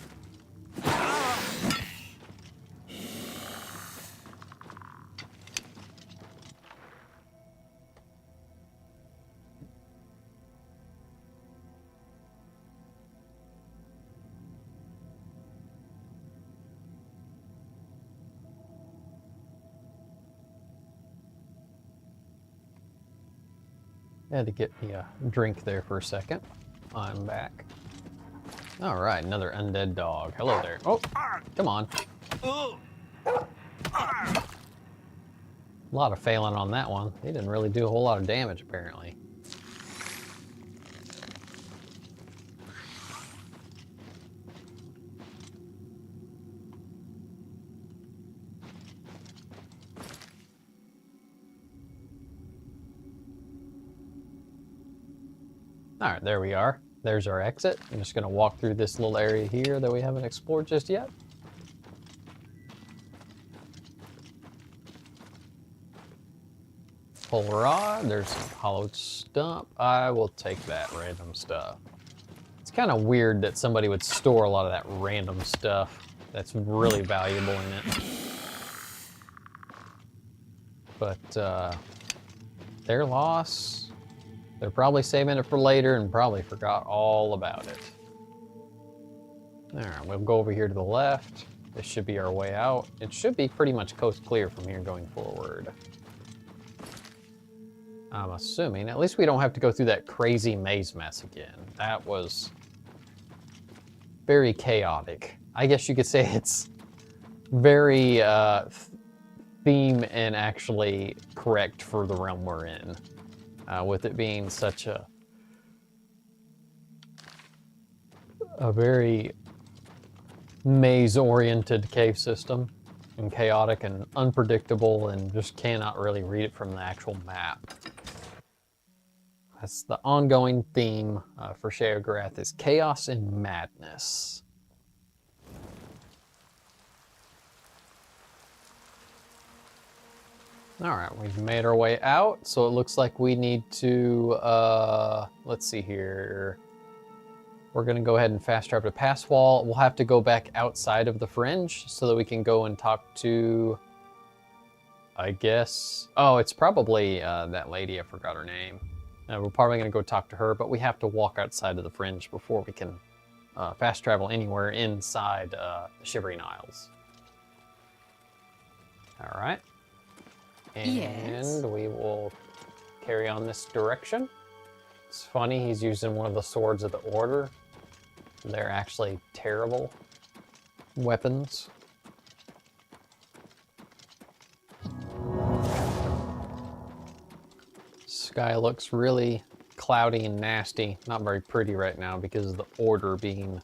Had to get me a drink there for a second. I'm back. All right, another undead dog. Hello there. Oh, come on. A lot of failing on that one. They didn't really do a whole lot of damage, apparently. All right, there we are. There's our exit. I'm just gonna walk through this little area here that we haven't explored just yet. Full rod, there's some hollowed stump. I will take that random stuff. It's kind of weird that somebody would store a lot of that random stuff that's really valuable in it. But their loss. They're probably saving it for later and probably forgot all about it. All right, we'll go over here to the left. This should be our way out. It should be pretty much coast clear from here going forward. I'm assuming. At least we don't have to go through that crazy maze mess again. That was very chaotic. I guess you could say it's very theme and actually correct for the realm we're in. With it being such a very maze-oriented cave system, and chaotic and unpredictable, and just cannot really read it from the actual map. That's the ongoing theme for Sheogorath, is chaos and madness. All right, we've made our way out, so it looks like we need to, let's see here. We're gonna go ahead and fast travel to Pass Wall. We'll have to go back outside of the Fringe so that we can go and talk to, I guess, oh, it's probably that lady, I forgot her name. We're probably gonna go talk to her, but we have to walk outside of the Fringe before we can fast travel anywhere inside the Shivering Isles. All right. And Yes. we will carry on this direction. It's funny, he's using one of the swords of the Order. They're actually terrible weapons. Sky looks really cloudy and nasty. Not very pretty right now because of the Order being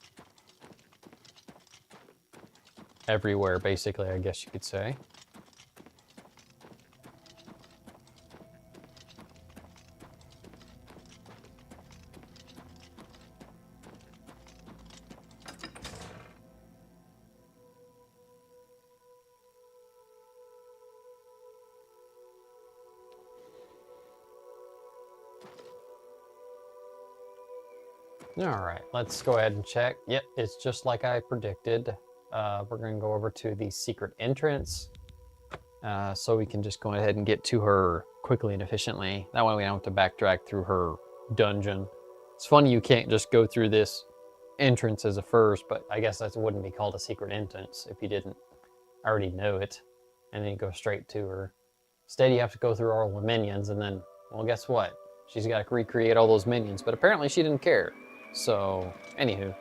everywhere, basically, I guess you could say. All right, let's go ahead and check. Yep, it's just like I predicted. We're going to go over to the secret entrance so we can just go ahead and get to her quickly and efficiently. That way we don't have to backtrack through her dungeon. It's funny you can't just go through this entrance as a first, but I guess that wouldn't be called a secret entrance if you didn't already know it, and then you go straight to her. Instead, you have to go through all the minions, and then, well, guess what? She's got to recreate all those minions, but apparently she didn't care. So, anywho,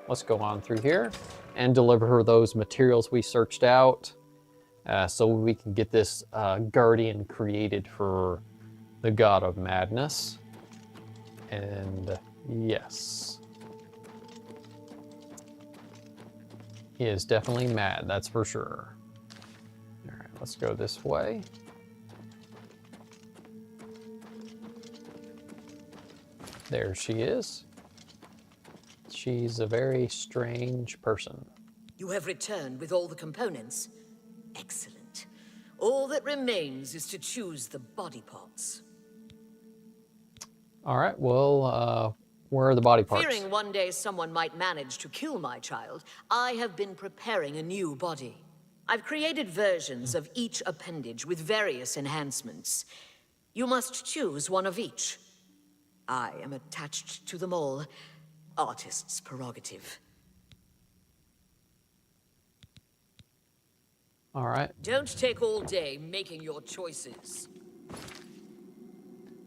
let's go on through here and deliver her those materials we searched out so we can get this guardian created for the God of Madness. And yes. He is definitely mad, that's for sure. All right, let's go this way. There she is. She's a very strange person. You have returned with all the components. Excellent. All that remains is to choose the body parts. All right, well, where are the body parts? Fearing one day someone might manage to kill my child, I have been preparing a new body. I've created versions of each appendage with various enhancements. You must choose one of each. I am attached to them all. Artist's prerogative. All right. Don't take all day making your choices.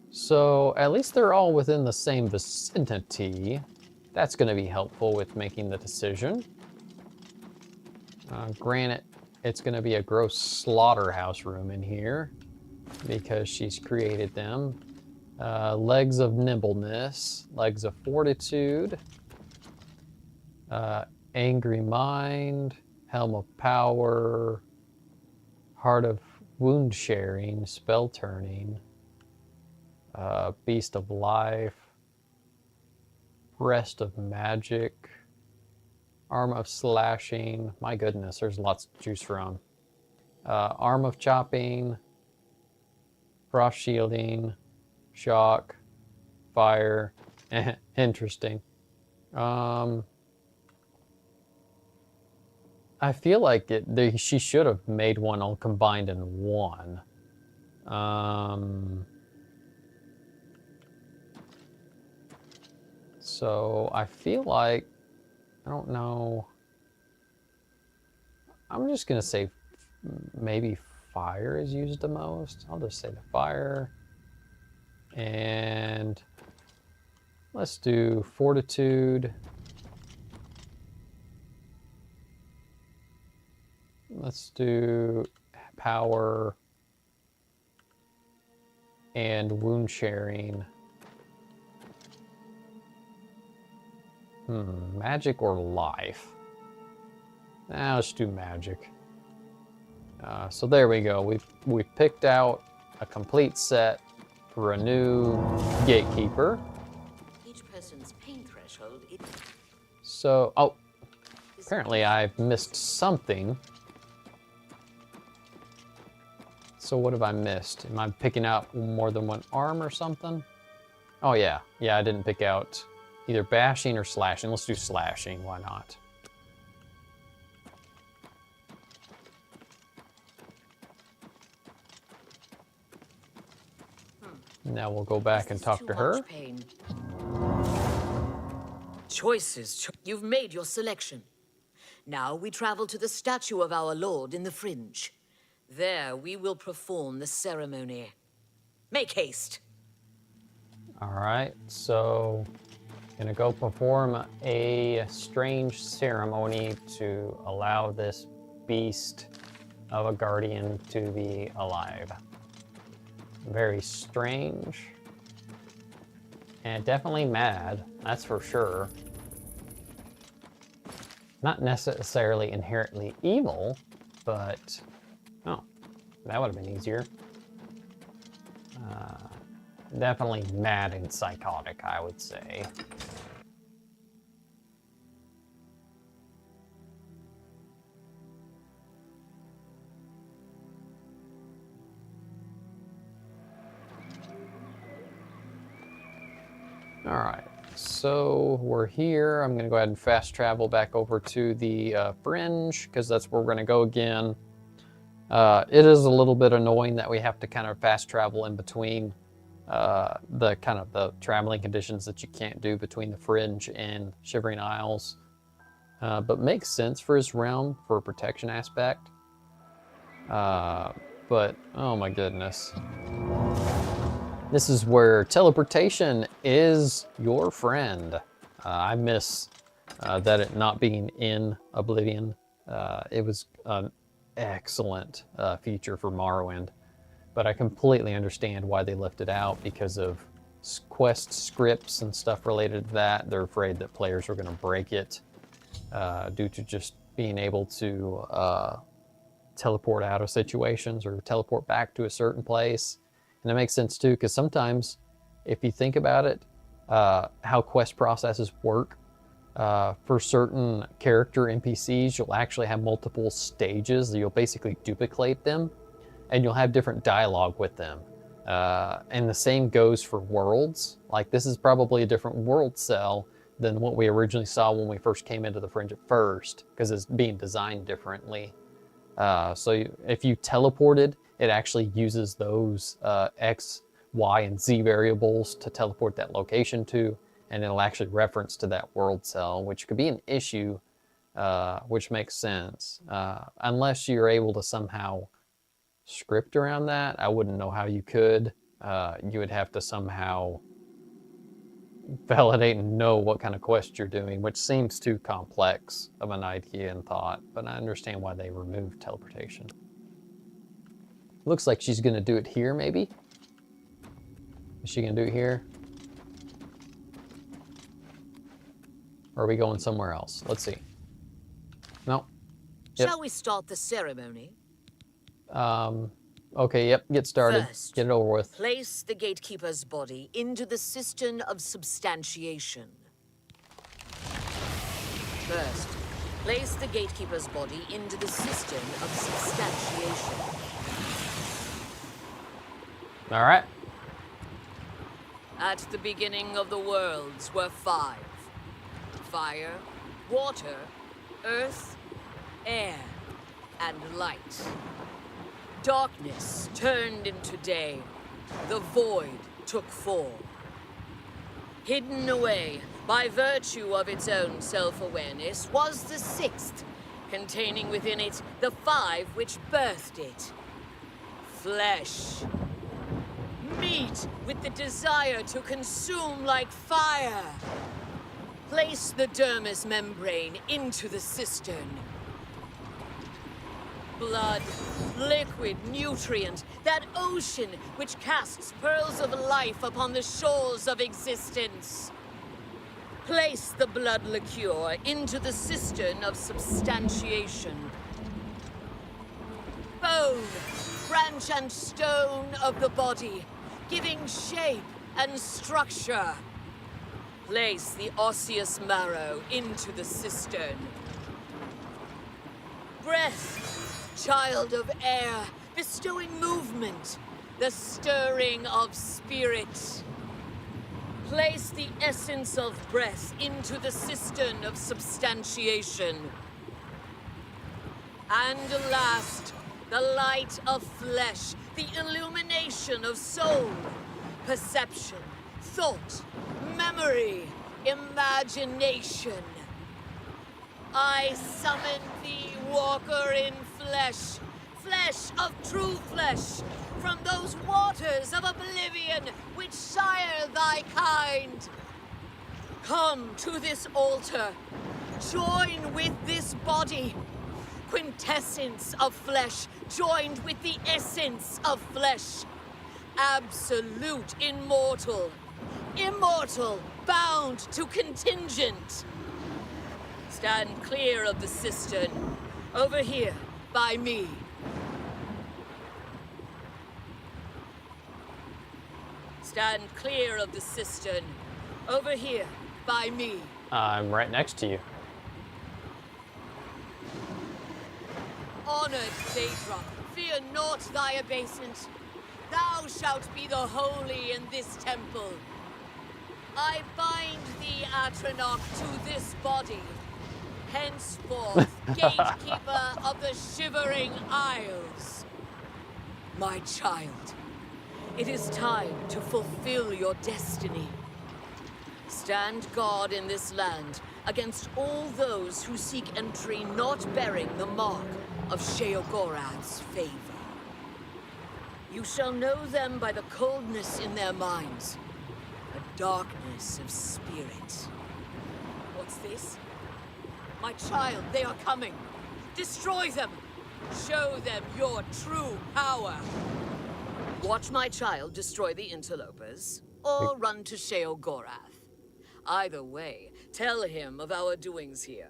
So at least they're all within the same vicinity. That's going to be helpful with making the decision. Granted, it's going to be a gross slaughterhouse room in here because she's created them. Legs of nimbleness, legs of fortitude, angry mind, helm of power, heart of wound sharing, spell turning, beast of life, breast of magic, arm of slashing. My goodness, there's lots to choose from. Arm of chopping, frost shielding, shock, fire. Interesting. I feel like she should have made one all combined in one. So I feel like, I don't know. I'm just gonna say maybe fire is used the most. I'll just say the fire. And let's do fortitude. Let's do power and wound sharing. Magic or life? Let's do magic. So there we go. We've picked out a complete set for a new gatekeeper. Each person's pain threshold. So, oh, apparently I've missed something. So what have I missed? Am I picking out more than one arm or something? Oh yeah, I didn't pick out either bashing or slashing. Let's do slashing, why not? Now we'll go back and talk to her. Choices. You've made your selection. Now we travel to the statue of our Lord in the Fringe. There we will perform the ceremony. Make haste. All right, so gonna go perform a strange ceremony to allow this beast of a guardian to be alive. Very strange. And definitely mad, that's for sure. Not necessarily inherently evil, but oh, that would have been easier. Definitely mad and psychotic, I would say. All right, so we're here. I'm gonna go ahead and fast travel back over to the Fringe, because that's where we're gonna go again. It is a little bit annoying that we have to kind of fast travel in between the traveling conditions that you can't do between the Fringe and Shivering Isles. But makes sense for his realm, for a protection aspect. But, oh my goodness. This is where teleportation is your friend. I miss that it not being in Oblivion. It was an excellent feature for Morrowind. But I completely understand why they left it out because of quest scripts and stuff related to that. They're afraid that players are going to break it due to just being able to teleport out of situations or teleport back to a certain place. And it makes sense too, because sometimes if you think about it, how quest processes work, for certain character NPCs, you'll actually have multiple stages. You'll basically duplicate them, and you'll have different dialogue with them. And the same goes for worlds. Like, this is probably a different world cell than what we originally saw when we first came into the Fringe at first, because it's being designed differently. If you teleported, it actually uses those X, Y, and Z variables to teleport that location to, and it'll actually reference to that world cell, which could be an issue, which makes sense. Unless you're able to somehow script around that, I wouldn't know how you could. You would have to somehow validate and know what kind of quest you're doing, which seems too complex of an idea and thought, but I understand why they removed teleportation. Looks like she's gonna do it here, maybe? Is she gonna do it here? Or are we going somewhere else? Let's see. No. Yep. Shall we start the ceremony? Okay, yep, get started. First, get it over with. Place the gatekeeper's body into the cistern of substantiation. First, place the gatekeeper's body into the cistern of substantiation. All right. At the beginning of the worlds were 5. Fire, water, earth, air, and light. Darkness turned into day. The void took form. Hidden away by virtue of its own self-awareness was the 6th, containing within it the 5 which birthed it. Flesh. Meat with the desire to consume like fire. Place the dermis membrane into the cistern. Blood, liquid, nutrient, that ocean which casts pearls of life upon the shores of existence. Place the blood liqueur into the cistern of substantiation. Bone, branch and stone of the body, giving shape and structure. Place the osseous marrow into the cistern. Breath, child of air, bestowing movement, the stirring of spirit. Place the essence of breath into the cistern of substantiation. And last, the light of flesh, the illumination of soul, perception, thought, memory, imagination. I summon thee, walker in flesh, flesh of true flesh, from those waters of oblivion which sire thy kind. Come to this altar, join with this body, quintessence of flesh joined with the essence of flesh, absolute immortal, immortal bound to contingent. Stand clear of the cistern, over here, by me. Stand clear of the cistern, over here, by me. I'm right next to you. Honored Daedra, fear not thy abasement. Thou shalt be the holy in this temple. I bind thee, Atronach, to this body. Henceforth, gatekeeper of the Shivering Isles. My child, it is time to fulfill your destiny. Stand guard in this land against all those who seek entry not bearing the mark of Sheogorath's favor. You shall know them by the coldness in their minds, a darkness of spirit. What's this? My child, they are coming. Destroy them. Show them your true power. Watch my child destroy the interlopers, or run to Sheogorath. Either way, tell him of our doings here.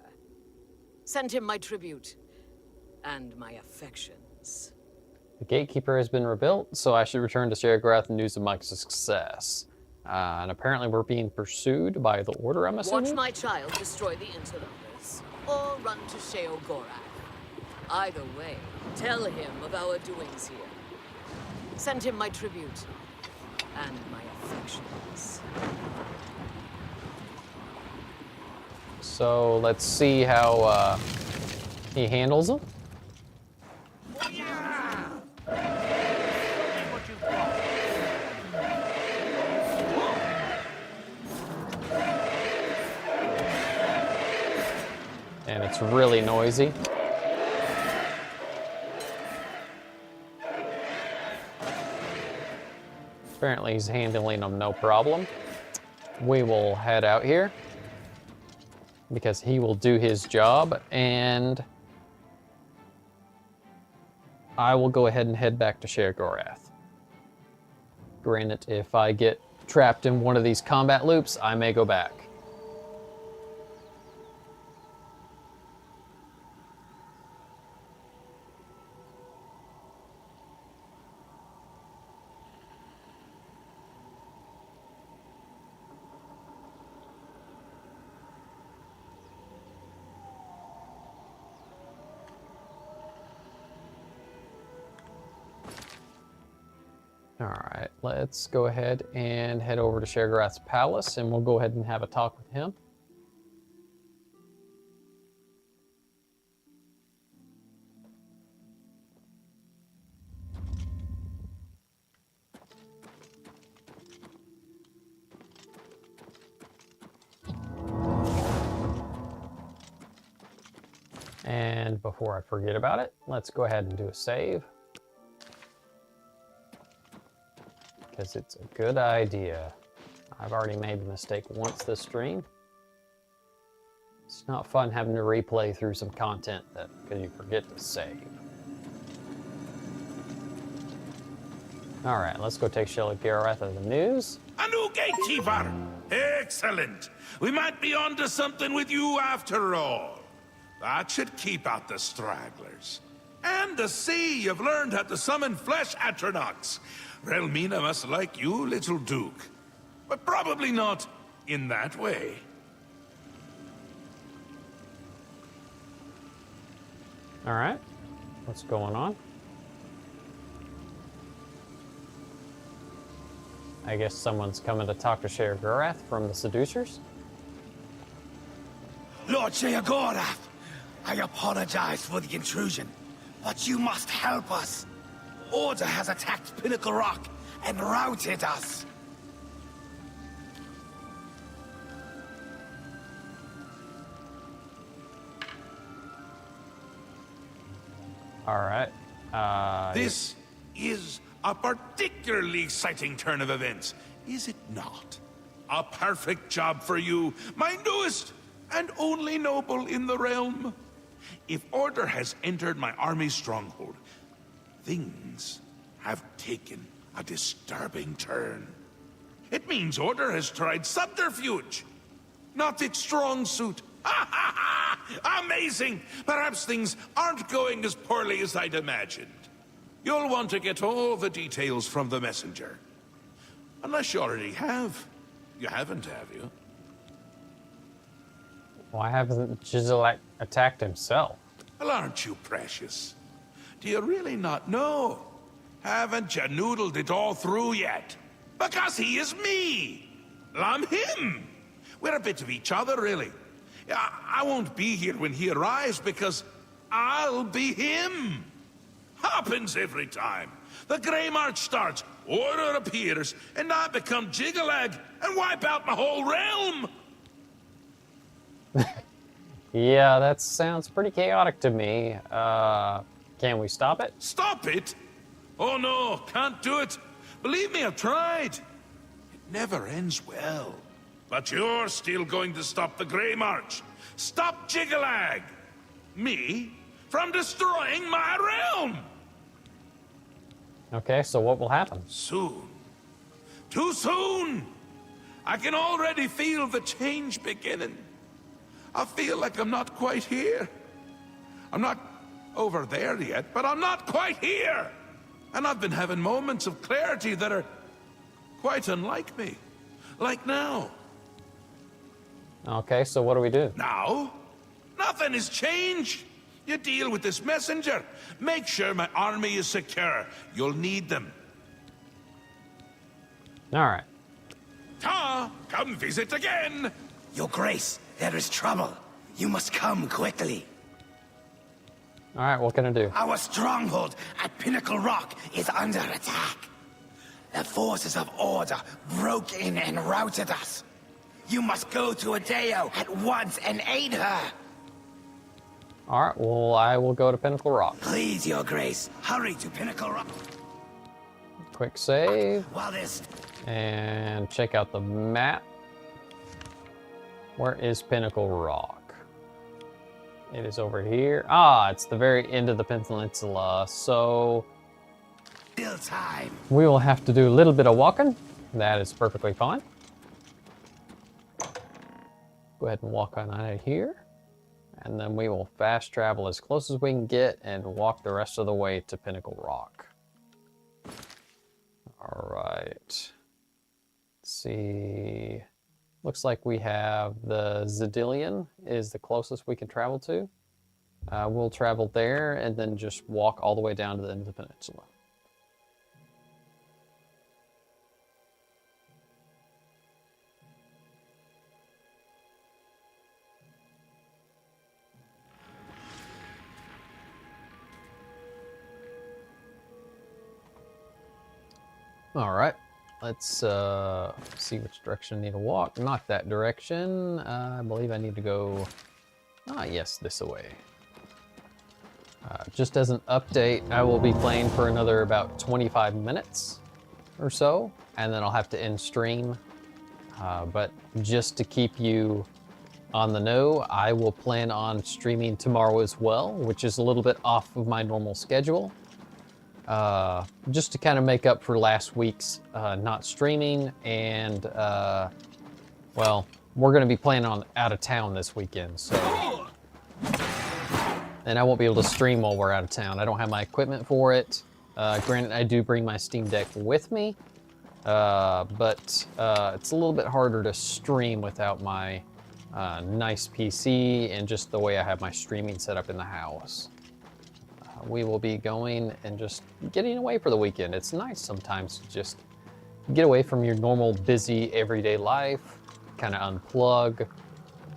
Send him my tribute and my affections. The gatekeeper has been rebuilt, so I should return to Sheogorath news of my success. And apparently we're being pursued by the Order, I'm assuming? Watch my child destroy the interlopers, or run to Sheogorath. Either way, tell him of our doings here. Send him my tribute and my affections. So let's see how he handles them. And it's really noisy. Apparently he's handling them no problem. We will head out here because he will do his job, and I will go ahead and head back to Sheogorath. Granted, if I get trapped in one of these combat loops, I may go back. Alright, let's go ahead and head over to Sheogorath's palace, and we'll go ahead and have a talk with him. And before I forget about it, let's go ahead and do a save. Because it's a good idea. I've already made the mistake once this stream. It's not fun having to replay through some content because you forget to save. Alright, let's go take Sheogorath of the news. A new gatekeeper! Excellent! We might be onto something with you after all. That should keep out the stragglers. And to see you've learned how to summon flesh Atronachs. Relmina must like you, little Duke. But probably not in that way. Alright, what's going on? I guess someone's coming to talk to Sheogorath from the Seducers? Lord Sheogorath, I apologize for the intrusion, but you must help us. Order has attacked Pinnacle Rock and routed us. Alright. This is a particularly exciting turn of events, is it not? A perfect job for you, my newest and only noble in the realm. If Order has entered my army's stronghold, things have taken a disturbing turn. It means Order has tried subterfuge, not its strong suit. Ha ha ha! Amazing! Perhaps things aren't going as poorly as I'd imagined. You'll want to get all the details from the messenger. Unless you already have. You haven't, have you? Why hasn't Gizilak attacked himself? Well, aren't you precious? Do you really not know? Haven't you noodled it all through yet? Because he is me! I'm him! We're a bit of each other, really. I won't be here when he arrives because I'll be him! Happens every time. The Grey March starts, Order appears, and I become Jigalag and wipe out my whole realm! Yeah, that sounds pretty chaotic to me. Can we stop it? Stop it? Oh no, can't do it. Believe me, I've tried. It never ends well. But you're still going to stop the Grey March. Stop Jigalag! Me? From destroying my realm! Okay, so what will happen? Soon. Too soon! I can already feel the change beginning. I feel like I'm not quite here. I'm not over there yet, but I'm not quite here. And I've been having moments of clarity that are quite unlike me. Like now. Okay, so what do we do? Now? Nothing has changed. You deal with this messenger. Make sure my army is secure. You'll need them. All right. Ta! Come visit again! Your Grace, there is trouble. You must come quickly. All right, what can I do? Our stronghold at Pinnacle Rock is under attack. The forces of Order broke in and routed us. You must go to Adeo at once and aid her. All right, well, I will go to Pinnacle Rock. Please, Your Grace, hurry to Pinnacle Rock. Quick save. While there's... And check out the map. Where is Pinnacle Rock? It is over here. Ah, it's the very end of the peninsula. So Still time. we will have to do a little bit of walking. That is perfectly fine. Go ahead and walk on out of here. And then we will fast travel as close as we can get and walk the rest of the way to Pinnacle Rock. All right. Let's see. Looks like we have the Zedillion is the closest we can travel to. We'll travel there and then just walk all the way down to the end of the peninsula. All right, let's see which direction I need to walk. Not that direction. I believe I need to go, yes, this way. Just as an update, I will be playing for another about 25 minutes or so, and then I'll have to end stream. But just to keep you on the know, I will plan on streaming tomorrow as well, which is a little bit off of my normal schedule. Just to kind of make up for last week's not streaming, and well, we're going to be playing on out of town this weekend, so, and I won't be able to stream while we're out of town. I don't have my equipment for it. Granted, I do bring my Steam Deck with me, but it's a little bit harder to stream without my nice PC and just the way I have my streaming set up in the house. We will be going and just getting away for the weekend. It's nice sometimes to just get away from your normal busy everyday life, kind of unplug,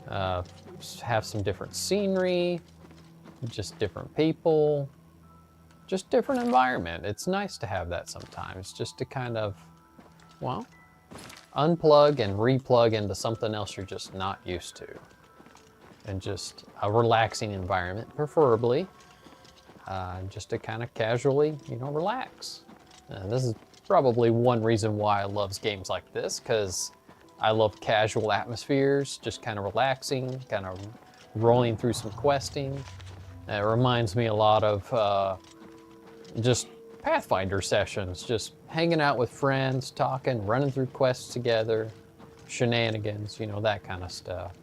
have some different scenery, just different people, just different environment. It's nice to have that sometimes, just to kind of, well, unplug and replug into something else you're just not used to. And just a relaxing environment, preferably. Just to kind of casually, relax. And this is probably one reason why I love games like this, because I love casual atmospheres, just kind of relaxing, kind of rolling through some questing. It reminds me a lot of just Pathfinder sessions, just hanging out with friends, talking, running through quests together, shenanigans, that kind of stuff.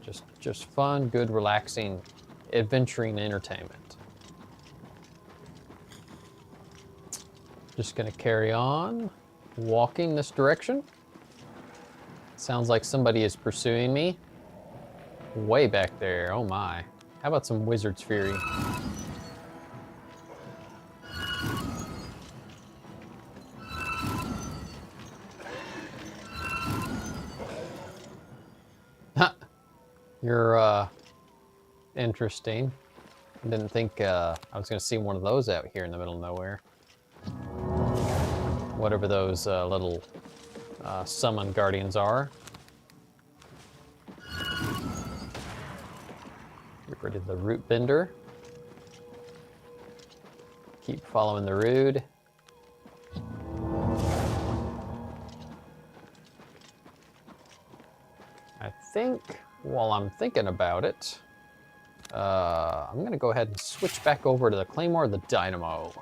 Just fun, good, relaxing, adventuring entertainment. Just gonna carry on, walking this direction. Sounds like somebody is pursuing me. Way back there, oh my. How about some Wizard's Fury? You're, interesting. Didn't think I was gonna see one of those out here in the middle of nowhere. Whatever those little summon guardians are. Get rid of the root bender. Keep following the rood. I think, while I'm thinking about it, I'm gonna go ahead and switch back over to the Claymore of the Dynamo.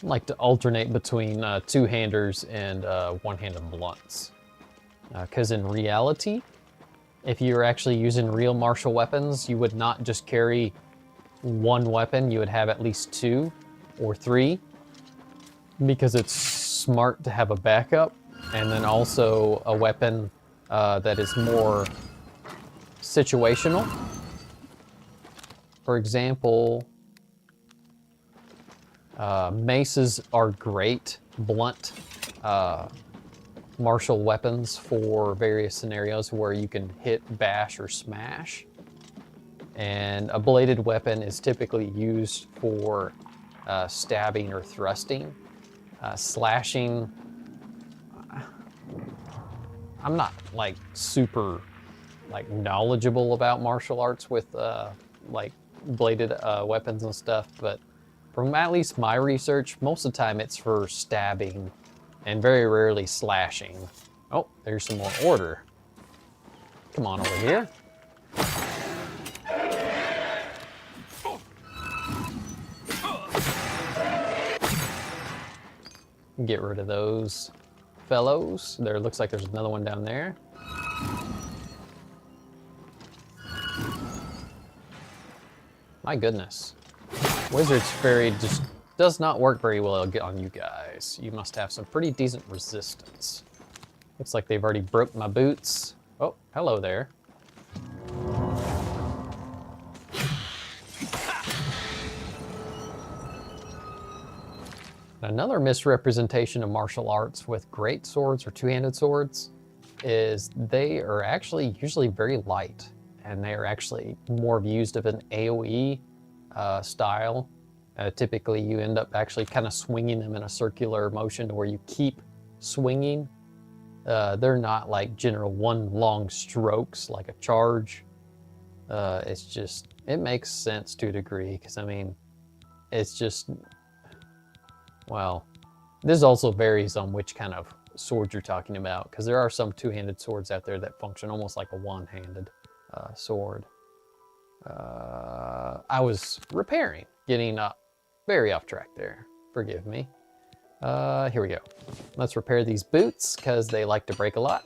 I like to alternate between two-handers and one-handed blunts. Because in reality, if you're actually using real martial weapons, you would not just carry one weapon, you would have at least 2 or 3, because it's smart to have a backup, and then also a weapon that is more situational. For example, maces are great, blunt martial weapons for various scenarios where you can hit, bash, or smash. And a bladed weapon is typically used for stabbing or thrusting. Slashing, I'm not like super like knowledgeable about martial arts with like bladed weapons and stuff, but from at least my research, most of the time it's for stabbing and very rarely slashing. Oh, there's some more order. Come on over here. Get rid of those fellows. There looks like there's another one down there. My goodness. Wizard's Fairy just does not work very well on you guys. You must have some pretty decent resistance. Looks like they've already broke my boots. Oh, hello there. Another misrepresentation of martial arts with great swords or two-handed swords is they are actually usually very light, and they are actually more used of an AoE style. Typically you end up actually kind of swinging them in a circular motion to where you keep swinging. They're not like general one long strokes like a charge. It's just, it makes sense to a degree, because I mean, it's just, well, this also varies on which kind of sword you're talking about, because there are some two-handed swords out there that function almost like a one-handed sword. I was repairing, getting very off track there. Forgive me. Here we go. Let's repair these boots, because they like to break a lot.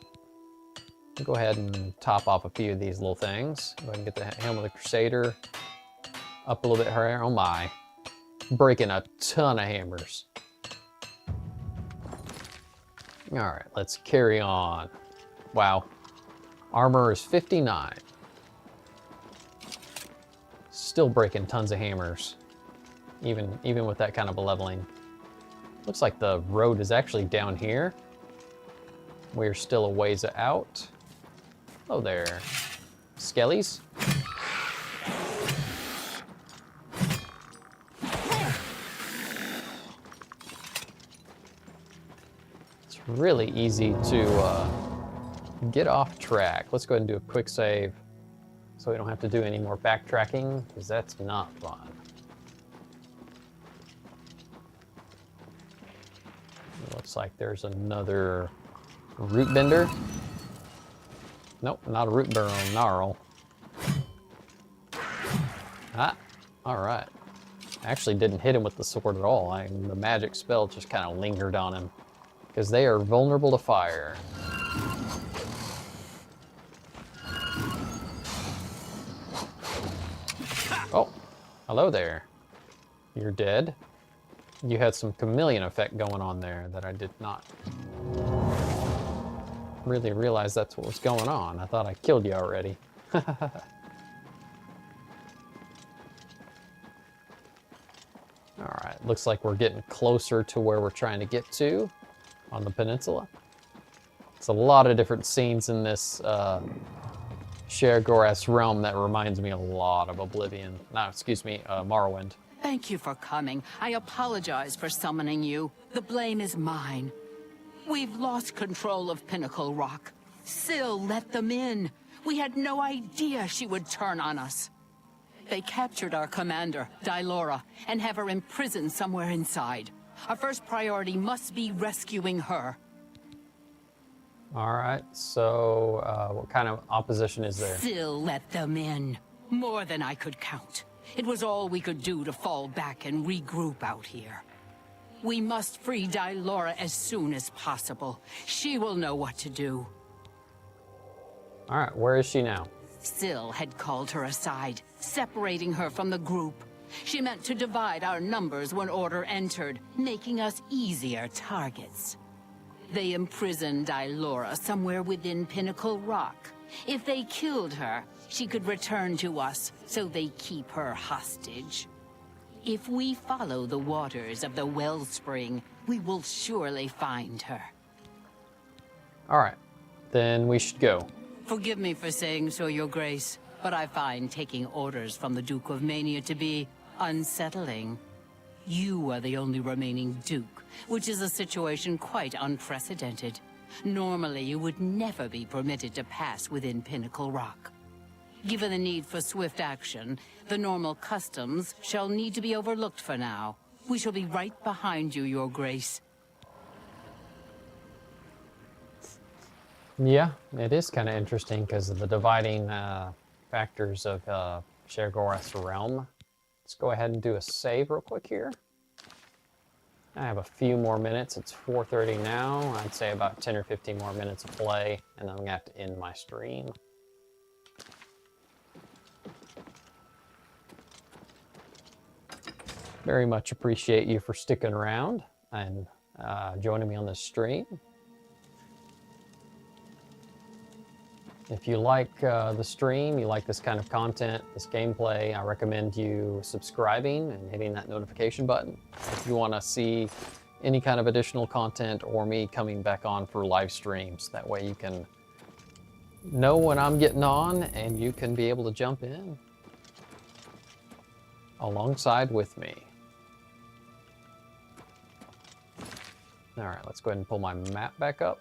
Go ahead and top off a few of these little things. Go ahead and get the Helm of the Crusader up a little bit higher. Oh my. Breaking a ton of hammers. All right, let's carry on. Wow. Armor is 59. Still breaking tons of hammers, even with that kind of a leveling. Looks like the road is actually down here. We're still a ways out. Oh there, skellies. It's really easy to get off track. Let's go ahead and do a quick save so we don't have to do any more backtracking, because that's not fun. It looks like there's another root bender. Nope, not a root bender on gnarl. Ah, all right. Actually didn't hit him with the sword at all. The magic spell just kind of lingered on him, because they are vulnerable to fire. Oh, hello there. You're dead. You had some chameleon effect going on there that I did not really realize that's what was going on. I thought I killed you already. Alright, looks like we're getting closer to where we're trying to get to on the peninsula. It's a lot of different scenes in this Sheogorath's realm that reminds me a lot of Oblivion. No, excuse me, Morrowind. Thank you for coming. I apologize for summoning you. The blame is mine. We've lost control of Pinnacle Rock. Syl let them in. We had no idea she would turn on us. They captured our commander, Dylora, and have her imprisoned somewhere inside. Our first priority must be rescuing her. All right, so what kind of opposition is there? Syl let them in. More than I could count. It was all we could do to fall back and regroup out here. We must free Dylora as soon as possible. She will know what to do. All right, where is she now? Syl had called her aside, separating her from the group. She meant to divide our numbers when order entered, making us easier targets. They imprisoned Ilora somewhere within Pinnacle Rock. If they killed her, she could return to us, so they keep her hostage. If we follow the waters of the wellspring, we will surely find her. All right, then we should go. Forgive me for saying so, Your Grace, but I find taking orders from the Duke of Mania to be unsettling. You are the only remaining Duke, which is a situation quite unprecedented. Normally, you would never be permitted to pass within Pinnacle Rock. Given the need for swift action, the normal customs shall need to be overlooked for now. We shall be right behind you, Your Grace. Yeah, it is kind of interesting because of the dividing factors of Sheogorath's realm. Let's go ahead and do a save real quick here. I have a few more minutes. It's 4:30 now. I'd say about 10 or 15 more minutes of play, and then I'm going to have to end my stream. Very much appreciate you for sticking around and joining me on this stream. If you like the stream, you like this kind of content, this gameplay, I recommend you subscribing and hitting that notification button. If you want to see any kind of additional content or me coming back on for live streams, that way you can know when I'm getting on and you can be able to jump in alongside with me. All right, let's go ahead and pull my map back up.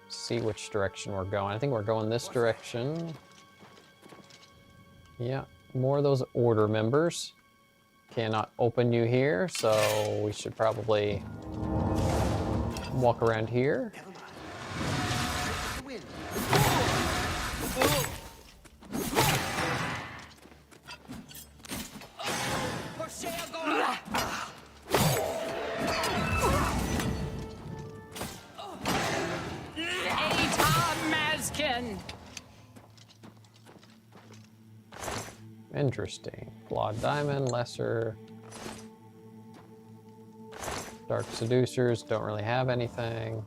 See which direction we're going. I think we're going this direction. Yeah, more of those order members. Cannot open you here, so we should probably walk around here. Interesting. Flawed Diamond, Lesser. Dark Seducers, don't really have anything.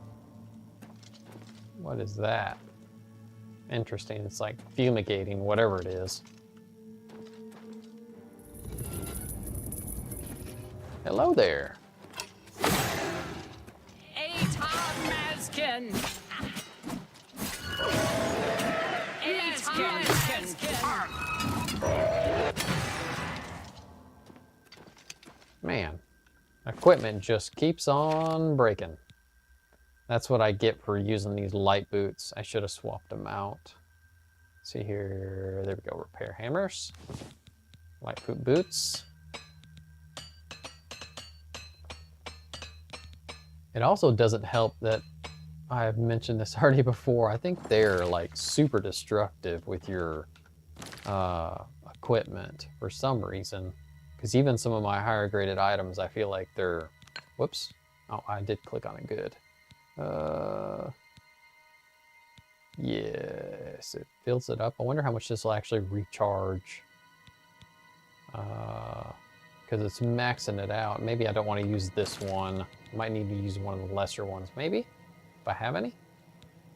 What is that? Interesting, it's like fumigating, whatever it is. Hello there. Man, equipment just keeps on breaking. That's what I get for using these light boots. I should have swapped them out. Let's see here, there we go, repair hammers. Light boot boots. It also doesn't help that I've mentioned this already before. I think they're like super destructive with your equipment for some reason. Because even some of my higher graded items, I feel like they're, whoops. Oh, I did click on it good. Yes, it fills it up. I wonder how much this will actually recharge. Because it's maxing it out. Maybe I don't want to use this one. I might need to use one of the lesser ones, maybe? If I have any?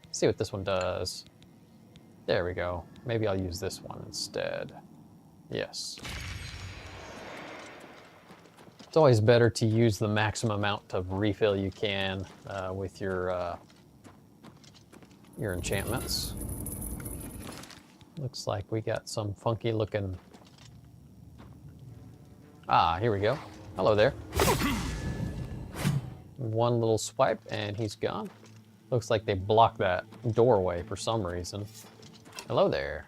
Let's see what this one does. There we go. Maybe I'll use this one instead. Yes. It's always better to use the maximum amount of refill you can with your enchantments. Looks like we got some funky looking... Ah, here we go. Hello there. One little swipe and he's gone. Looks like they blocked that doorway for some reason. Hello there.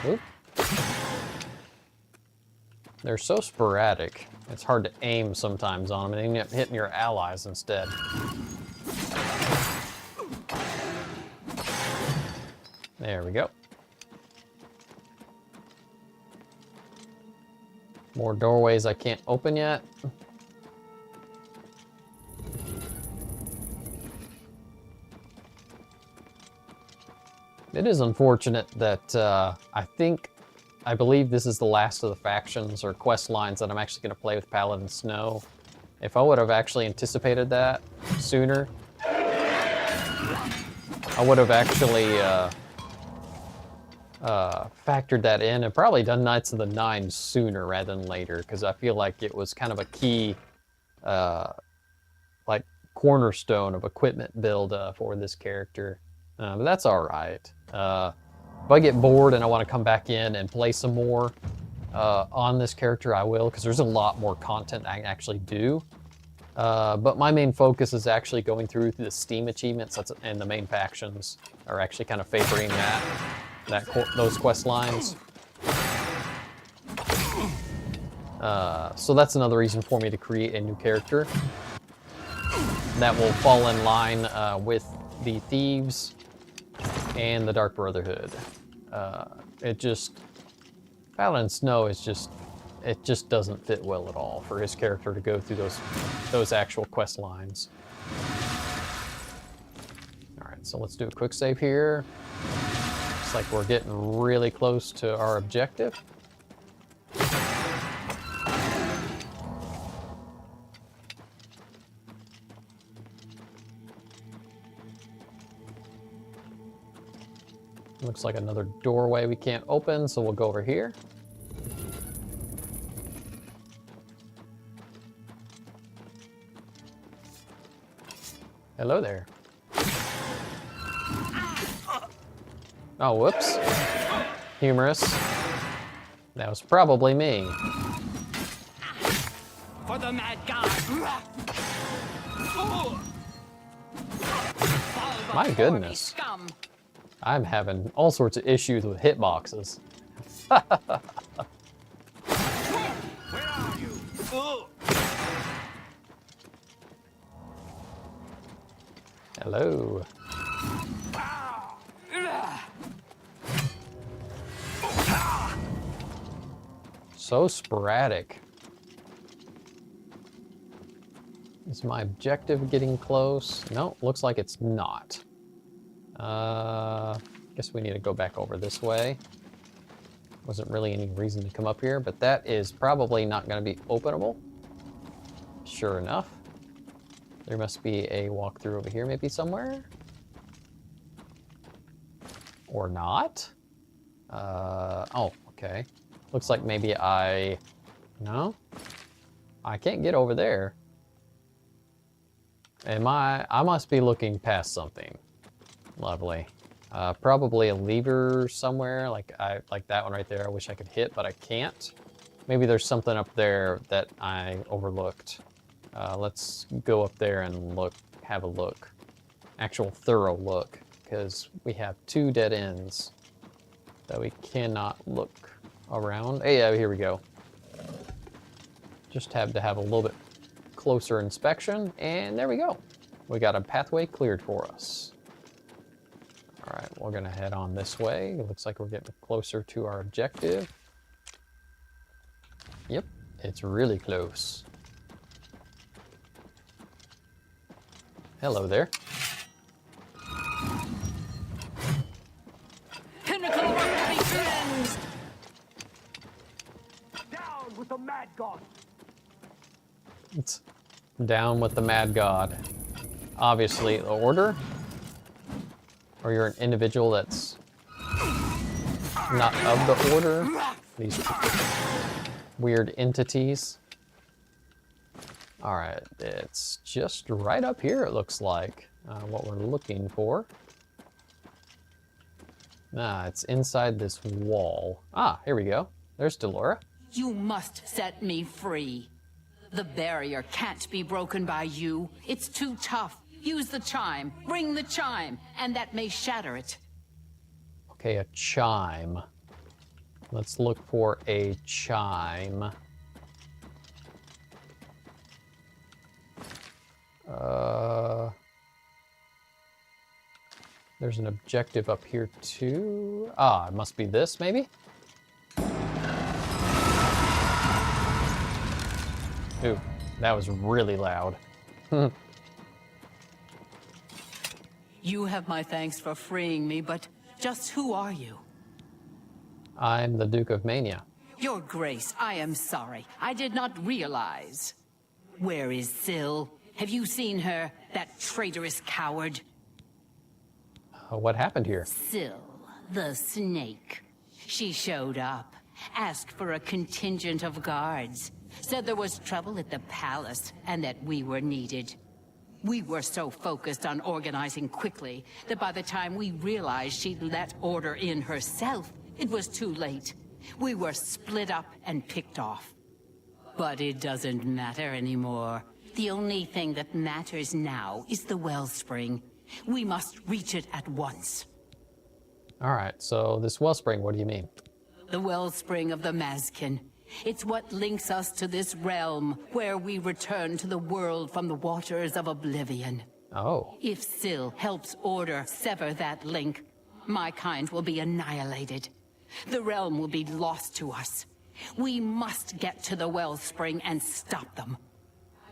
Oop. They're so sporadic, it's hard to aim sometimes on them, and you end up hitting your allies instead. There we go. More doorways I can't open yet. It is unfortunate that I believe this is the last of the factions or quest lines that I'm actually going to play with Paladin Snow. If I would have actually anticipated that sooner, I would have actually factored that in and probably done Knights of the Nine sooner rather than later, because I feel like it was kind of a key, like, cornerstone of equipment build for this character. But that's all right. If I get bored and I want to come back in and play some more on this character, I will, because there's a lot more content I can actually do. But my main focus is actually going through the Steam achievements, and the main factions are actually kind of favoring those quest lines. So that's another reason for me to create a new character that will fall in line with the Thieves and the Dark Brotherhood. Paladin Snow is it just doesn't fit well at all for his character to go through those actual quest lines. All right, so let's do a quick save here. Looks like we're getting really close to our objective. Looks like another doorway we can't open, so we'll go over here. Hello there. Oh, whoops. Humorous. That was probably me. For the mad god. My goodness. I'm having all sorts of issues with hitboxes. Where are you? Hello. So sporadic. Is my objective getting close? No, looks like it's not. Guess we need to go back over this way. Wasn't really any reason to come up here, but that is probably not going to be openable. Sure enough. There must be a walkthrough over here maybe somewhere. Or not. Oh, okay. Looks like maybe no? I can't get over there. I must be looking past something. Lovely. Probably a lever somewhere, like that one right there. I wish I could hit, but I can't. Maybe there's something up there that I overlooked. Let's go up there and have a look. Actual thorough look, because we have 2 dead ends that we cannot look around. Hey, here we go. Just have to have a little bit closer inspection, and there we go. We got a pathway cleared for us. All right, we're gonna head on this way. It looks like we're getting closer to our objective. Yep, it's really close. Hello there. Pinnacle Rock be cleansed! Down with the mad god! It's down with the mad god. Obviously, the order. Or you're an individual that's not of the order. These weird entities. All right, it's just right up here, it looks like, what we're looking for. It's inside this wall. Here we go. There's Delora. You must set me free. The barrier can't be broken by you. It's too tough. Use the chime. Ring the chime, and that may shatter it. Okay, a chime. Let's look for a chime. There's an objective up here too. It must be this, maybe? Ooh, that was really loud. You have my thanks for freeing me, but Just who are you? I'm the Duke of Mania. Your Grace, I am sorry. I did not realize. Where is Syl? Have you seen her, that traitorous coward? What happened here? Syl, the snake. She showed up, asked for a contingent of guards, said there was trouble at the palace and that we were needed. We were so focused on organizing quickly that by the time we realized she'd let order in herself, it was too late. We were split up and picked off. But it doesn't matter anymore. The only thing that matters now is the wellspring. We must reach it at once. All right, so this wellspring, what do you mean? The wellspring of the Mazkin. It's what links us to this realm, where we return to the world from the waters of Oblivion. Oh. If Syl helps Order sever that link, my kind will be annihilated. The realm will be lost to us. We must get to the wellspring and stop them.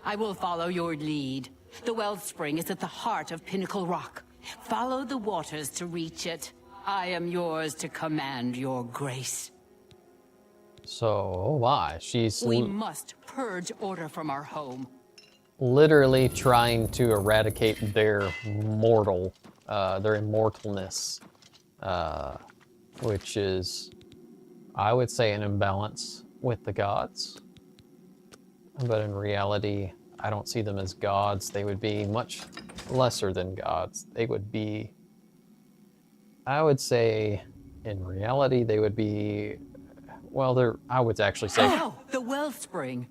I will follow your lead. The wellspring is at the heart of Pinnacle Rock. Follow the waters to reach it. I am yours to command, your grace. So, why? She's We must purge Order from our home. literally trying to eradicate their immortalness, which is, I would say, an imbalance with the gods. But in reality, I don't see them as gods. They would be much lesser than gods. They would be, I would say, in reality, they would be, well, I would actually say... Oh, the wellspring.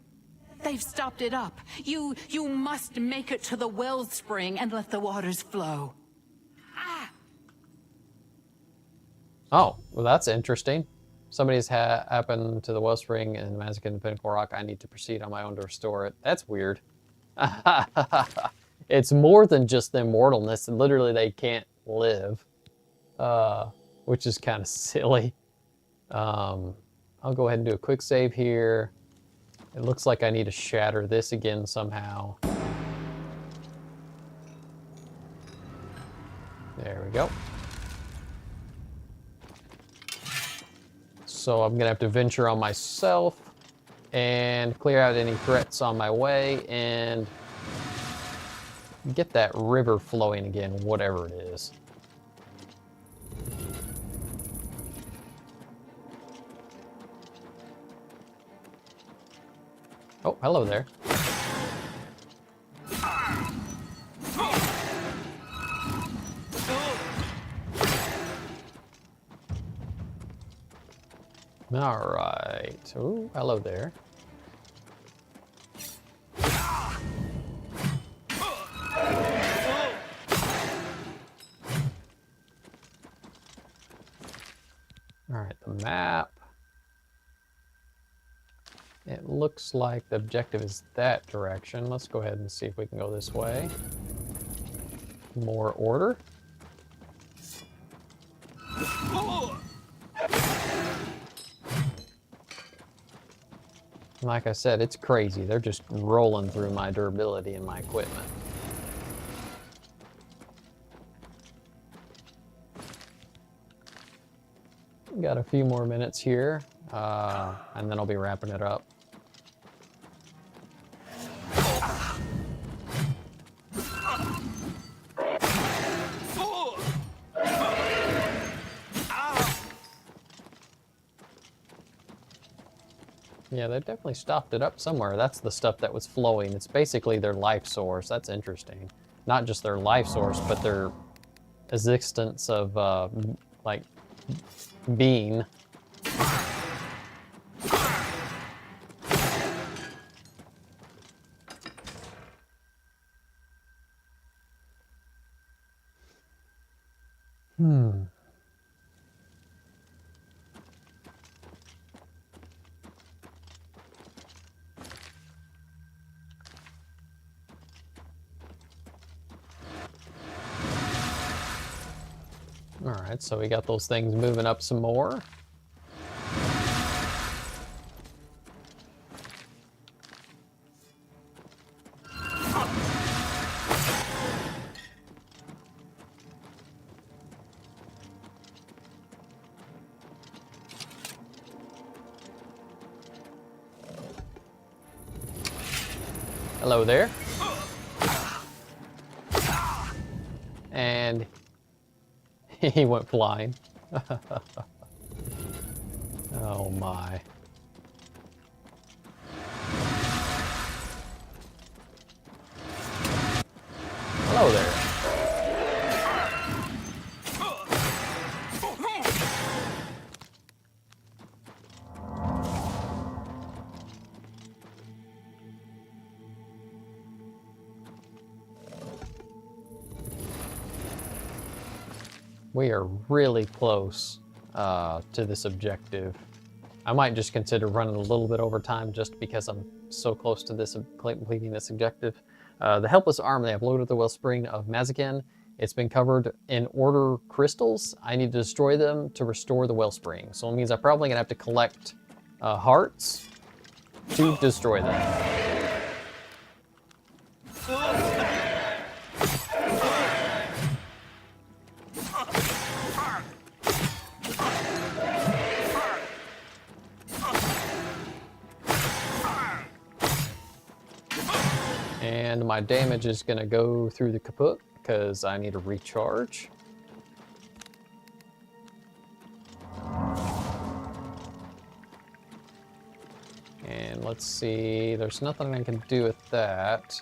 They've stopped it up. You must make it to the wellspring and let the waters flow. Oh, well, that's interesting. Somebody's happened to the wellspring in Mazkin and Pinnacle Rock. I need to proceed on my own to restore it. That's weird. It's more than just the immortalness. Literally, they can't live, which is kind of silly. I'll go ahead and do a quick save here. It looks like I need to shatter this again somehow. There we go. So I'm gonna have to venture on myself and clear out any threats on my way and get that river flowing again, whatever it is. Oh, hello there. All right. Oh, hello there. All right, the map. It looks like the objective is that direction. Let's go ahead and see if we can go this way. More order. Like I said, it's crazy. They're just rolling through my durability and my equipment. Got a few more minutes here, and then I'll be wrapping it up. Yeah, they definitely stopped it up somewhere. That's the stuff that was flowing. It's basically their life source. That's interesting. Not just their life source, but their existence of, like, being. All right, so we got those things moving up some more. Hello there. And he went flying. Oh my. Hello there. We are really close to this objective. I might just consider running a little bit over time just because I'm so close to this completing this objective. The Helpless Arm, they have loaded the Wellspring of Mazakin. It's been covered in order crystals. I need to destroy them to restore the Wellspring. So it means I'm probably gonna have to collect hearts to destroy them. And my damage is gonna go through the kaput because I need to recharge. And let's see, there's nothing I can do with that.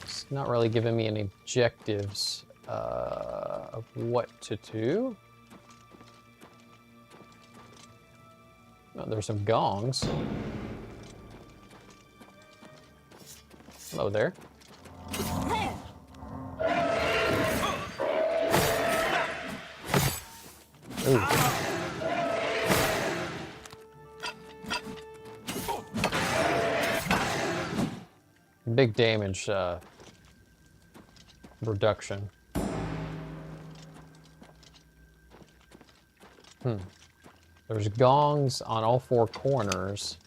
It's not really giving me any objectives of what to do. Oh, there's some gongs. Hello there. Ooh. Big damage reduction. There's gongs on all four corners,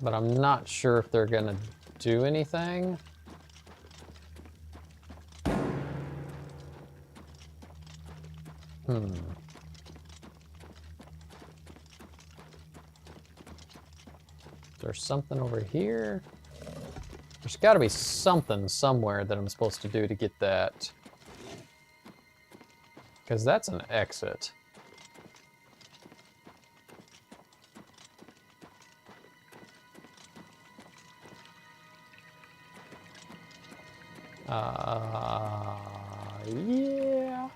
but I'm not sure if they're gonna do anything. There's something over here. There's gotta be something somewhere that I'm supposed to do to get that. Because that's an exit. Yeah.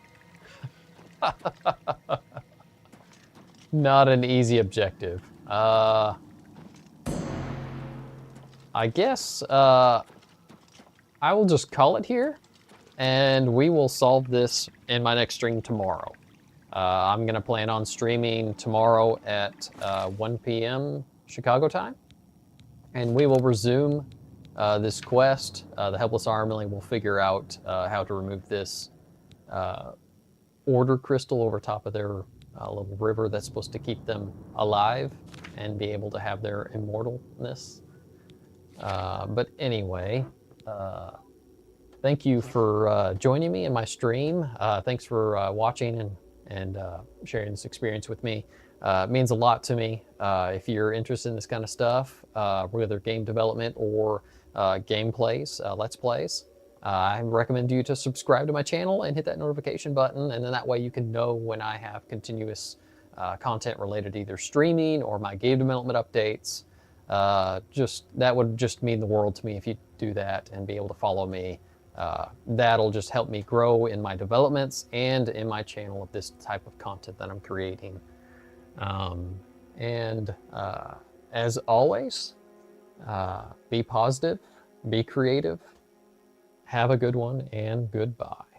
Not an easy objective. I guess I will just call it here, and we will solve this in my next stream tomorrow. I'm gonna plan on streaming tomorrow at 1 p.m. Chicago time, and we will resume this quest. The Helpless Armling will figure out how to remove this order crystal over top of their little river that's supposed to keep them alive and be able to have their immortalness. But anyway, thank you for joining me in my stream. Thanks for watching and sharing this experience with me. It means a lot to me. If you're interested in this kind of stuff, whether game development or gameplays, let's plays, I recommend you to subscribe to my channel and hit that notification button, and then that way you can know when I have continuous content related to either streaming or my game development updates. That would just mean the world to me if you do that and be able to follow me. That'll just help me grow in my developments and in my channel of this type of content that I'm creating. As always, be positive, be creative, have a good one, and goodbye.